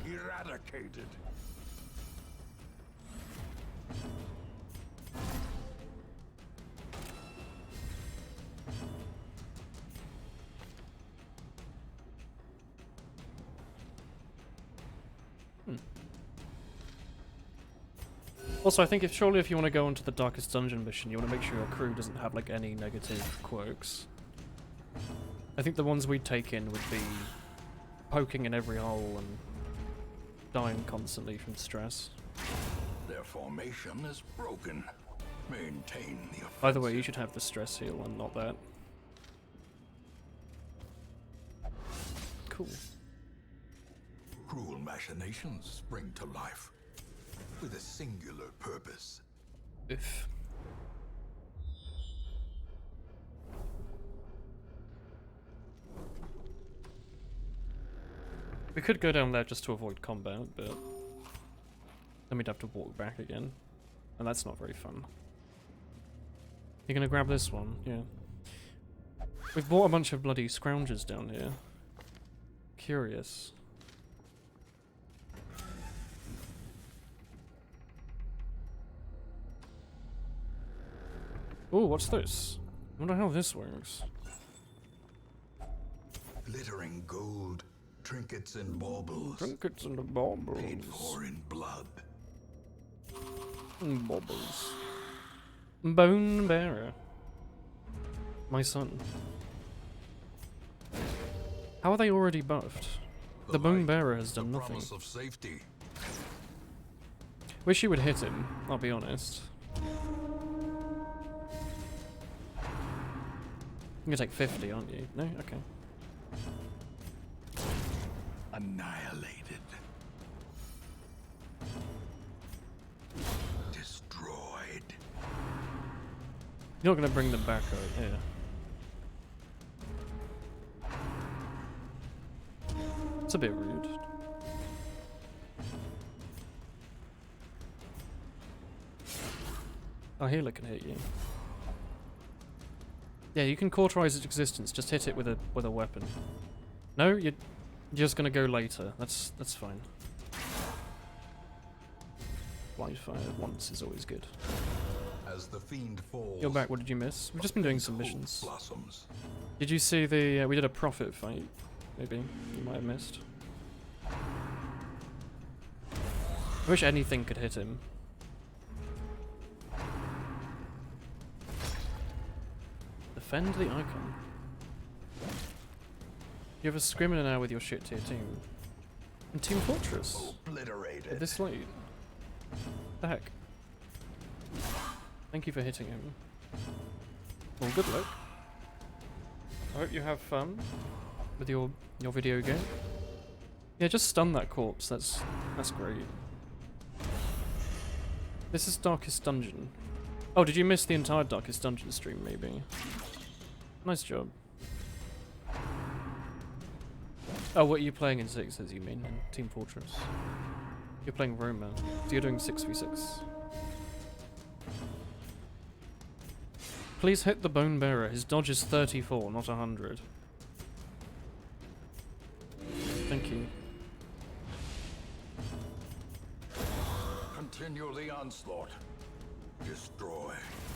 Eradicated. Also, I think surely if you want to go onto the Darkest Dungeon mission, you want to make sure your crew doesn't have like any negative quirks. I think the ones we'd take in would be poking in every hole and dying constantly from stress. Their formation is broken. Maintain the offensive. By the way, you should have the stress heal and not that. Cool. Cruel machinations spring to life with a singular purpose. If. We could go down there just to avoid combat, but then we'd have to walk back again, and that's not very fun. You're gonna grab this one? Yeah. We've bought a bunch of bloody scroungers down here. Curious. Ooh, what's this? I wonder how this works. Glittering gold, trinkets and baubles. Trinkets and the baubles. Paid for in blood. Baubles. Bone bearer. My son. How are they already buffed? The bone light, bearer has the done nothing. promise of safety. Wish you would hit him, I'll be honest. You're gonna take 50, aren't you? No? Okay. Annihilated. Destroyed. You're not gonna bring them back, are you? Yeah. It's a bit rude. Oh, healer can hit you. Yeah, you can cauterize its existence. Just hit it with a weapon. No, you're just gonna go later. That's fine. Blind fire once is always good. As the fiend falls, You're back. What did you miss? We've just been doing some missions. blossoms. Did you see the? We did a profit fight. Maybe you might have missed. I wish anything could hit him. Defend the icon. You have a scrimmer now with your shit tier team. And Team Fortress. Obliterated. At this late. The heck? Thank you for hitting him. Well, good luck. I hope you have fun with your video game. Yeah, just stun that corpse. That's great. This is Darkest Dungeon. Oh, did you miss the entire Darkest Dungeon stream? Maybe. Nice job. Oh, what are you playing in 6s, you mean? In Team Fortress? You're playing Roma. So you're doing 6v6. Please hit the Bone Bearer. His dodge is 34, not 100. Thank you. Continue the onslaught. Destroy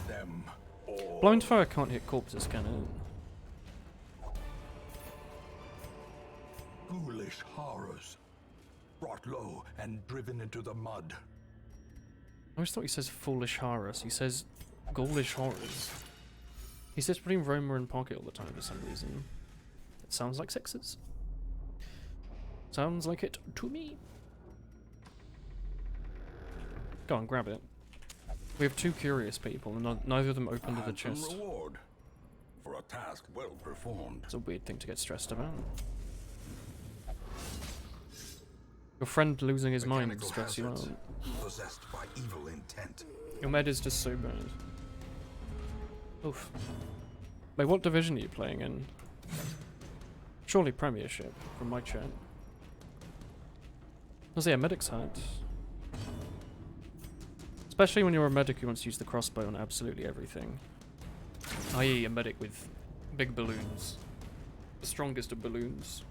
them all. Blind fire can't hit corpses, can it? Ghoulish horrors. Brought low and driven into the mud. I always thought he says foolish horrors. He says ghoulish horrors. He sits between Roma and Pocket all the time for some reason. It sounds like 6s. Sounds like it to me. Go on, grab it. We have 2 curious people, and neither of them opened the Handsome chest. reward for a task well performed. It's a weird thing to get stressed about. Your friend losing his mind Mechanical stress you out. hazards, possessed by evil intent. Your med is just so bad. Oof. Wait, what division are you playing in? Surely Premiership, from my chat. Oh, yeah, medic's hard. Especially when you're a medic who wants to use the crossbow on absolutely everything. I.e. a medic with big balloons. The strongest of balloons.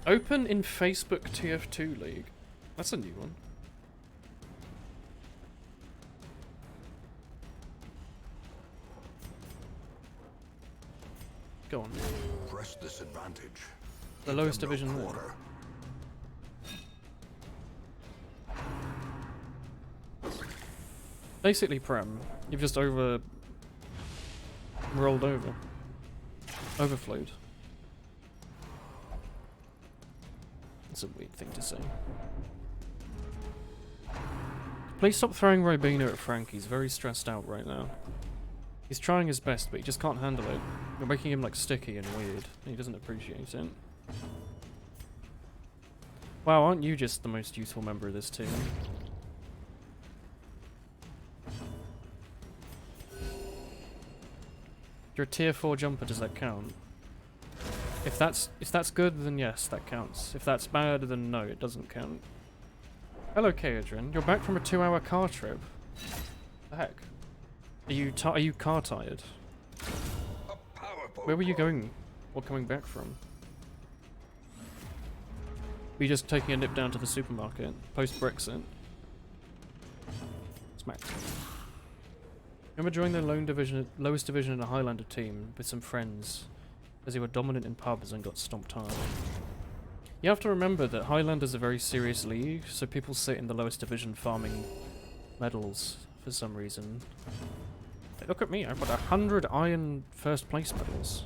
Open in Facebook TF2 League. That's a new one. Go on. Press disadvantage. The Give lowest them no division there. quarter. Basically, Prem, you've just rolled over. Overflowed. That's a weird thing to say. Please stop throwing Ribena at Frank. He's very stressed out right now. He's trying his best, but he just can't handle it. You're making him like sticky and weird, and he doesn't appreciate it. Wow, aren't you just the most useful member of this team? You're a tier 4 jumper, does that count? If that's good, then yes, that counts. If that's bad, then no, it doesn't count. Hello, Kaedrin. You're back from a 2-hour car trip. The heck? Are you car tired? A powerful Where were you blow. going? Or coming back from? Were you just taking a nip down to the supermarket post-Brexit? Smack. Remember joining the lowest division in a Highlander team with some friends, as they were dominant in pubs and got stomped hard. You have to remember that Highlander's a very serious league, so people sit in the lowest division farming medals for some reason. Hey, look at me, I've got 100 iron first place medals.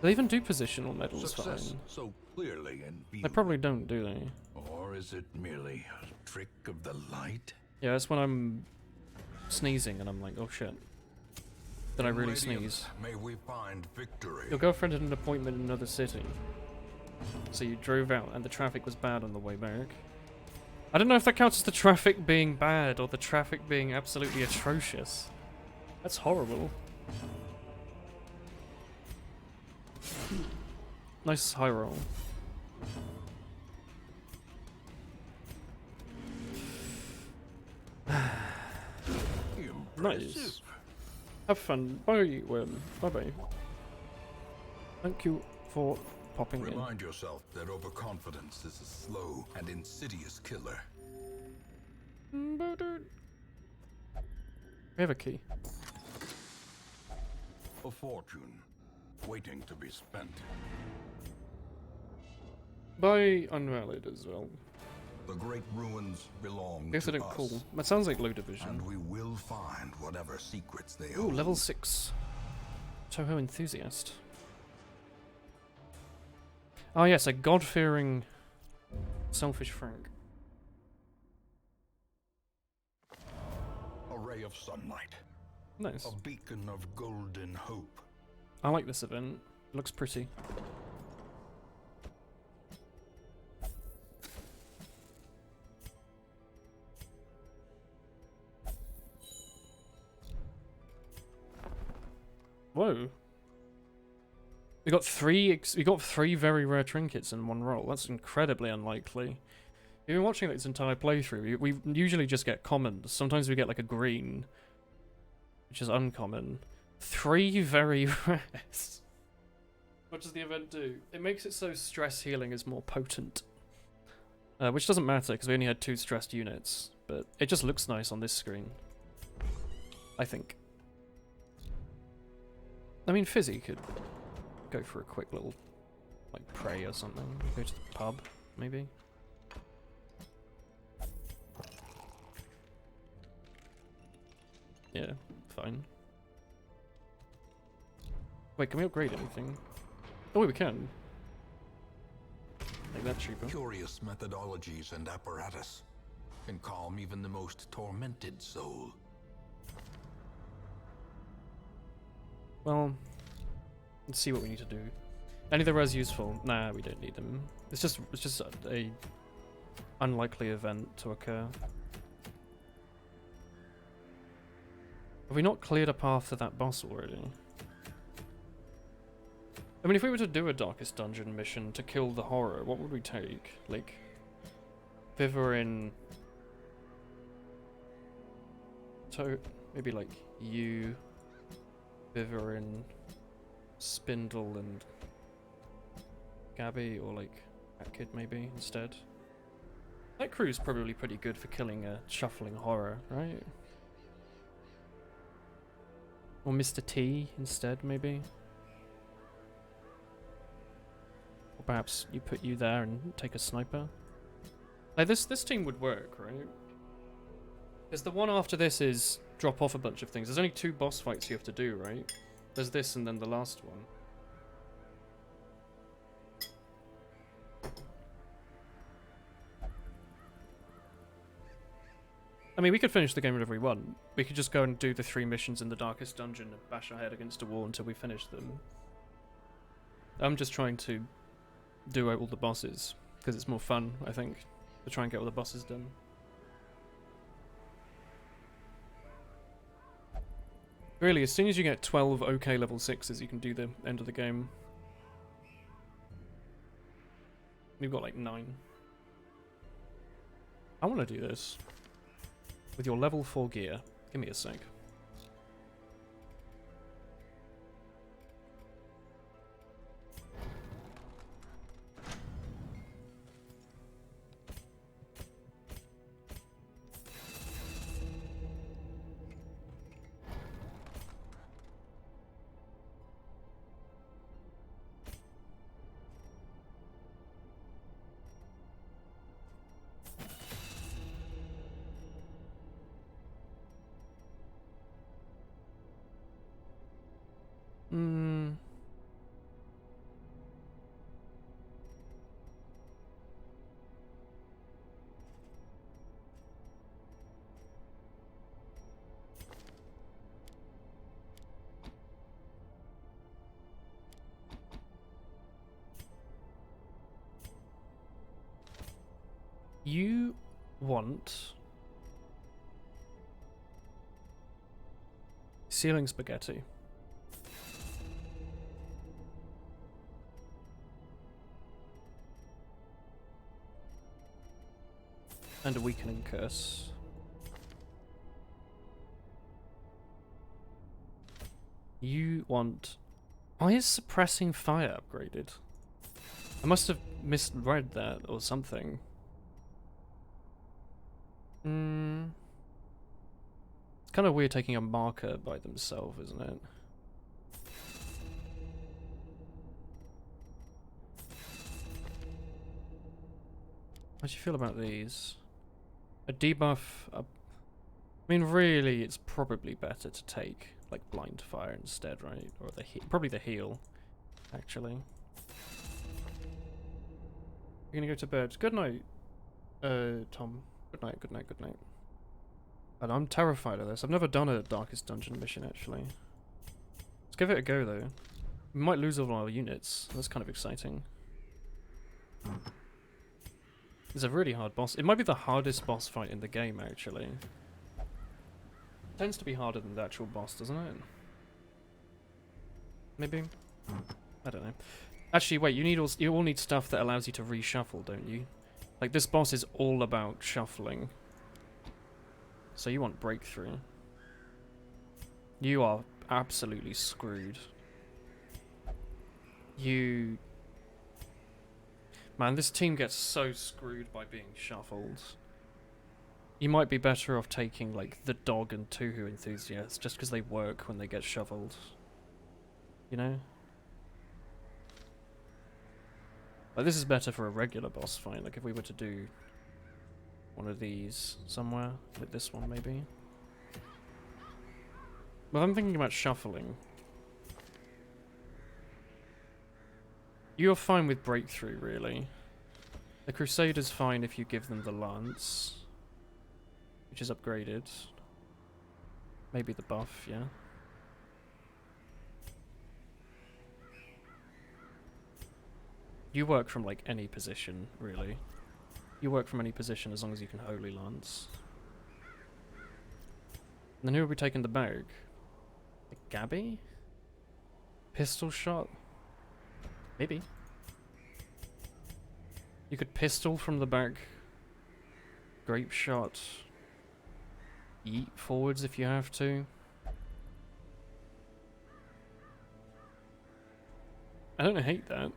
Do they even do positional medals for Success iron? so clearly in view. They probably don't, do they? Or is it merely a trick of the light? Yeah, that's when I'm sneezing and I'm like, oh shit. Did I really Radiant, sneeze? may we find victory. Your girlfriend had an appointment in another city. So you drove out and the traffic was bad on the way back. I don't know if that counts as the traffic being bad or the traffic being absolutely atrocious. That's horrible. Nice high roll. Nice. Have fun. Bye, Bye bye. Thank you for popping in. Remind yourself that overconfidence is a slow and insidious killer. We have a key. A fortune waiting to be spent. By Unvalid as well. The great ruins belong Guess I to didn't us, call. That sounds like Low Division. and we will find whatever secrets they Ooh, hold. level 6. Toho Enthusiast. Oh yes, a god-fearing, selfish Frank. A ray of sunlight. Nice. A beacon of golden hope. I like this event. It looks pretty. Whoa. We got three very rare trinkets in one roll. That's incredibly unlikely. You've been watching this entire playthrough. We usually just get commons. Sometimes we get like a green, which is uncommon. 3 very rares. What does the event do? It makes it so stress healing is more potent. Which doesn't matter because we only had 2 stressed units. But it just looks nice on this screen. I think. I mean, Fizzy could go for a quick little, like, pray or something. Go to the pub, maybe. Yeah, fine. Wait, can we upgrade anything? Oh, we can. Make that cheaper. Curious methodologies and apparatus can calm even the most tormented soul. Well, let's see what we need to do. Any of the res useful? Nah, we don't need them. It's just a unlikely event to occur. Have we not cleared a path to that boss already? I mean, if we were to do a Darkest Dungeon mission to kill the horror, what would we take? Like, Vivarin... maybe like you... Vivarin, Spindle, and Gabby, or like that kid maybe instead. That crew's probably pretty good for killing a shuffling horror, right? Or Mr. T instead, maybe. Or perhaps you put you there and take a sniper. Like this team would work, right? Because the one after this is drop off a bunch of things. There's only 2 boss fights you have to do, right? There's this and then the last one. I mean, we could finish the game whenever we want. We could just go and do the 3 missions in the Darkest Dungeon and bash our head against a wall until we finish them. I'm just trying to do all the bosses, because it's more fun, I think, to try and get all the bosses done. Really, as soon as you get 12 okay level 6s, you can do the end of the game. We've got like 9. I want to do this. With your level 4 gear. Give me a sec. You want ceiling spaghetti. And a weakening curse. You want... Why is suppressing fire upgraded? I must have misread that or something. It's kind of weird taking a marker by themselves, isn't it? How do you feel about these? A debuff... I mean, really, it's probably better to take, like, blind fire instead, right? Or the probably the heal, actually. You're gonna go to bed. Good night, Tom. Good night, good night, good night. And I'm terrified of this. I've never done a Darkest Dungeon mission, actually. Let's give it a go, though. We might lose all our units. That's kind of exciting. It's a really hard boss. It might be the hardest boss fight in the game, actually. It tends to be harder than the actual boss, doesn't it? Maybe? I don't know. Actually, wait, you all need stuff that allows you to reshuffle, don't you? Like, this boss is all about shuffling. So you want breakthrough. You are absolutely screwed. You... Man, this team gets so screwed by being shuffled. You might be better off taking, like, the dog and Tuhu enthusiasts, just because they work when they get shuffled. You know? Like, this is better for a regular boss fight, like if we were to do one of these somewhere, like this one maybe. Well, I'm thinking about shuffling. You're fine with breakthrough, really. The Crusader's fine if you give them the lance, which is upgraded. Maybe the buff, yeah. You work from, like, any position, really. You work from any position as long as you can Holy Lance. And then who will be taking the bag? Like Gabby? Pistol shot? Maybe. You could pistol from the back. Grape shot. Yeet forwards if you have to. I don't hate that.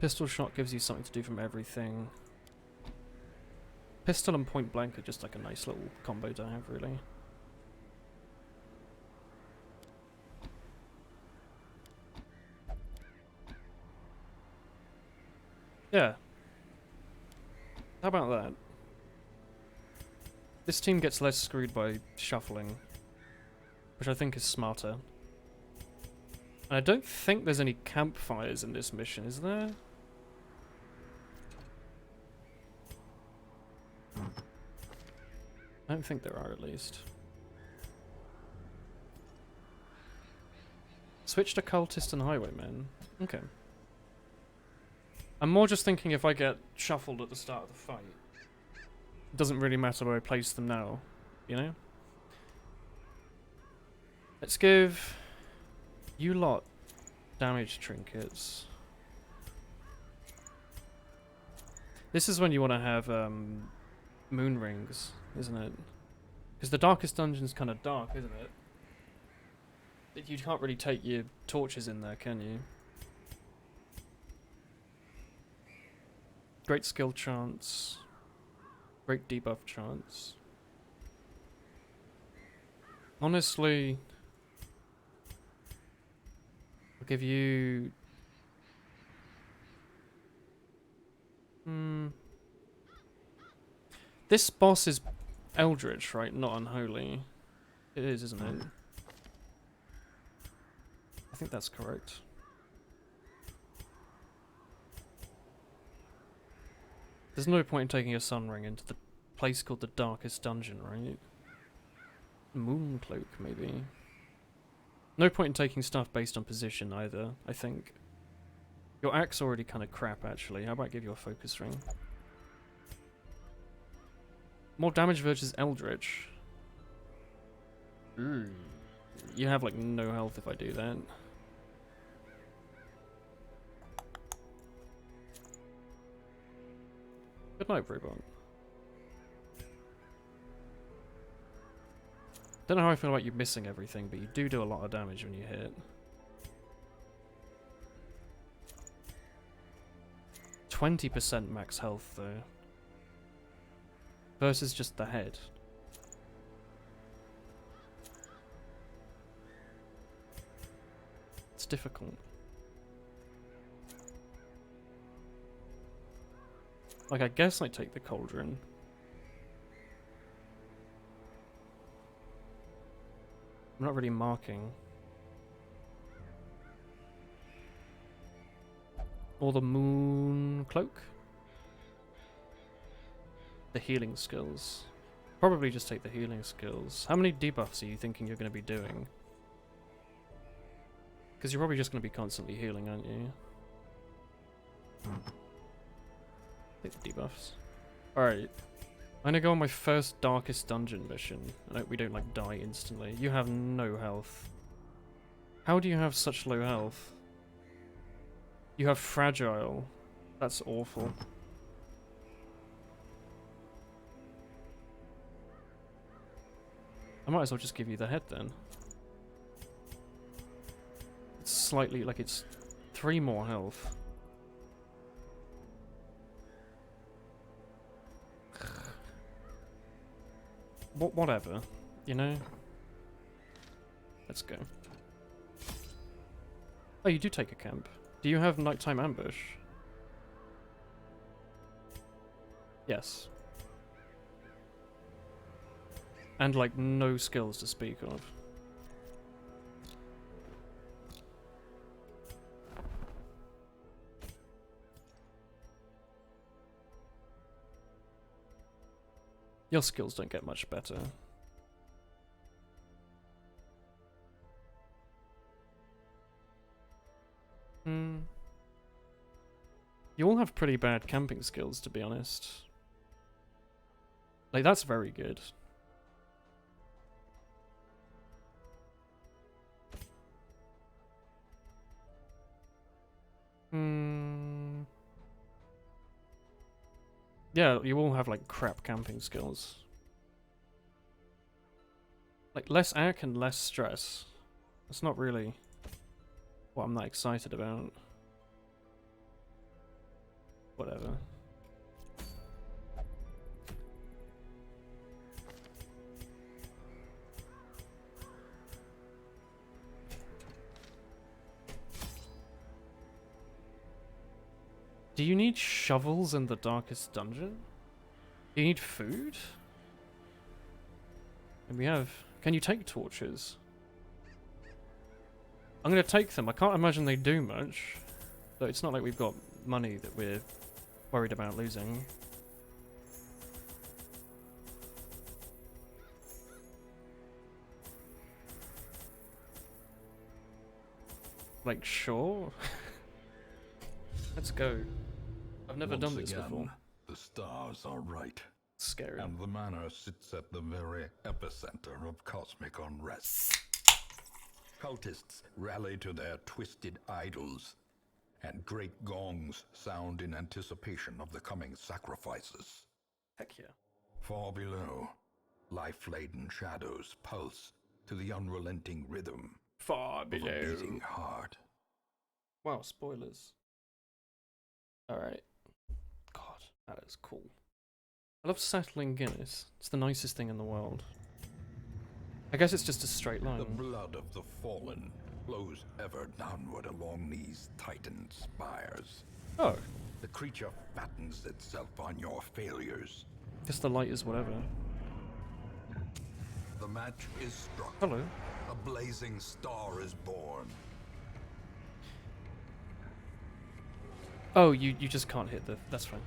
Pistol shot gives you something to do from everything. Pistol and point blank are just like a nice little combo to have, really. Yeah. How about that? This team gets less screwed by shuffling, which I think is smarter. And I don't think there's any campfires in this mission, is there? I don't think there are, at least. Switch to Cultist and Highwaymen. Okay. I'm more just thinking if I get shuffled at the start of the fight, it doesn't really matter where I place them now, you know? Let's give you lot damage trinkets. This is when you want to have moon rings, isn't it? Because the Darkest Dungeon's kind of dark, isn't it? You can't really take your torches in there, can you? Great skill chance. Great debuff chance. Honestly, I'll give you... This boss is Eldritch, right? Not Unholy. It is, isn't it? I think that's correct. There's no point in taking a Sun Ring into the place called the Darkest Dungeon, right? Mooncloak, maybe. No point in taking stuff based on position either, I think. Your axe already kind of crap, actually. How about I give you a focus ring? More damage versus Eldritch. Ooh. You have, like, no health if I do that. Good night, Brewbot. Don't know how I feel about you missing everything, but you do a lot of damage when you hit. 20% max health, though. Versus just the head. It's difficult. Like, I guess I take the cauldron. I'm not really marking. Or the moon cloak. The healing skills. Probably just take the healing skills. How many debuffs are you thinking you're going to be doing? Because you're probably just going to be constantly healing, aren't you? Take the debuffs. Alright. I'm gonna go on my first darkest dungeon mission. I hope we don't, like, die instantly. You have no health. How do you have such low health? You have fragile. That's awful. I might as well just give you the head then. It's slightly, like, it's 3 more health. Whatever, you know? Let's go. Oh, you do take a camp. Do you have nighttime ambush? Yes. And, like, no skills to speak of. Your skills don't get much better. You all have pretty bad camping skills, to be honest. Like, that's very good. Yeah, you all have, like, crap camping skills. Like, less ack and less stress. That's not really what I'm that excited about. Whatever. Do you need shovels in the darkest dungeon? Do you need food? And we have... Can you take torches? I'm gonna take them. I can't imagine they do much. But it's not like we've got money that we're worried about losing. Like, sure. Let's go. I've never done this before. The stars are right. Scary. And the manor sits at the very epicenter of cosmic unrest. Cultists rally to their twisted idols, and great gongs sound in anticipation of the coming sacrifices. Heck yeah. Far below, life-laden shadows pulse to the unrelenting rhythm Far of below. a beating heart. Wow, spoilers. Alright. God, that is cool. I love settling Guinness. It's the nicest thing in the world. I guess it's just a straight line. The blood of the fallen flows ever downward along these titan spires. Oh. The creature fattens itself on your failures. Guess the light is whatever. The match is struck. Hello. A blazing star is born. Oh, you just can't hit the... That's fine.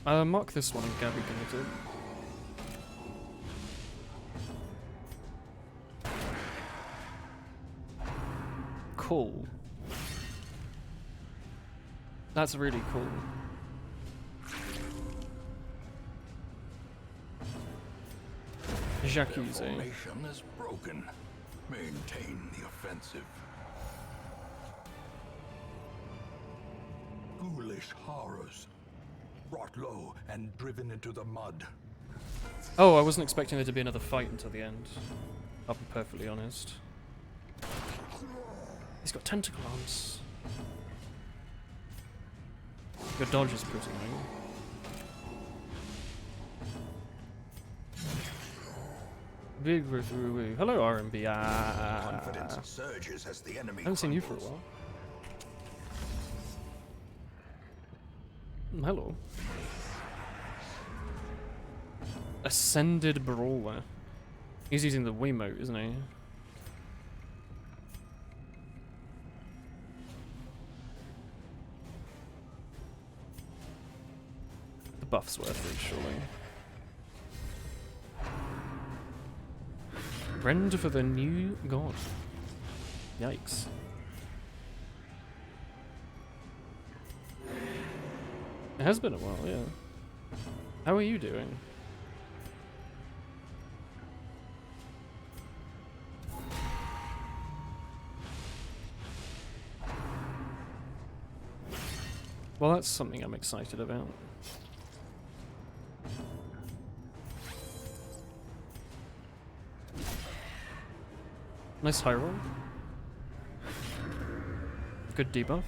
Mark this one and Gabby can hit it. cool. That's really cool. Their Jacuzzi. formation is broken. Maintain the offensive. Ghoulish horrors. Brought low and driven into the mud. Oh, I wasn't expecting there to be another fight until the end. I'll be perfectly honest. He's got tentacle arms. Your dodge is pretty new. Big Roo. Hello, RMB. Confidence surges as the enemy I haven't seen you for a crumbles. while. Hello. Ascended Brawler. He's using the Wiimote, isn't he? The buff's worth it, surely. Rend for the new god. Yikes. It has been a while, yeah. How are you doing? Well, that's something I'm excited about. Nice high roll. Good debuff.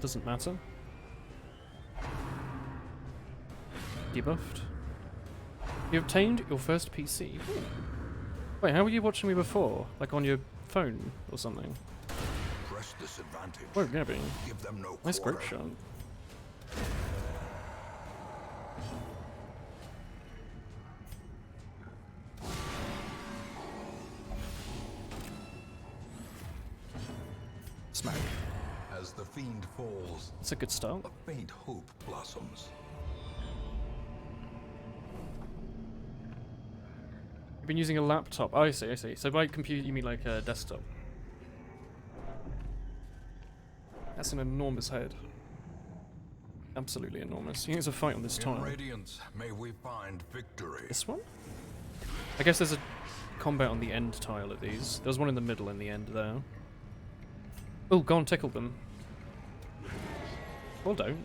Doesn't matter. Debuffed. You obtained your first PC. Ooh. Wait, how were you watching me before? Like on your phone or something? Press this advantage. Oh, Gabby. Give them no Nice quarter. grape shot. Smack. As the fiend falls, It's a good start. a faint hope blossoms. You've been using a laptop. Oh, I see, I see. So by computer you mean like a desktop. That's an enormous head. Absolutely enormous. You think it's a fight on this In tile? radiance, may we find victory. This one? I guess there's a combat on the end tile of these. There was one in the middle and the end there. Oh, go and tickle them. Or don't.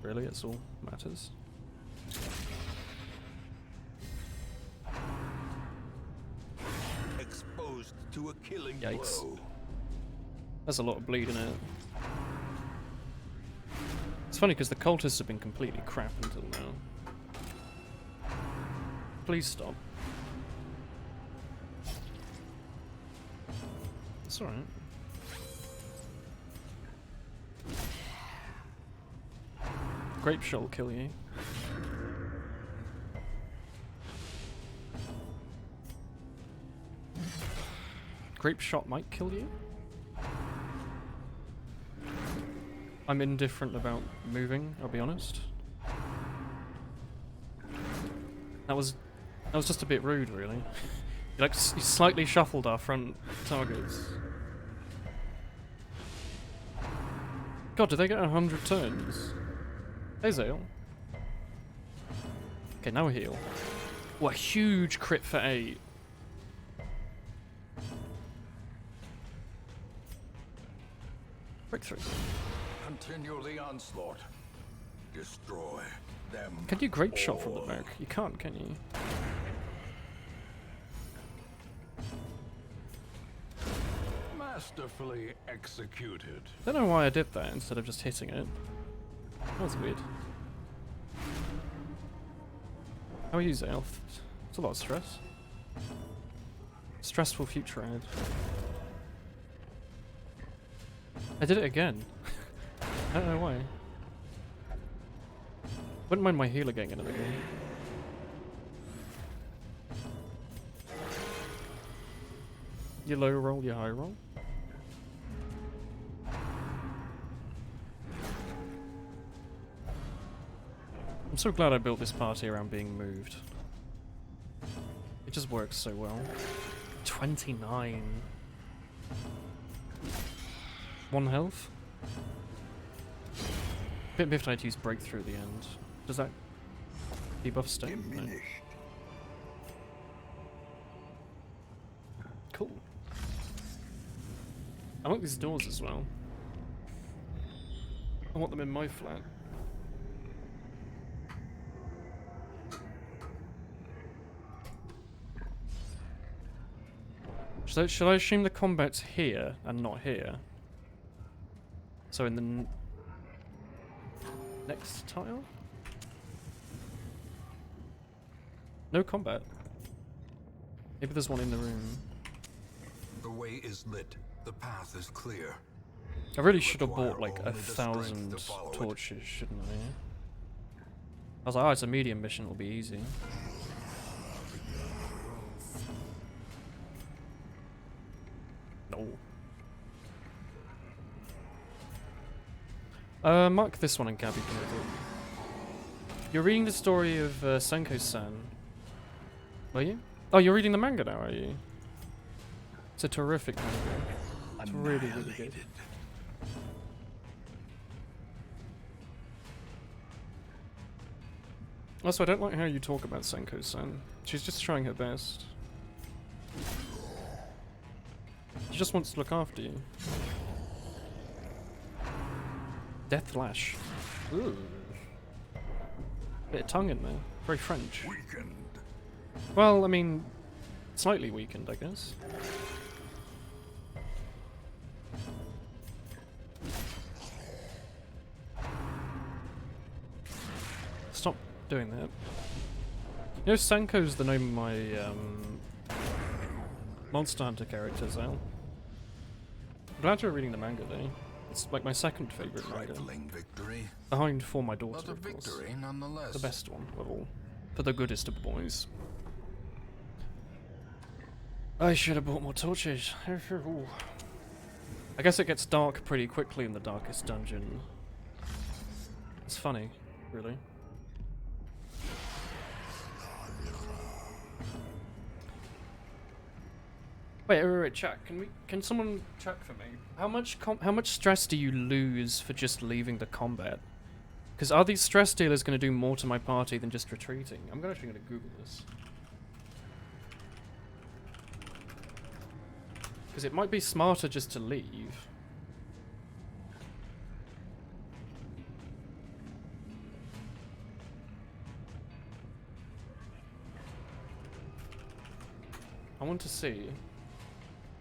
Really, it's all matters. Exposed to a killing Yikes. blow. There's a lot of bleed in it. It's funny because the cultists have been completely crap until now. Please stop. It's alright. Grape shot will kill you. Grape shot might kill you? I'm indifferent about moving, I'll be honest. That was just a bit rude, really. You slightly shuffled our front targets. God, did they get 100 turns? Hey, Zale. Okay, now heal. What a huge crit for 8. Breakthrough. Continue the onslaught. Destroy them. Can you grape shot from the all. back? You can't, can you? Masterfully executed. Don't know why I did that instead of just hitting it. That was weird. How are you, Zale? It's a lot of stress. Stressful future ahead. I did it again. I don't know why. Wouldn't mind my healer getting another game. You low roll, you high roll. I'm so glad I built this party around being moved. just works so well. 29. 1 health. Bit miffed I had to use breakthrough at the end. Does that debuff stay? No. Cool. I want these doors as well. I want them in my flat. So should I assume the combat's here and not here? So in the next tile? No combat. Maybe there's one in the room. The way is lit. The path is clear. I really should have Require bought like only the strength 1,000 to follow it. torches, shouldn't I? I was like, oh, it's a medium mission, it'll be easy. No. Mark this one and Gabby can read it. You're reading the story of Senko-san. Were you? Oh, you're reading the manga now, are you? It's a terrific manga. It's really, really good. Also, I don't like how you talk about Senko-san. She's just trying her best. She just wants to look after you. Death Flash. Ooh. Bit of tongue in there. Very French. Weakened. Well, I mean, slightly weakened, I guess. Stop doing that. You know, Sanko's the name of my Monster Hunter characters, Al. I'm glad you're reading the manga, though. It's like my second favourite manga. Trifling victory, Behind For My Daughter, but a of course. victory nonetheless. The best one of all. For the goodest of boys. I should have bought more torches. Ooh. I guess it gets dark pretty quickly in the darkest dungeon. It's funny, really. Wait, chat. Can someone check for me? How much stress do you lose for just leaving the combat? Because are these stress dealers going to do more to my party than just retreating? I'm actually going to Google this. Because it might be smarter just to leave. I want to see.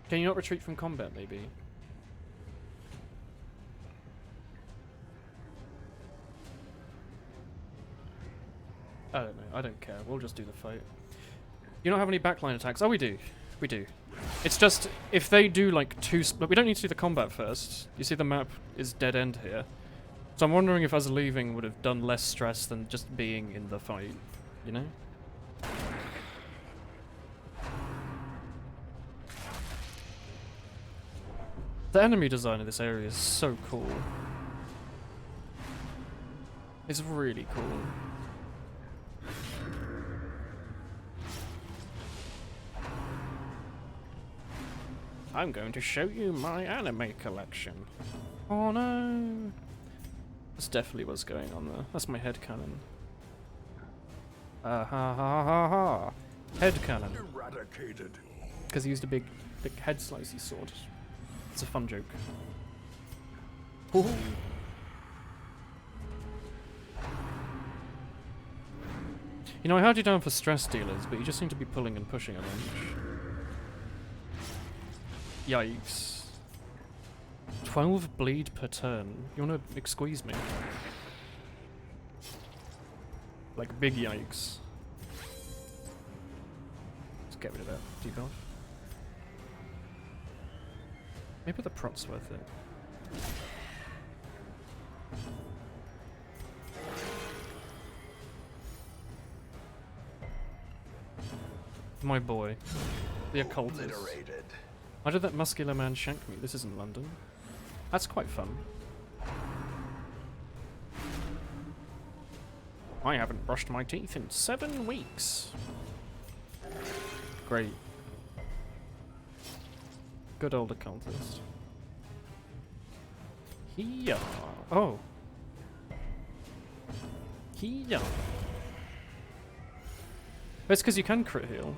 Can you not retreat from combat, maybe? I don't know. I don't care. We'll just do the fight. You don't have any backline attacks? Oh, we do. We do. It's just, if they do like but we don't need to do the combat first. You see the map is dead end here. So I'm wondering if us leaving would have done less stress than just being in the fight, you know? The enemy design of this area is so cool. It's really cool. I'm going to show you my anime collection. Oh no! That's definitely what's going on there. That's my headcanon. Ha ha ha ha. Headcanon. Eradicated. Because he used a big head slicey sword. It's a fun joke. Ooh. You know, I had you down for stress dealers, but you just seem to be pulling and pushing a bunch. Yikes. 12 bleed per turn. You wanna squeeze me? Like big yikes. Let's get rid of that debuff. Maybe the prot's worth it. My boy. The occultist. Obliterated. Why did that muscular man shank me? This isn't London. That's quite fun. I haven't brushed my teeth in 7 weeks. Great. Good old occultist. Hiya. Oh. Hiya. It's because you can crit heal.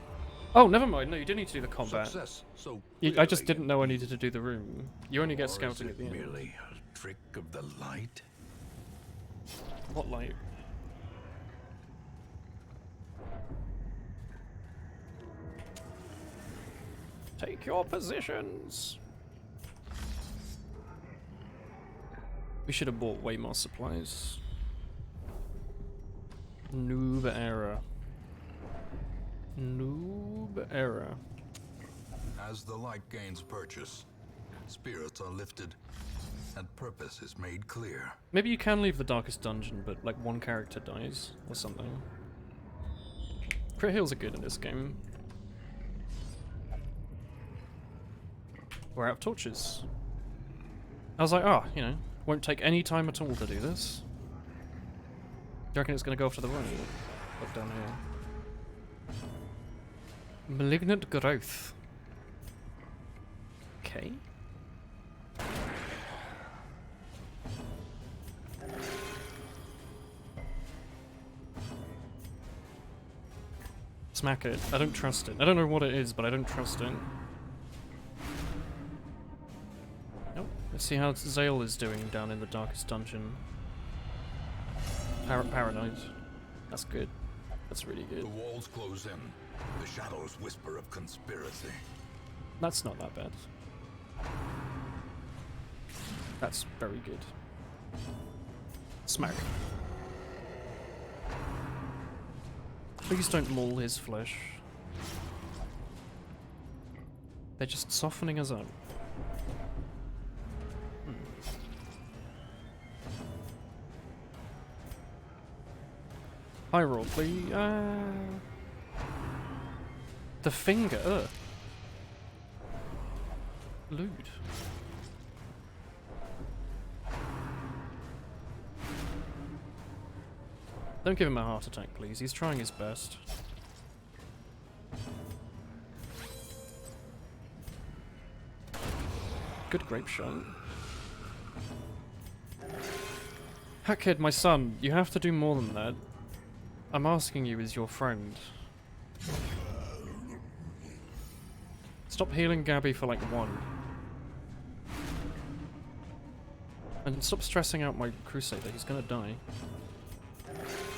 Oh, never mind. No, you didn't need to do the combat. Success so I just clearly didn't know I needed to do the room. You only get Or scouting is at the it end. merely a trick of the light? What light? Take your positions. We should have bought way more supplies. Noob error. Noob error. As the light gains purchase, spirits are lifted, and purpose is made clear. Maybe you can leave the darkest dungeon, but like one character dies or something. Crit heals are good in this game. We're out of torches. I was like, oh, you know, won't take any time at all to do this. Do you reckon it's going to go off to the right? Look down here. Malignant growth. Okay. Smack it. I don't trust it. I don't know what it is, but I don't trust it. Nope. Let's see how Zale is doing down in the darkest dungeon. Paranoid. That's good. That's really good. The walls close in. The shadows whisper of conspiracy. That's not that bad. That's very good. Smack. Please don't maul his flesh. They're just softening us up. High roll, please. The finger. Ugh. Lewd. Don't give him a heart attack, please. He's trying his best. Good grape shot. Hackhead, my son, you have to do more than that. I'm asking you as your friend. Stop healing Gabby for like 1. And stop stressing out my Crusader, he's gonna die.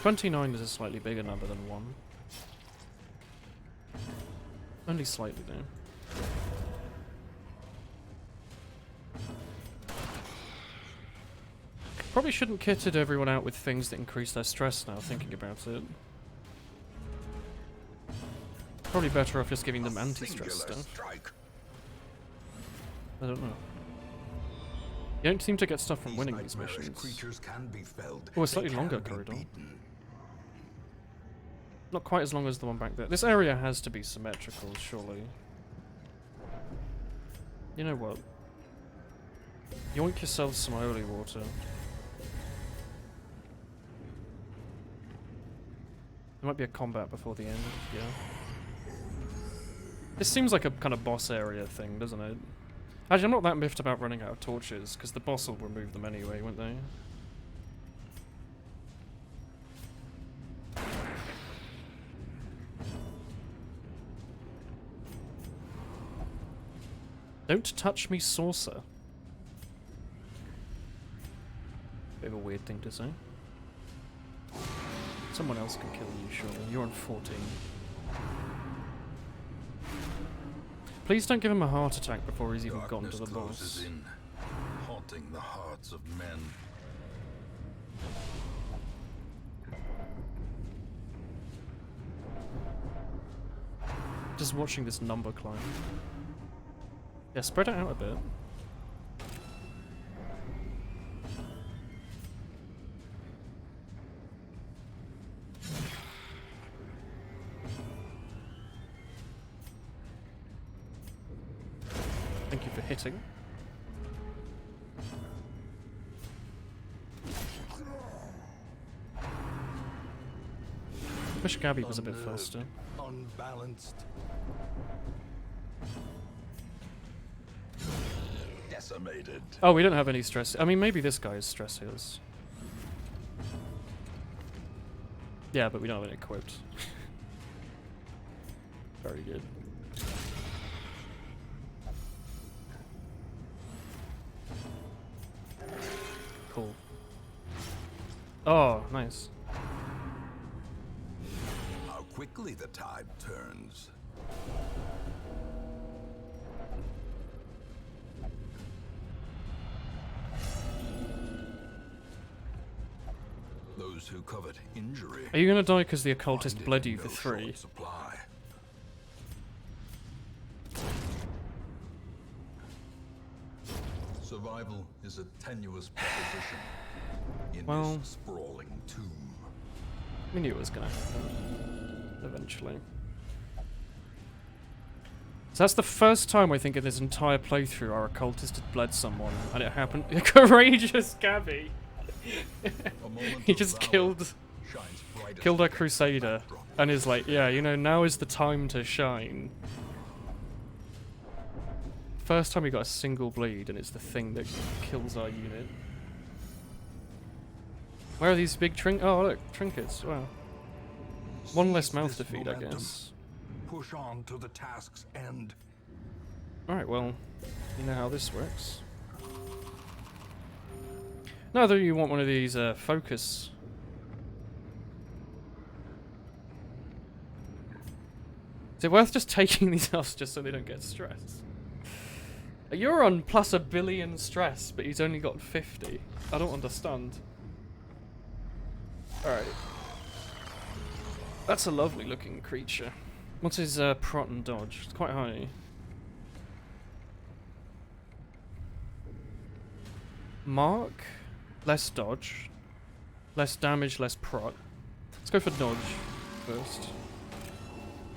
29 is a slightly bigger number than 1. Only slightly though. Probably shouldn't kitted everyone out with things that increase their stress now, thinking about it. Probably better off just giving them anti-stress stuff. Strike. I don't know. You don't seem to get stuff from winning these nightmarish missions. creatures can be felled. Oh, a slightly They longer can be corridor. beaten. Not quite as long as the one back there. This area has to be symmetrical, surely. You know what? Yoink yourselves some holy water. There might be a combat before the end, yeah. This seems like a kind of boss area thing, doesn't it? Actually, I'm not that miffed about running out of torches, because the boss will remove them anyway, won't they? Don't touch me, saucer. Bit of a weird thing to say. Someone else can kill you, surely. You're on 14. Please don't give him a heart attack before he's even gotten to the Darkness closes boss. in, haunting the hearts of men. Just watching this number climb. Yeah, spread it out a bit. Thank you for hitting. Wish Gabby was a bit Unnerved, faster. Unbalanced. decimated. Oh, we don't have any stress. I mean, maybe this guy is stress heals. Yeah, but we don't have it equipped. Very good. Cool. Oh, nice. How quickly the tide turns. Those who covet injury. Are you gonna die because the occultist find it bled in you for no 3? short supply. Survival is a tenuous proposition in Well, this sprawling tomb. we knew it was gonna happen. Eventually. So that's the first time I think in this entire playthrough our occultist had bled someone, and it happened. Courageous Gabby! A moment He of just valor killed shines brightest our against the crusader, backdrop. and is like, yeah, you know, now is the time to shine. First time we got a single bleed, and it's the thing that kills our unit. Where are these big oh look, trinkets, wow. One less Seize mouth to this feed, I momentum. guess. Push on to the task's end. Alright, well, you know how this works. Now that you want one of these focus. Is it worth just taking these off just so they don't get stressed? You're on plus 1 billion stress, but he's only got 50. I don't understand. Alright. That's a lovely looking creature. What's his prot and dodge? It's quite high. Mark, less dodge, less damage, less prot. Let's go for dodge first.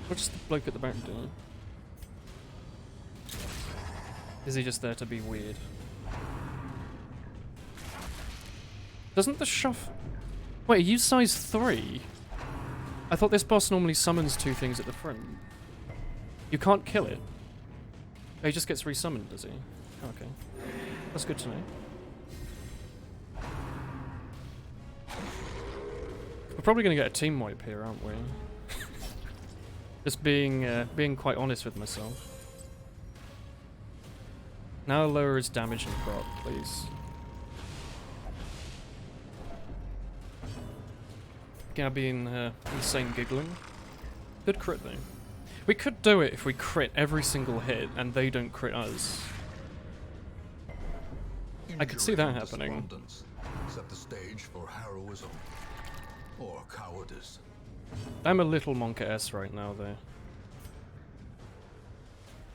What's the bloke at the back doing? Is he just there to be weird? Doesn't the shuff... Wait, are you size 3? I thought this boss normally summons 2 things at the front. You can't kill it. Oh, he just gets resummoned, does he? Oh, okay. That's good to know. We're probably going to get a team wipe here, aren't we? Just being quite honest with myself. Now lower his damage and prot, please. Gabby and insane giggling. Good crit though. We could do it if we crit every single hit and they don't crit us. I could see that Injury and happening. despondence set the stage for heroism or cowardice. I'm a little Monka S right now though.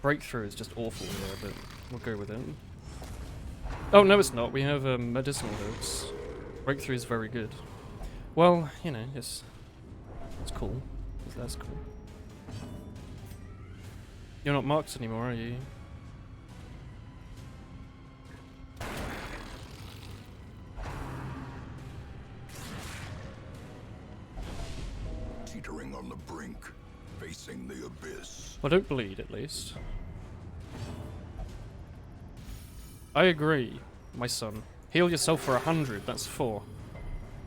Breakthrough is just awful here, but we'll go with it. Oh no, it's not. We have medicinal herbs. Breakthrough is very good. Well, you know, it's cool. That's cool. You're not marked anymore, are you? Teetering on the brink, facing the abyss. Well, don't bleed, at least. I agree, my son. Heal yourself for 100, that's 4.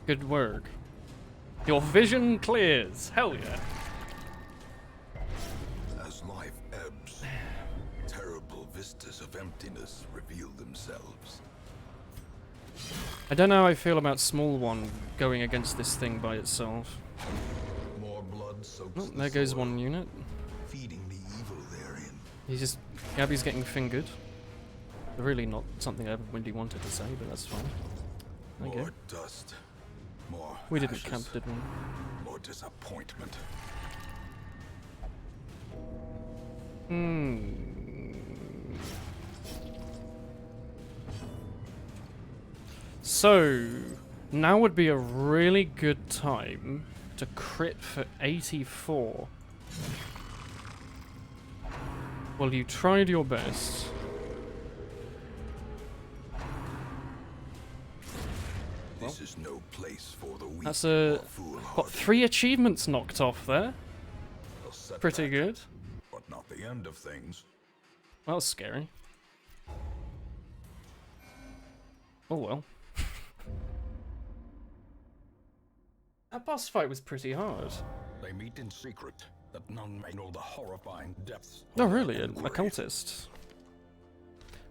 Good work. Your vision clears! Hell yeah! As life ebbs, terrible vistas of emptiness reveal themselves. I don't know how I feel about Small One going against this thing by itself. More blood soaks Oh, the there goes soil, one unit. feeding the evil therein. He's just... Gabby's getting fingered. Really not something I ever really wanted to say, but that's fine. Okay. More dust. More We didn't ashes, camp, did we? More disappointment. So, now would be a really good time to crit for 84. Well, you tried your best. This is no place for the weak That's or got foolhardy. 3 achievements knocked off there. A setback, Pretty good. but not the end of things. That was scary. Oh well. That boss fight was pretty hard. They meet in secret, that none may know the horrifying depths. Oh of really? their A grave. cultist?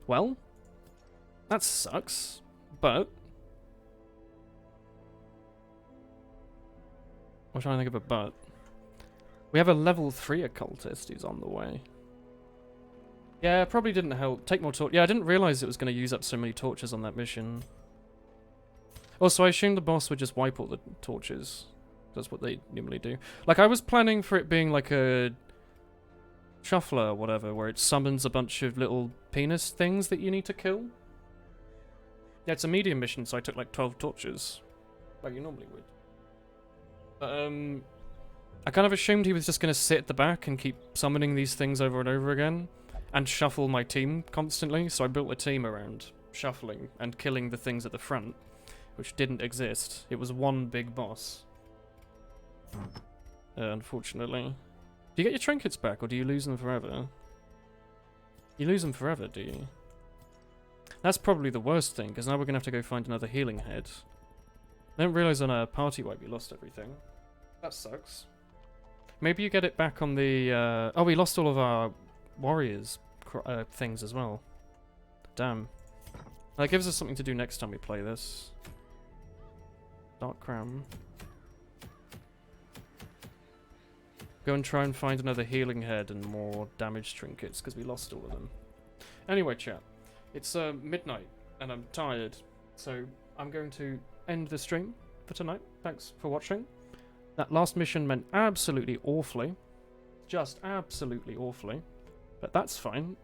Well, that sucks, but... I'm trying to think of a but. We have a level 3 occultist who's on the way. Yeah, probably didn't help. Take more torch. Yeah, I didn't realize it was going to use up so many torches on that mission. Also, I assumed the boss would just wipe all the torches. That's what they normally do. Like, I was planning for it being like a shuffler or whatever, where it summons a bunch of little penis things that you need to kill. Yeah, it's a medium mission, so I took like 12 torches. Like you normally would. But, I kind of assumed he was just going to sit at the back and keep summoning these things over and over again. And shuffle my team constantly, so I built a team around shuffling and killing the things at the front, which didn't exist. It was one big boss. Unfortunately. Do you get your trinkets back, or do you lose them forever? You lose them forever, do you? That's probably the worst thing, because now we're going to have to go find another healing head. I didn't realise on a party wipe we lost everything. That sucks. Maybe you get it back on the... Oh, we lost all of our... warriors things as well. Damn. That gives us something to do next time we play this. Dark Crown. Go and try and find another healing head and more damage trinkets, because we lost all of them. Anyway, chat. It's midnight, and I'm tired, so I'm going to end the stream for tonight. Thanks for watching. That last mission went absolutely awfully. Just absolutely awfully. But that's fine.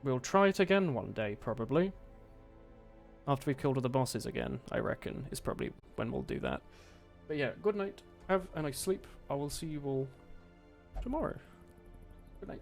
We'll try it again one day, probably. After we've killed all the bosses again, I reckon, is probably when we'll do that. But yeah, good night. Have a nice sleep. I will see you all tomorrow. Good night.